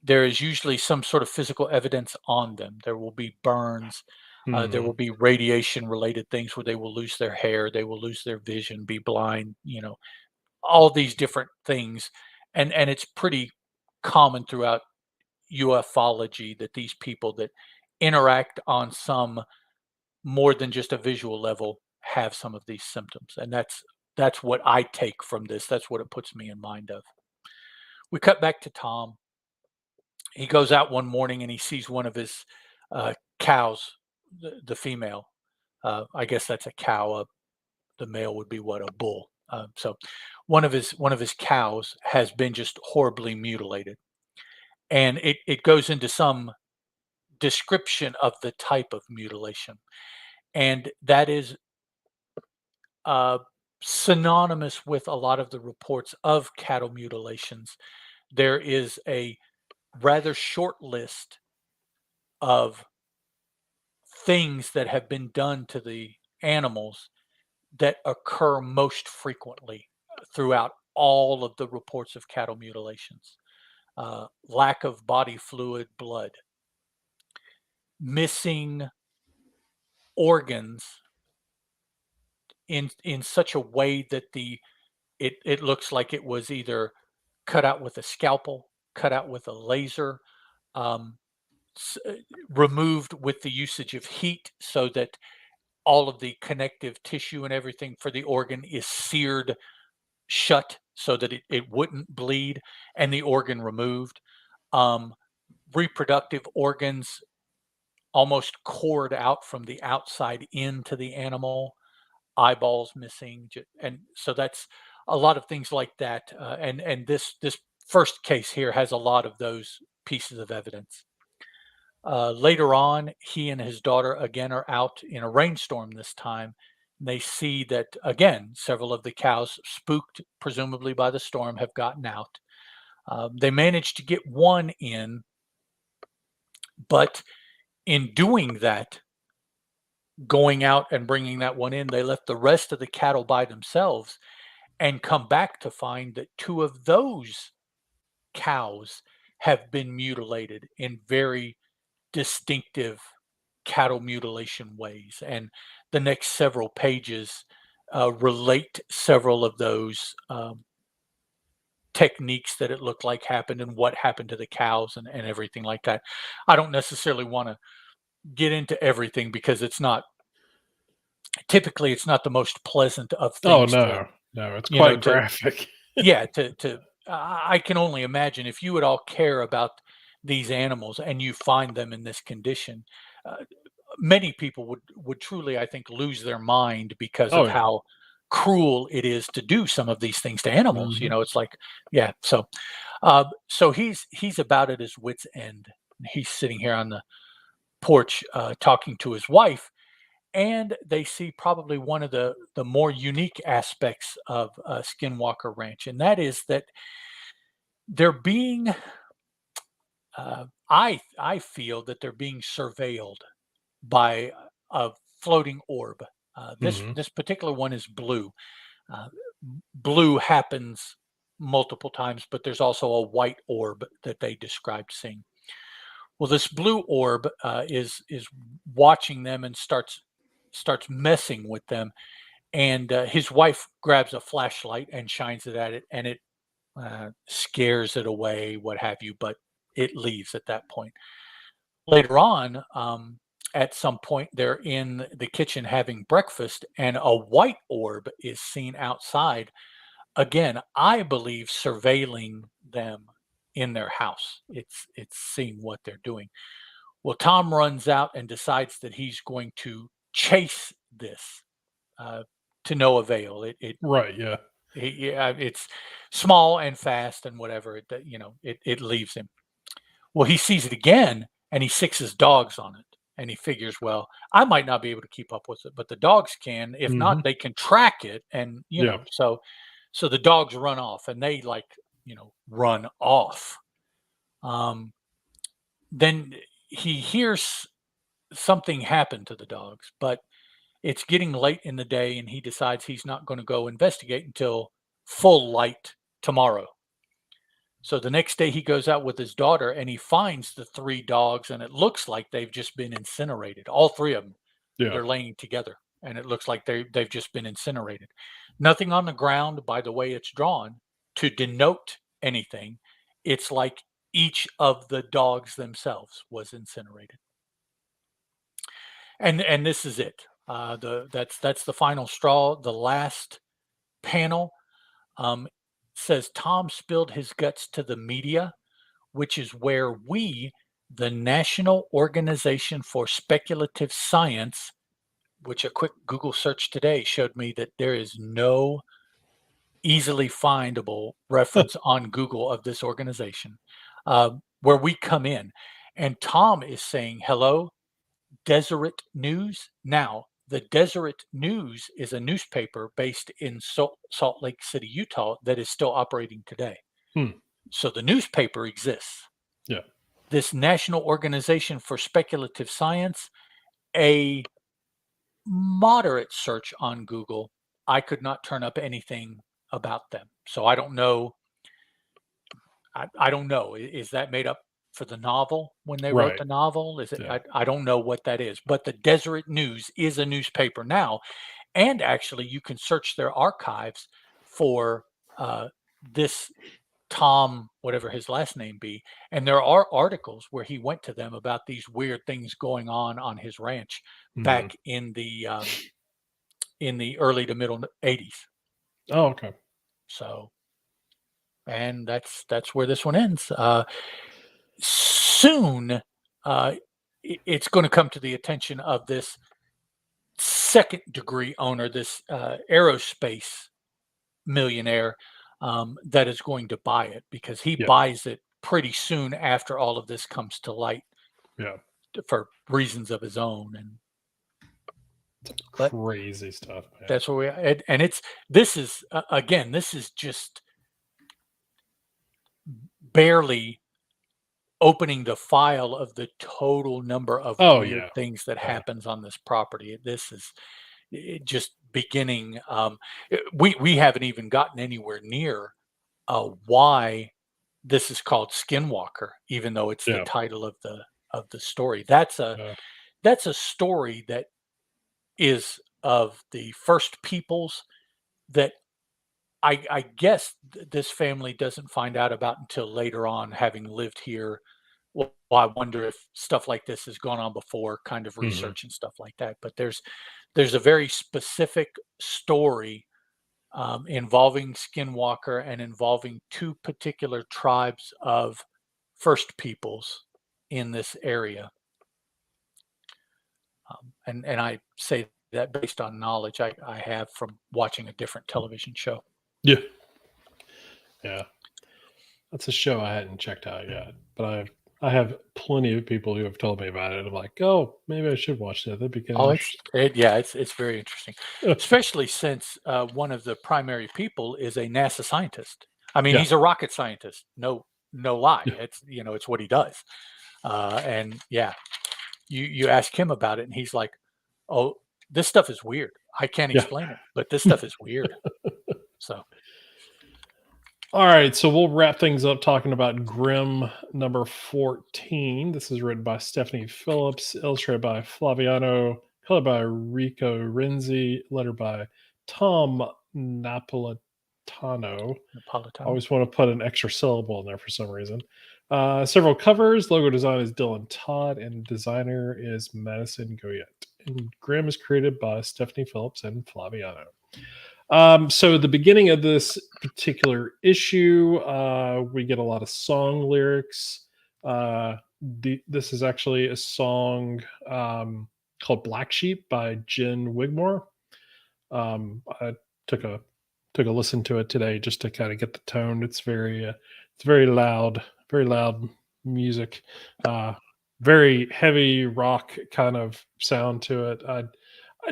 there is usually some sort of physical evidence on them. There will be burns. There will Mhm. be radiation related things where they will lose their hair, they will lose their vision, be blind, all these different things. And it's pretty common throughout ufology that these people that interact on some more than just a visual level have some of these symptoms. And that's what I take from this. That's what it puts me in mind of. We cut back to Tom. He goes out one morning and he sees one of his cows, the female. I guess that's a cow. The male would be what, a bull. So one of his cows has been just horribly mutilated, and it goes into some description of the type of mutilation, and that is uh, synonymous with a lot of the reports of cattle mutilations. There is a rather short list of things that have been done to the animals that occur most frequently throughout all of the reports of cattle mutilations. Lack of body fluid, blood, missing organs in such a way that it looks like it was either cut out with a scalpel, cut out with a laser, um, s- uh, removed with the usage of heat, so that all of the connective tissue and everything for the organ is seared shut so that it wouldn't bleed, and the organ removed. Um, Reproductive organs almost cored out from the outside into the animal, eyeballs missing, and so that's a lot of things like that. And this first case here has a lot of those pieces of evidence. Later on, he and his daughter again are out in a rainstorm this time. They see that again, several of the cows, spooked presumably by the storm, have gotten out. They managed to get one in, but in doing that, going out and bringing that one in, they left the rest of the cattle by themselves and come back to find that two of those cows have been mutilated in very distinctive cattle mutilation ways. And the next several pages relate several of those techniques that it looked like happened and what happened to the cows and everything like that. I don't necessarily want to get into everything because it's not the most pleasant of Oh, things to, no. No, it's you know, quite to graphic. yeah, to I can only imagine if you would all care about these animals and you find them in this condition. Uh, Many people would truly, I think, lose their mind because Oh, of yeah. how cruel it is to do some of these things to animals. Mhm. It's like, yeah. So he's about at his wit's end. He's sitting here on the porch talking to his wife, and they see probably one of the more unique aspects of Skinwalker Ranch, and that is that they're being I feel that they're being surveilled by a floating orb. Mhm. This particular one is blue. Uh, Blue happens multiple times, but there's also a white orb that they described seeing. Well, this blue orb is watching them and starts messing with them. And his wife grabs a flashlight and shines it at it, and it scares it away, what have you. But it leaves at that point. Later on, at some point, they're in the kitchen having breakfast, and a white orb is seen outside. Again, I believe surveilling them in their house. It's seeing what they're doing. Well, Tom runs out and decides that he's going to chase this uh, to no avail. Right, yeah. Yeah, it's small and fast and whatever. It leaves him. Well, he sees it again and he sicks his dogs on it. And he figures, well, I might not be able to keep up with it, but the dogs can. If Mhm. not, they can track it. And, Yeah. so the dogs run off and they like, run off. Um, then he hears something happen to the dogs, but it's getting late in the day and he decides he's not going to go investigate until full light tomorrow. So the next day he goes out with his daughter and he finds the 3 dogs, and it looks like they've just been incinerated. All 3 of them, Yeah. they're laying together, and it looks like they've just been incinerated. Nothing on the ground by the way it's drawn to denote anything. It's like each of the dogs themselves was incinerated. And this is it. That's the final straw. The last panel um, says Tom spilled his guts to the media, which is where we, the National Organization for Speculative Science, which a quick Google search today showed me that there is no easily findable reference on Google of this organization, where we come in. And Tom is saying, hello, Deseret News. Now, the Deseret News is a newspaper based in Salt Lake City, Utah, that is still operating today. Hmm. So the newspaper exists. Yeah. This National Organization for Speculative Science, a moderate search on Google, I could not turn up anything about them. So I don't know. I don't know. Is that made up for the novel when they wrote Right. the novel? Is it? Yeah. I don't know what that is. But the Deseret News is a newspaper now, and actually, you can search their archives for this Tom, whatever his last name be, and there are articles where he went to them about these weird things going on his ranch Mhm. back in the early to middle '80s. Oh, okay. So, and that's where this one ends. Soon, it's going to come to the attention of this second degree owner, this aerospace millionaire that is going to buy it because he Yeah. buys it pretty soon after all of this comes to light Yeah. for reasons of his own. And but Crazy stuff, man. that's where and it's this is again, this is just barely opening the file of the total number of Oh, weird yeah. things that Yeah. happens on this property. This is just beginning. We haven't even gotten anywhere near why this is called Skinwalker, even though it's the Yeah. title of the story. Yeah. That's a story that is of the first peoples that I guess this family doesn't find out about until later on, having lived here. Well, I wonder if stuff like this has gone on before, kind of Mhm. research and stuff like that. But there's a very specific story involving Skinwalker and involving 2 particular tribes of First Peoples in this area. And I say that based on knowledge I have from watching a different television show. Yeah. Yeah. That's a show I hadn't checked out yet, but I have plenty of people who have told me about it. I'm like, "Oh, maybe I should watch that. That'd be kinda Oh, interesting." yeah, it's very interesting, especially since one of the primary people is a NASA scientist. I mean, Yeah. he's a rocket scientist. No lie. Yeah. It's it's what he does. And yeah, you ask him about it, and he's like, "Oh, this stuff is weird. I can't Yeah. explain it, but this stuff is weird." So, Alright, so we'll wrap things up talking about Grimm number 14. This is written by Stephanie Phillips, illustrated by Flaviano, colored by Rico Renzi, lettered by Tom Napolitano. I Napolitano. always want to put an extra syllable in there for some reason. Several covers. Logo design is Dylan Todd, and designer is Madison Goyette. And Grimm is created by Stephanie Phillips and Flaviano. So the beginning of this particular issue, we get a lot of song lyrics. This is actually a song called "Black Sheep" by Jen Wigmore. I took a took a listen to it today just to kind of get the tone. It's very loud music, uh, very heavy rock kind of sound to it. I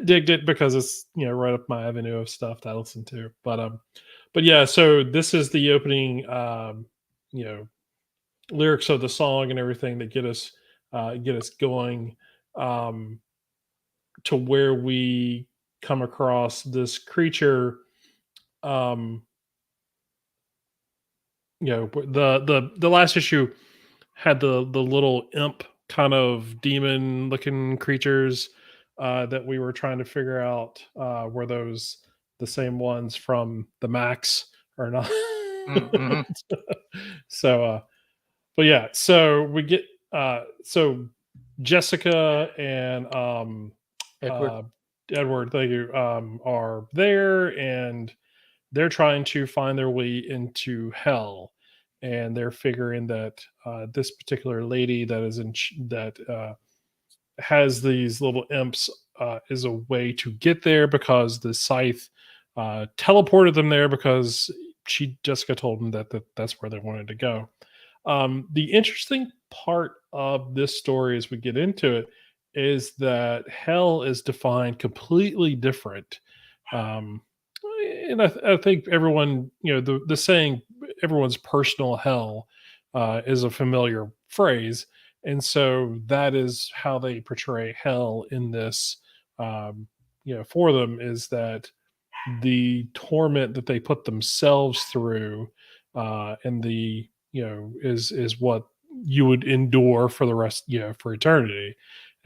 digged it because it's right up my avenue of stuff that I listen to. But yeah, so this is the opening you know lyrics of the song and everything that get us going um, to where we come across this creature. Um, the last issue had the little imp kind of demon looking creatures that we were trying to figure out were those the same ones from the Max or not. Mm-hmm. so but yeah, so we get so Jessica and Edward. uh Edward, thank you, are there, and they're trying to find their way into hell, and they're figuring that this particular lady that is that has these little imps is a way to get there, because the scythe teleported them there, because Jessica told them that that's where they wanted to go. The interesting part of this story as we get into it is that hell is defined completely different. Um, and I think everyone, the saying everyone's personal hell is a familiar phrase. And so that is how they portray hell in this, for them, is that the torment that they put themselves through and the is what you would endure for the rest, for eternity.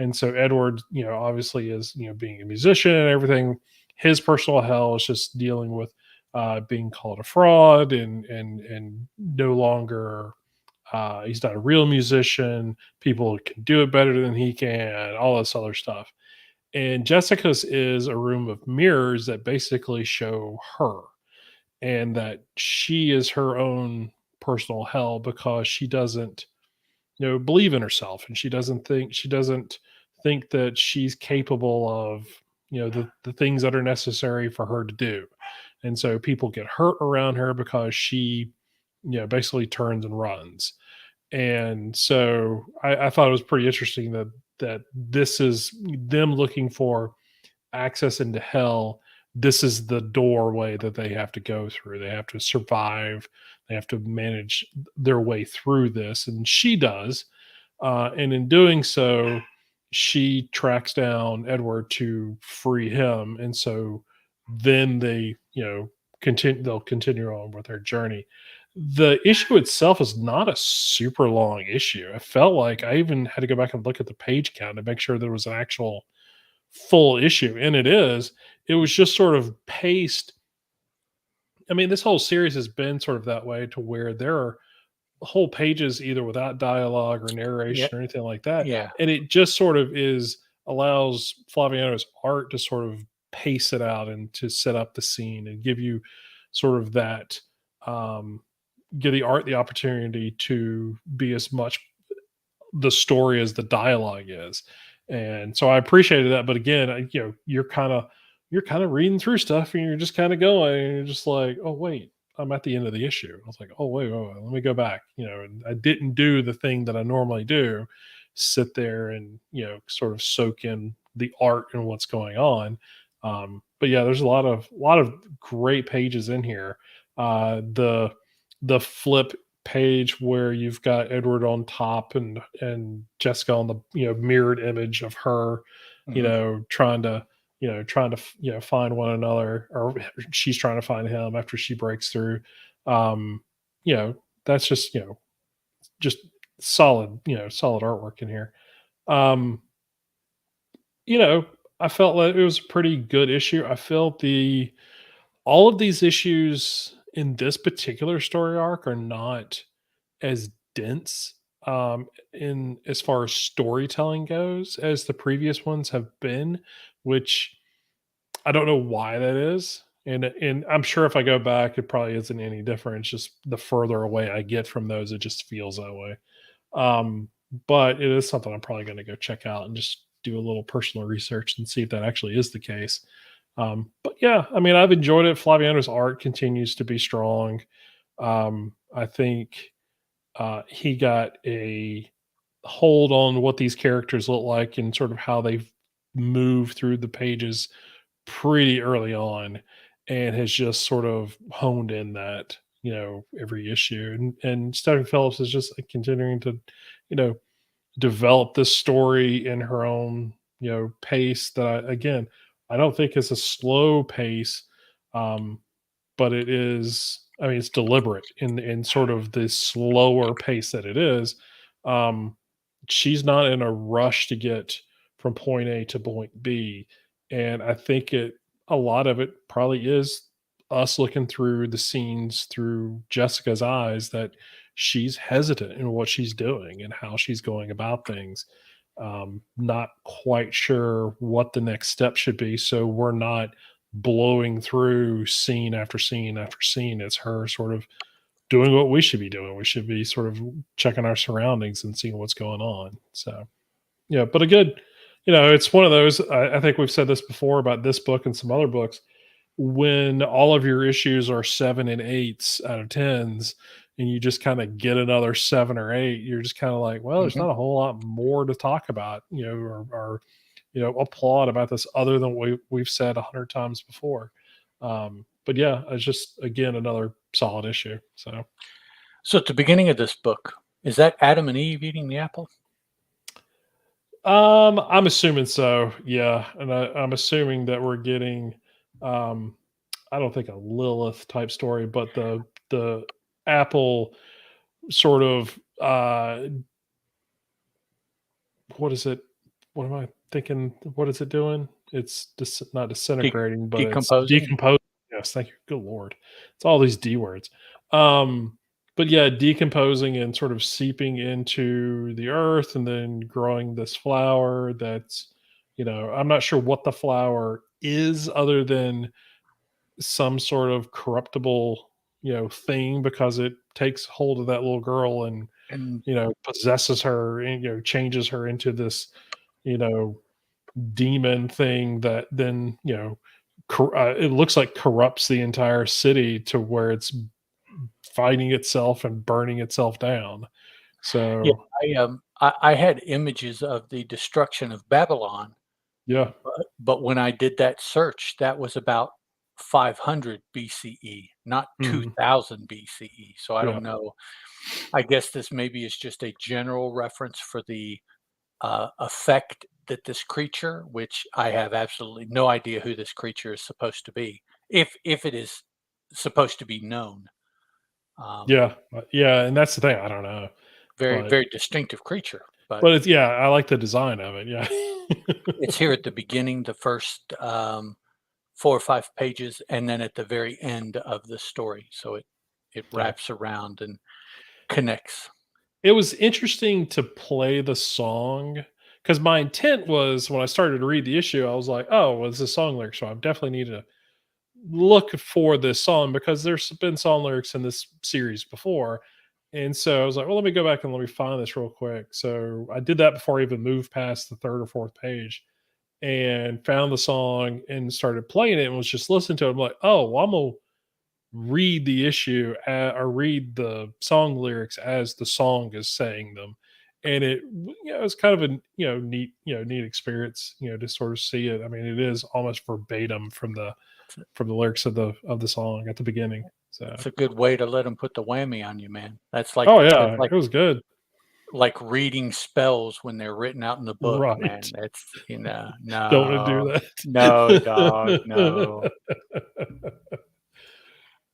And so Edward, obviously, is, being a musician and everything, his personal hell is just dealing with being called a fraud, and no longer he's not a real musician, people can do it better than he can, all this other stuff. And Jessica's is a room of mirrors that basically show her, and that she is her own personal hell, because she doesn't, believe in herself, and she doesn't think that she's capable of, the things that are necessary for her to do. And so people get hurt around her because she, basically turns and runs. And so I thought it was pretty interesting that this is them looking for access into hell. This is the doorway that they have to go through. They have to survive. They have to manage their way through this, and she does. And in doing so, she tracks down Edward to free him, and so then they, continue. They'll continue on with their journey. The issue itself is not a super long issue. I felt like I even had to go back and look at the page count to make sure there was an actual full issue, and it is. It was just sort of paced. I mean, this whole series has been sort of that way, to where there are whole pages either without dialogue or Yeah. narration or anything like that, Yeah. and it just sort of is allows Flaviano's art to sort of pace it out and to set up the scene and give you sort of that, um, give the art the opportunity to be as much the story as the dialogue is. And so I appreciated that. But again, you're kind of reading through stuff, and you're just kind of going, and you're just like, oh wait, I'm at the end of the issue. I was like, oh wait, let me go back. And I didn't do the thing that I normally do, sit there and, sort of soak in the art and what's going on. But yeah, there's a lot of great pages in here. The flip page where you've got Edward on top, and Jessica on the, mirrored image of her, Hmm. trying to find one another, or she's trying to find him after she breaks through. Um, that's just solid artwork in here. Um, you know, I felt like it was a pretty good issue. I felt the all of these issues in this particular story arc are not as dense, in as far as storytelling goes, as the previous ones have been, which I don't know why that is. And I'm sure if I go back, it probably isn't any different. It's just the further away I get from those, it just feels that way. Um, but it is something I'm probably going to go check out and just do a little personal research and see if that actually is the case. But yeah, I mean, I've enjoyed it. Flaviano's art continues to be strong. I think he got a hold on what these characters look like and sort of how they move through the pages pretty early on, and has just sort of honed in that, every issue. And Stephanie Phillips is just like continuing to, you know, develop this story in her own, pace that again, I don't think is a slow pace. But it is I mean, it's deliberate in sort of this slower pace that it is. Um, she's not in a rush to get from point A to point B, and I think a lot of it probably is us looking through the scenes through Jessica's eyes that she's hesitant in what she's doing and how she's going about things. Not quite sure what the next step should be, so we're not blowing through scene after scene after scene. It's her sort of doing what we should be doing. We should be sort of checking our surroundings and seeing what's going on. So, yeah, but a good, it's one of those. I think we've said this before about this book and some other books. When all of your issues are 7 and 8s out of 10s, and you just kind of get another 7 or 8, you're just kind of like, well, there's Mhm. not a whole lot more to talk about, or applaud about this other than we've said 100 times before. But yeah, it's just again another solid issue. So So at the beginning of this book, is that Adam and Eve eating the apple? I'm assuming so, yeah, and I'm assuming that we're getting, um, I don't think a Lilith type story, but the Apple sort of what is it? What am I thinking? What is it doing? It's not De- disintegrating, but it's decomposing? decomposing. Yes, thank you. Good lord, it's all these D words. Um, but yeah, decomposing and sort of seeping into the earth, and then growing this flower. That's I'm not sure what the flower is, other than some sort of corruptible thing, because it takes hold of that little girl and And possesses her and changes her into this you know demon thing that then it looks like corrupts the entire city to where it's fighting itself and burning itself down. yeah, So I had images of the destruction of Babylon, yeah. but when I did that search, that was about 500 BCE, not Mhm. 2000 BCE. So I Yeah. don't know. I guess this maybe is just a general reference for the effect that this creature, which I have absolutely no idea who this creature is supposed to be, if it is supposed to be known. Um, Yeah. Yeah, and that's the thing, I don't know. very But very distinctive creature, but but it's yeah, I like the design of it, yeah. it's here at the beginning, the first 4 or 5 pages, and then at the very end of the story. So it Yeah. wraps around and connects. It was interesting to play the song, because my intent was when I started to read the issue, I was like, "Oh, well, it's a song lyric, so I definitely need to look for this song," because there's been song lyrics in this series before. And so I was like, well, let me go back and let me find this real quick. So I did that before I even moved past the third or fourth page, and found the song and started playing it and was just listening to it. I'm like, oh, well, I'm going to read the issue or read the song lyrics as the song is saying them. And it was kind of a neat experience, to sort of see it. I mean, it is almost verbatim It's a, from the lyrics of the song at the beginning. So, it's a good way to let them put the whammy on you, man. oh That's yeah, it was good. like reading spells when they're written out in the book, Right. man. That's Don't want to do no, no, dog, no. that.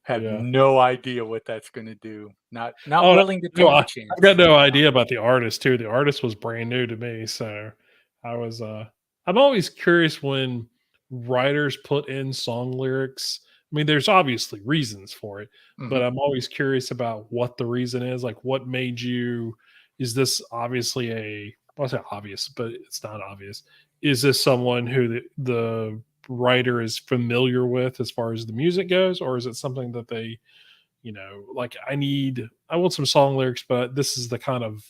Have Yeah. no idea what that's gonna do. Not Oh, willing to no, take the I've got chance. no idea about the artist too. The artist was brand new to me, so I was I'm always curious when writers put in song lyrics. I mean, there's obviously reasons for it, but Mhm. I'm always curious about what the reason is. Like, what made you? Is this obviously well, I say obvious, but it's not obvious. Is this someone who the writer is familiar with as far as the music goes, or is it something that they like I want some song lyrics, but this is the kind of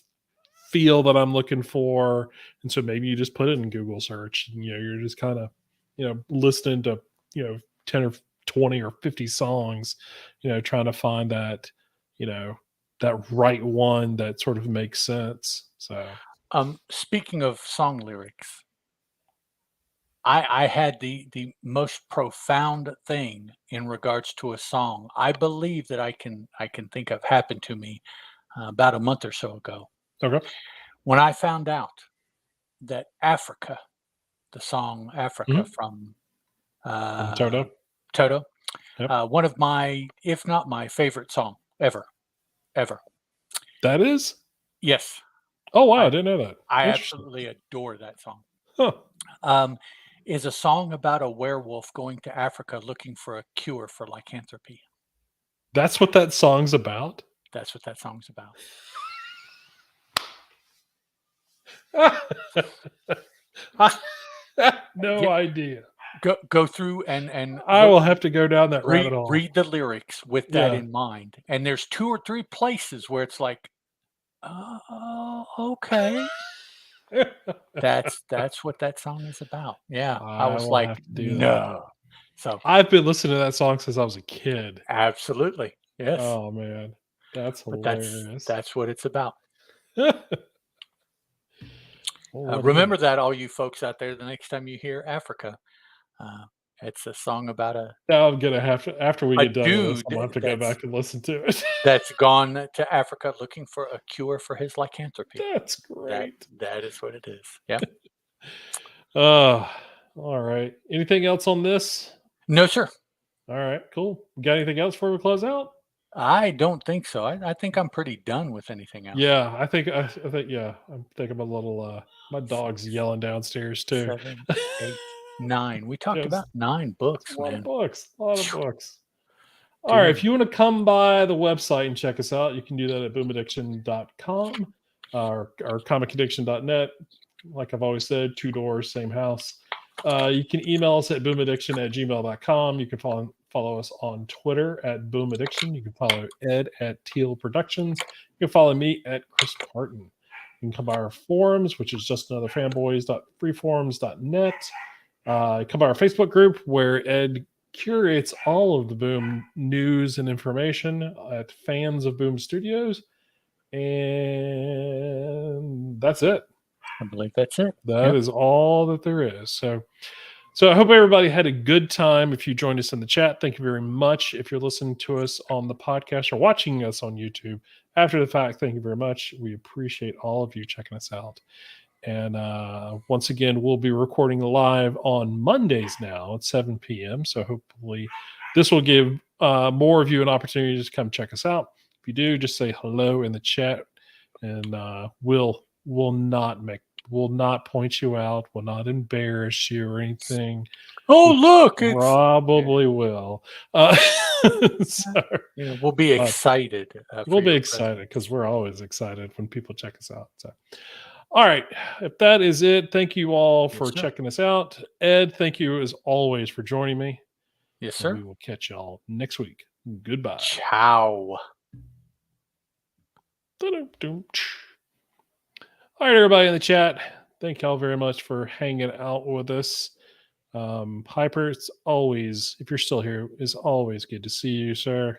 feel that I'm looking for. And so maybe you just put it in Google search and you're just kind of, listening to, 10 or 20 or 50 songs, trying to find that, you know, that right one that sort of makes sense. So Speaking of song lyrics, I had the most profound thing in regards to a song. I believe that I can think of happened to me, about a month or so ago, okay. when I found out that the song Africa Mhm. from, From uh, Toto. Toto, Yep. One of my, if not my favorite song ever, ever. That is? Yes, Oh, wow. I I didn't know that. I Interesting. absolutely adore that song. Huh. Um, is a song about a werewolf going to Africa looking for a cure for lycanthropy. That's what that song's about? That's what that song's about. I had no Yeah, idea. go through and I look, will have to go down that rabbit hole. read the lyrics with that Yeah. in mind. And there's 2 or 3 places where it's like, "Oh, okay." That's what that song is about. Yeah, I I was will like, have to do that. "No." So, I've been listening to that song since I was a kid. absolutely, yes, Oh, man. That's but hilarious. that's what it's about. Oh, what a Remember goodness. that, all you folks out there, the next time you hear Africa. Uh, it's a song about Now I'm gonna have to after we a get done with this, I'm gonna have dude to go back and listen to it. that's gone to Africa looking for a cure for his lycanthropy. That's great. That is what it is. Yep. Uh, alright. Anything else on this? No, sir. Alright, cool. Got anything else before we close out? I don't think so. I think I'm pretty done with anything else. Yeah, I think yeah, I think I'm a little, my dog's 6, yelling downstairs too. 7, 8, 9. We talked Yes, about 9 it's books, a lot of man. books, a lot of Phew, books. All right. If Dune. you want to come by the website and check us out, you can do that at boomaddiction.com or comicaddiction.net. Like I've always said, 2 doors, same house. You can email us at boomaddiction@gmail.com. You can follow us on Twitter at boomaddiction. You can follow Ed at Teal Productions. You can follow me at Chris Parton. You can come by our forums, which is just another fanboys.freeforums.net. Come by our Facebook group where Ed curates all of the Boom news and information at Fans of Boom Studios. And that's it. I believe that's it. That Yep. is all that there is. So I hope everybody had a good time. If you joined us in the chat, thank you very much. If you're listening to us on the podcast or watching us on YouTube after the fact, thank you very much. We appreciate all of you checking us out. And once again, we'll be recording live on Mondays now at 7 p.m. So hopefully this will give more of you an opportunity to just come check us out. If you do, just say hello in the chat, and we'll not point you out, will not embarrass you or anything. Oh, We look, it's probably will. So, we'll be excited. we'll For be your excited because presence. we're always excited when people check us out. So. All right. If that is it, thank you all Yes, for sir. checking us out. Ed, thank you as always for joining me. Yes, And we sir. will catch y'all next week. Goodbye. Ciao. All right, everybody in the chat. Thank y'all very much for hanging out with us. Hyper, it's always, if you're still here, it's always good to see you, sir.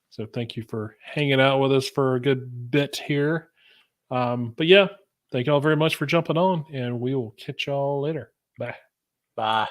So thank you for hanging out with us for a good bit here. But yeah, thank y'all very much for jumping on, and we will catch y'all later. Bye. Bye.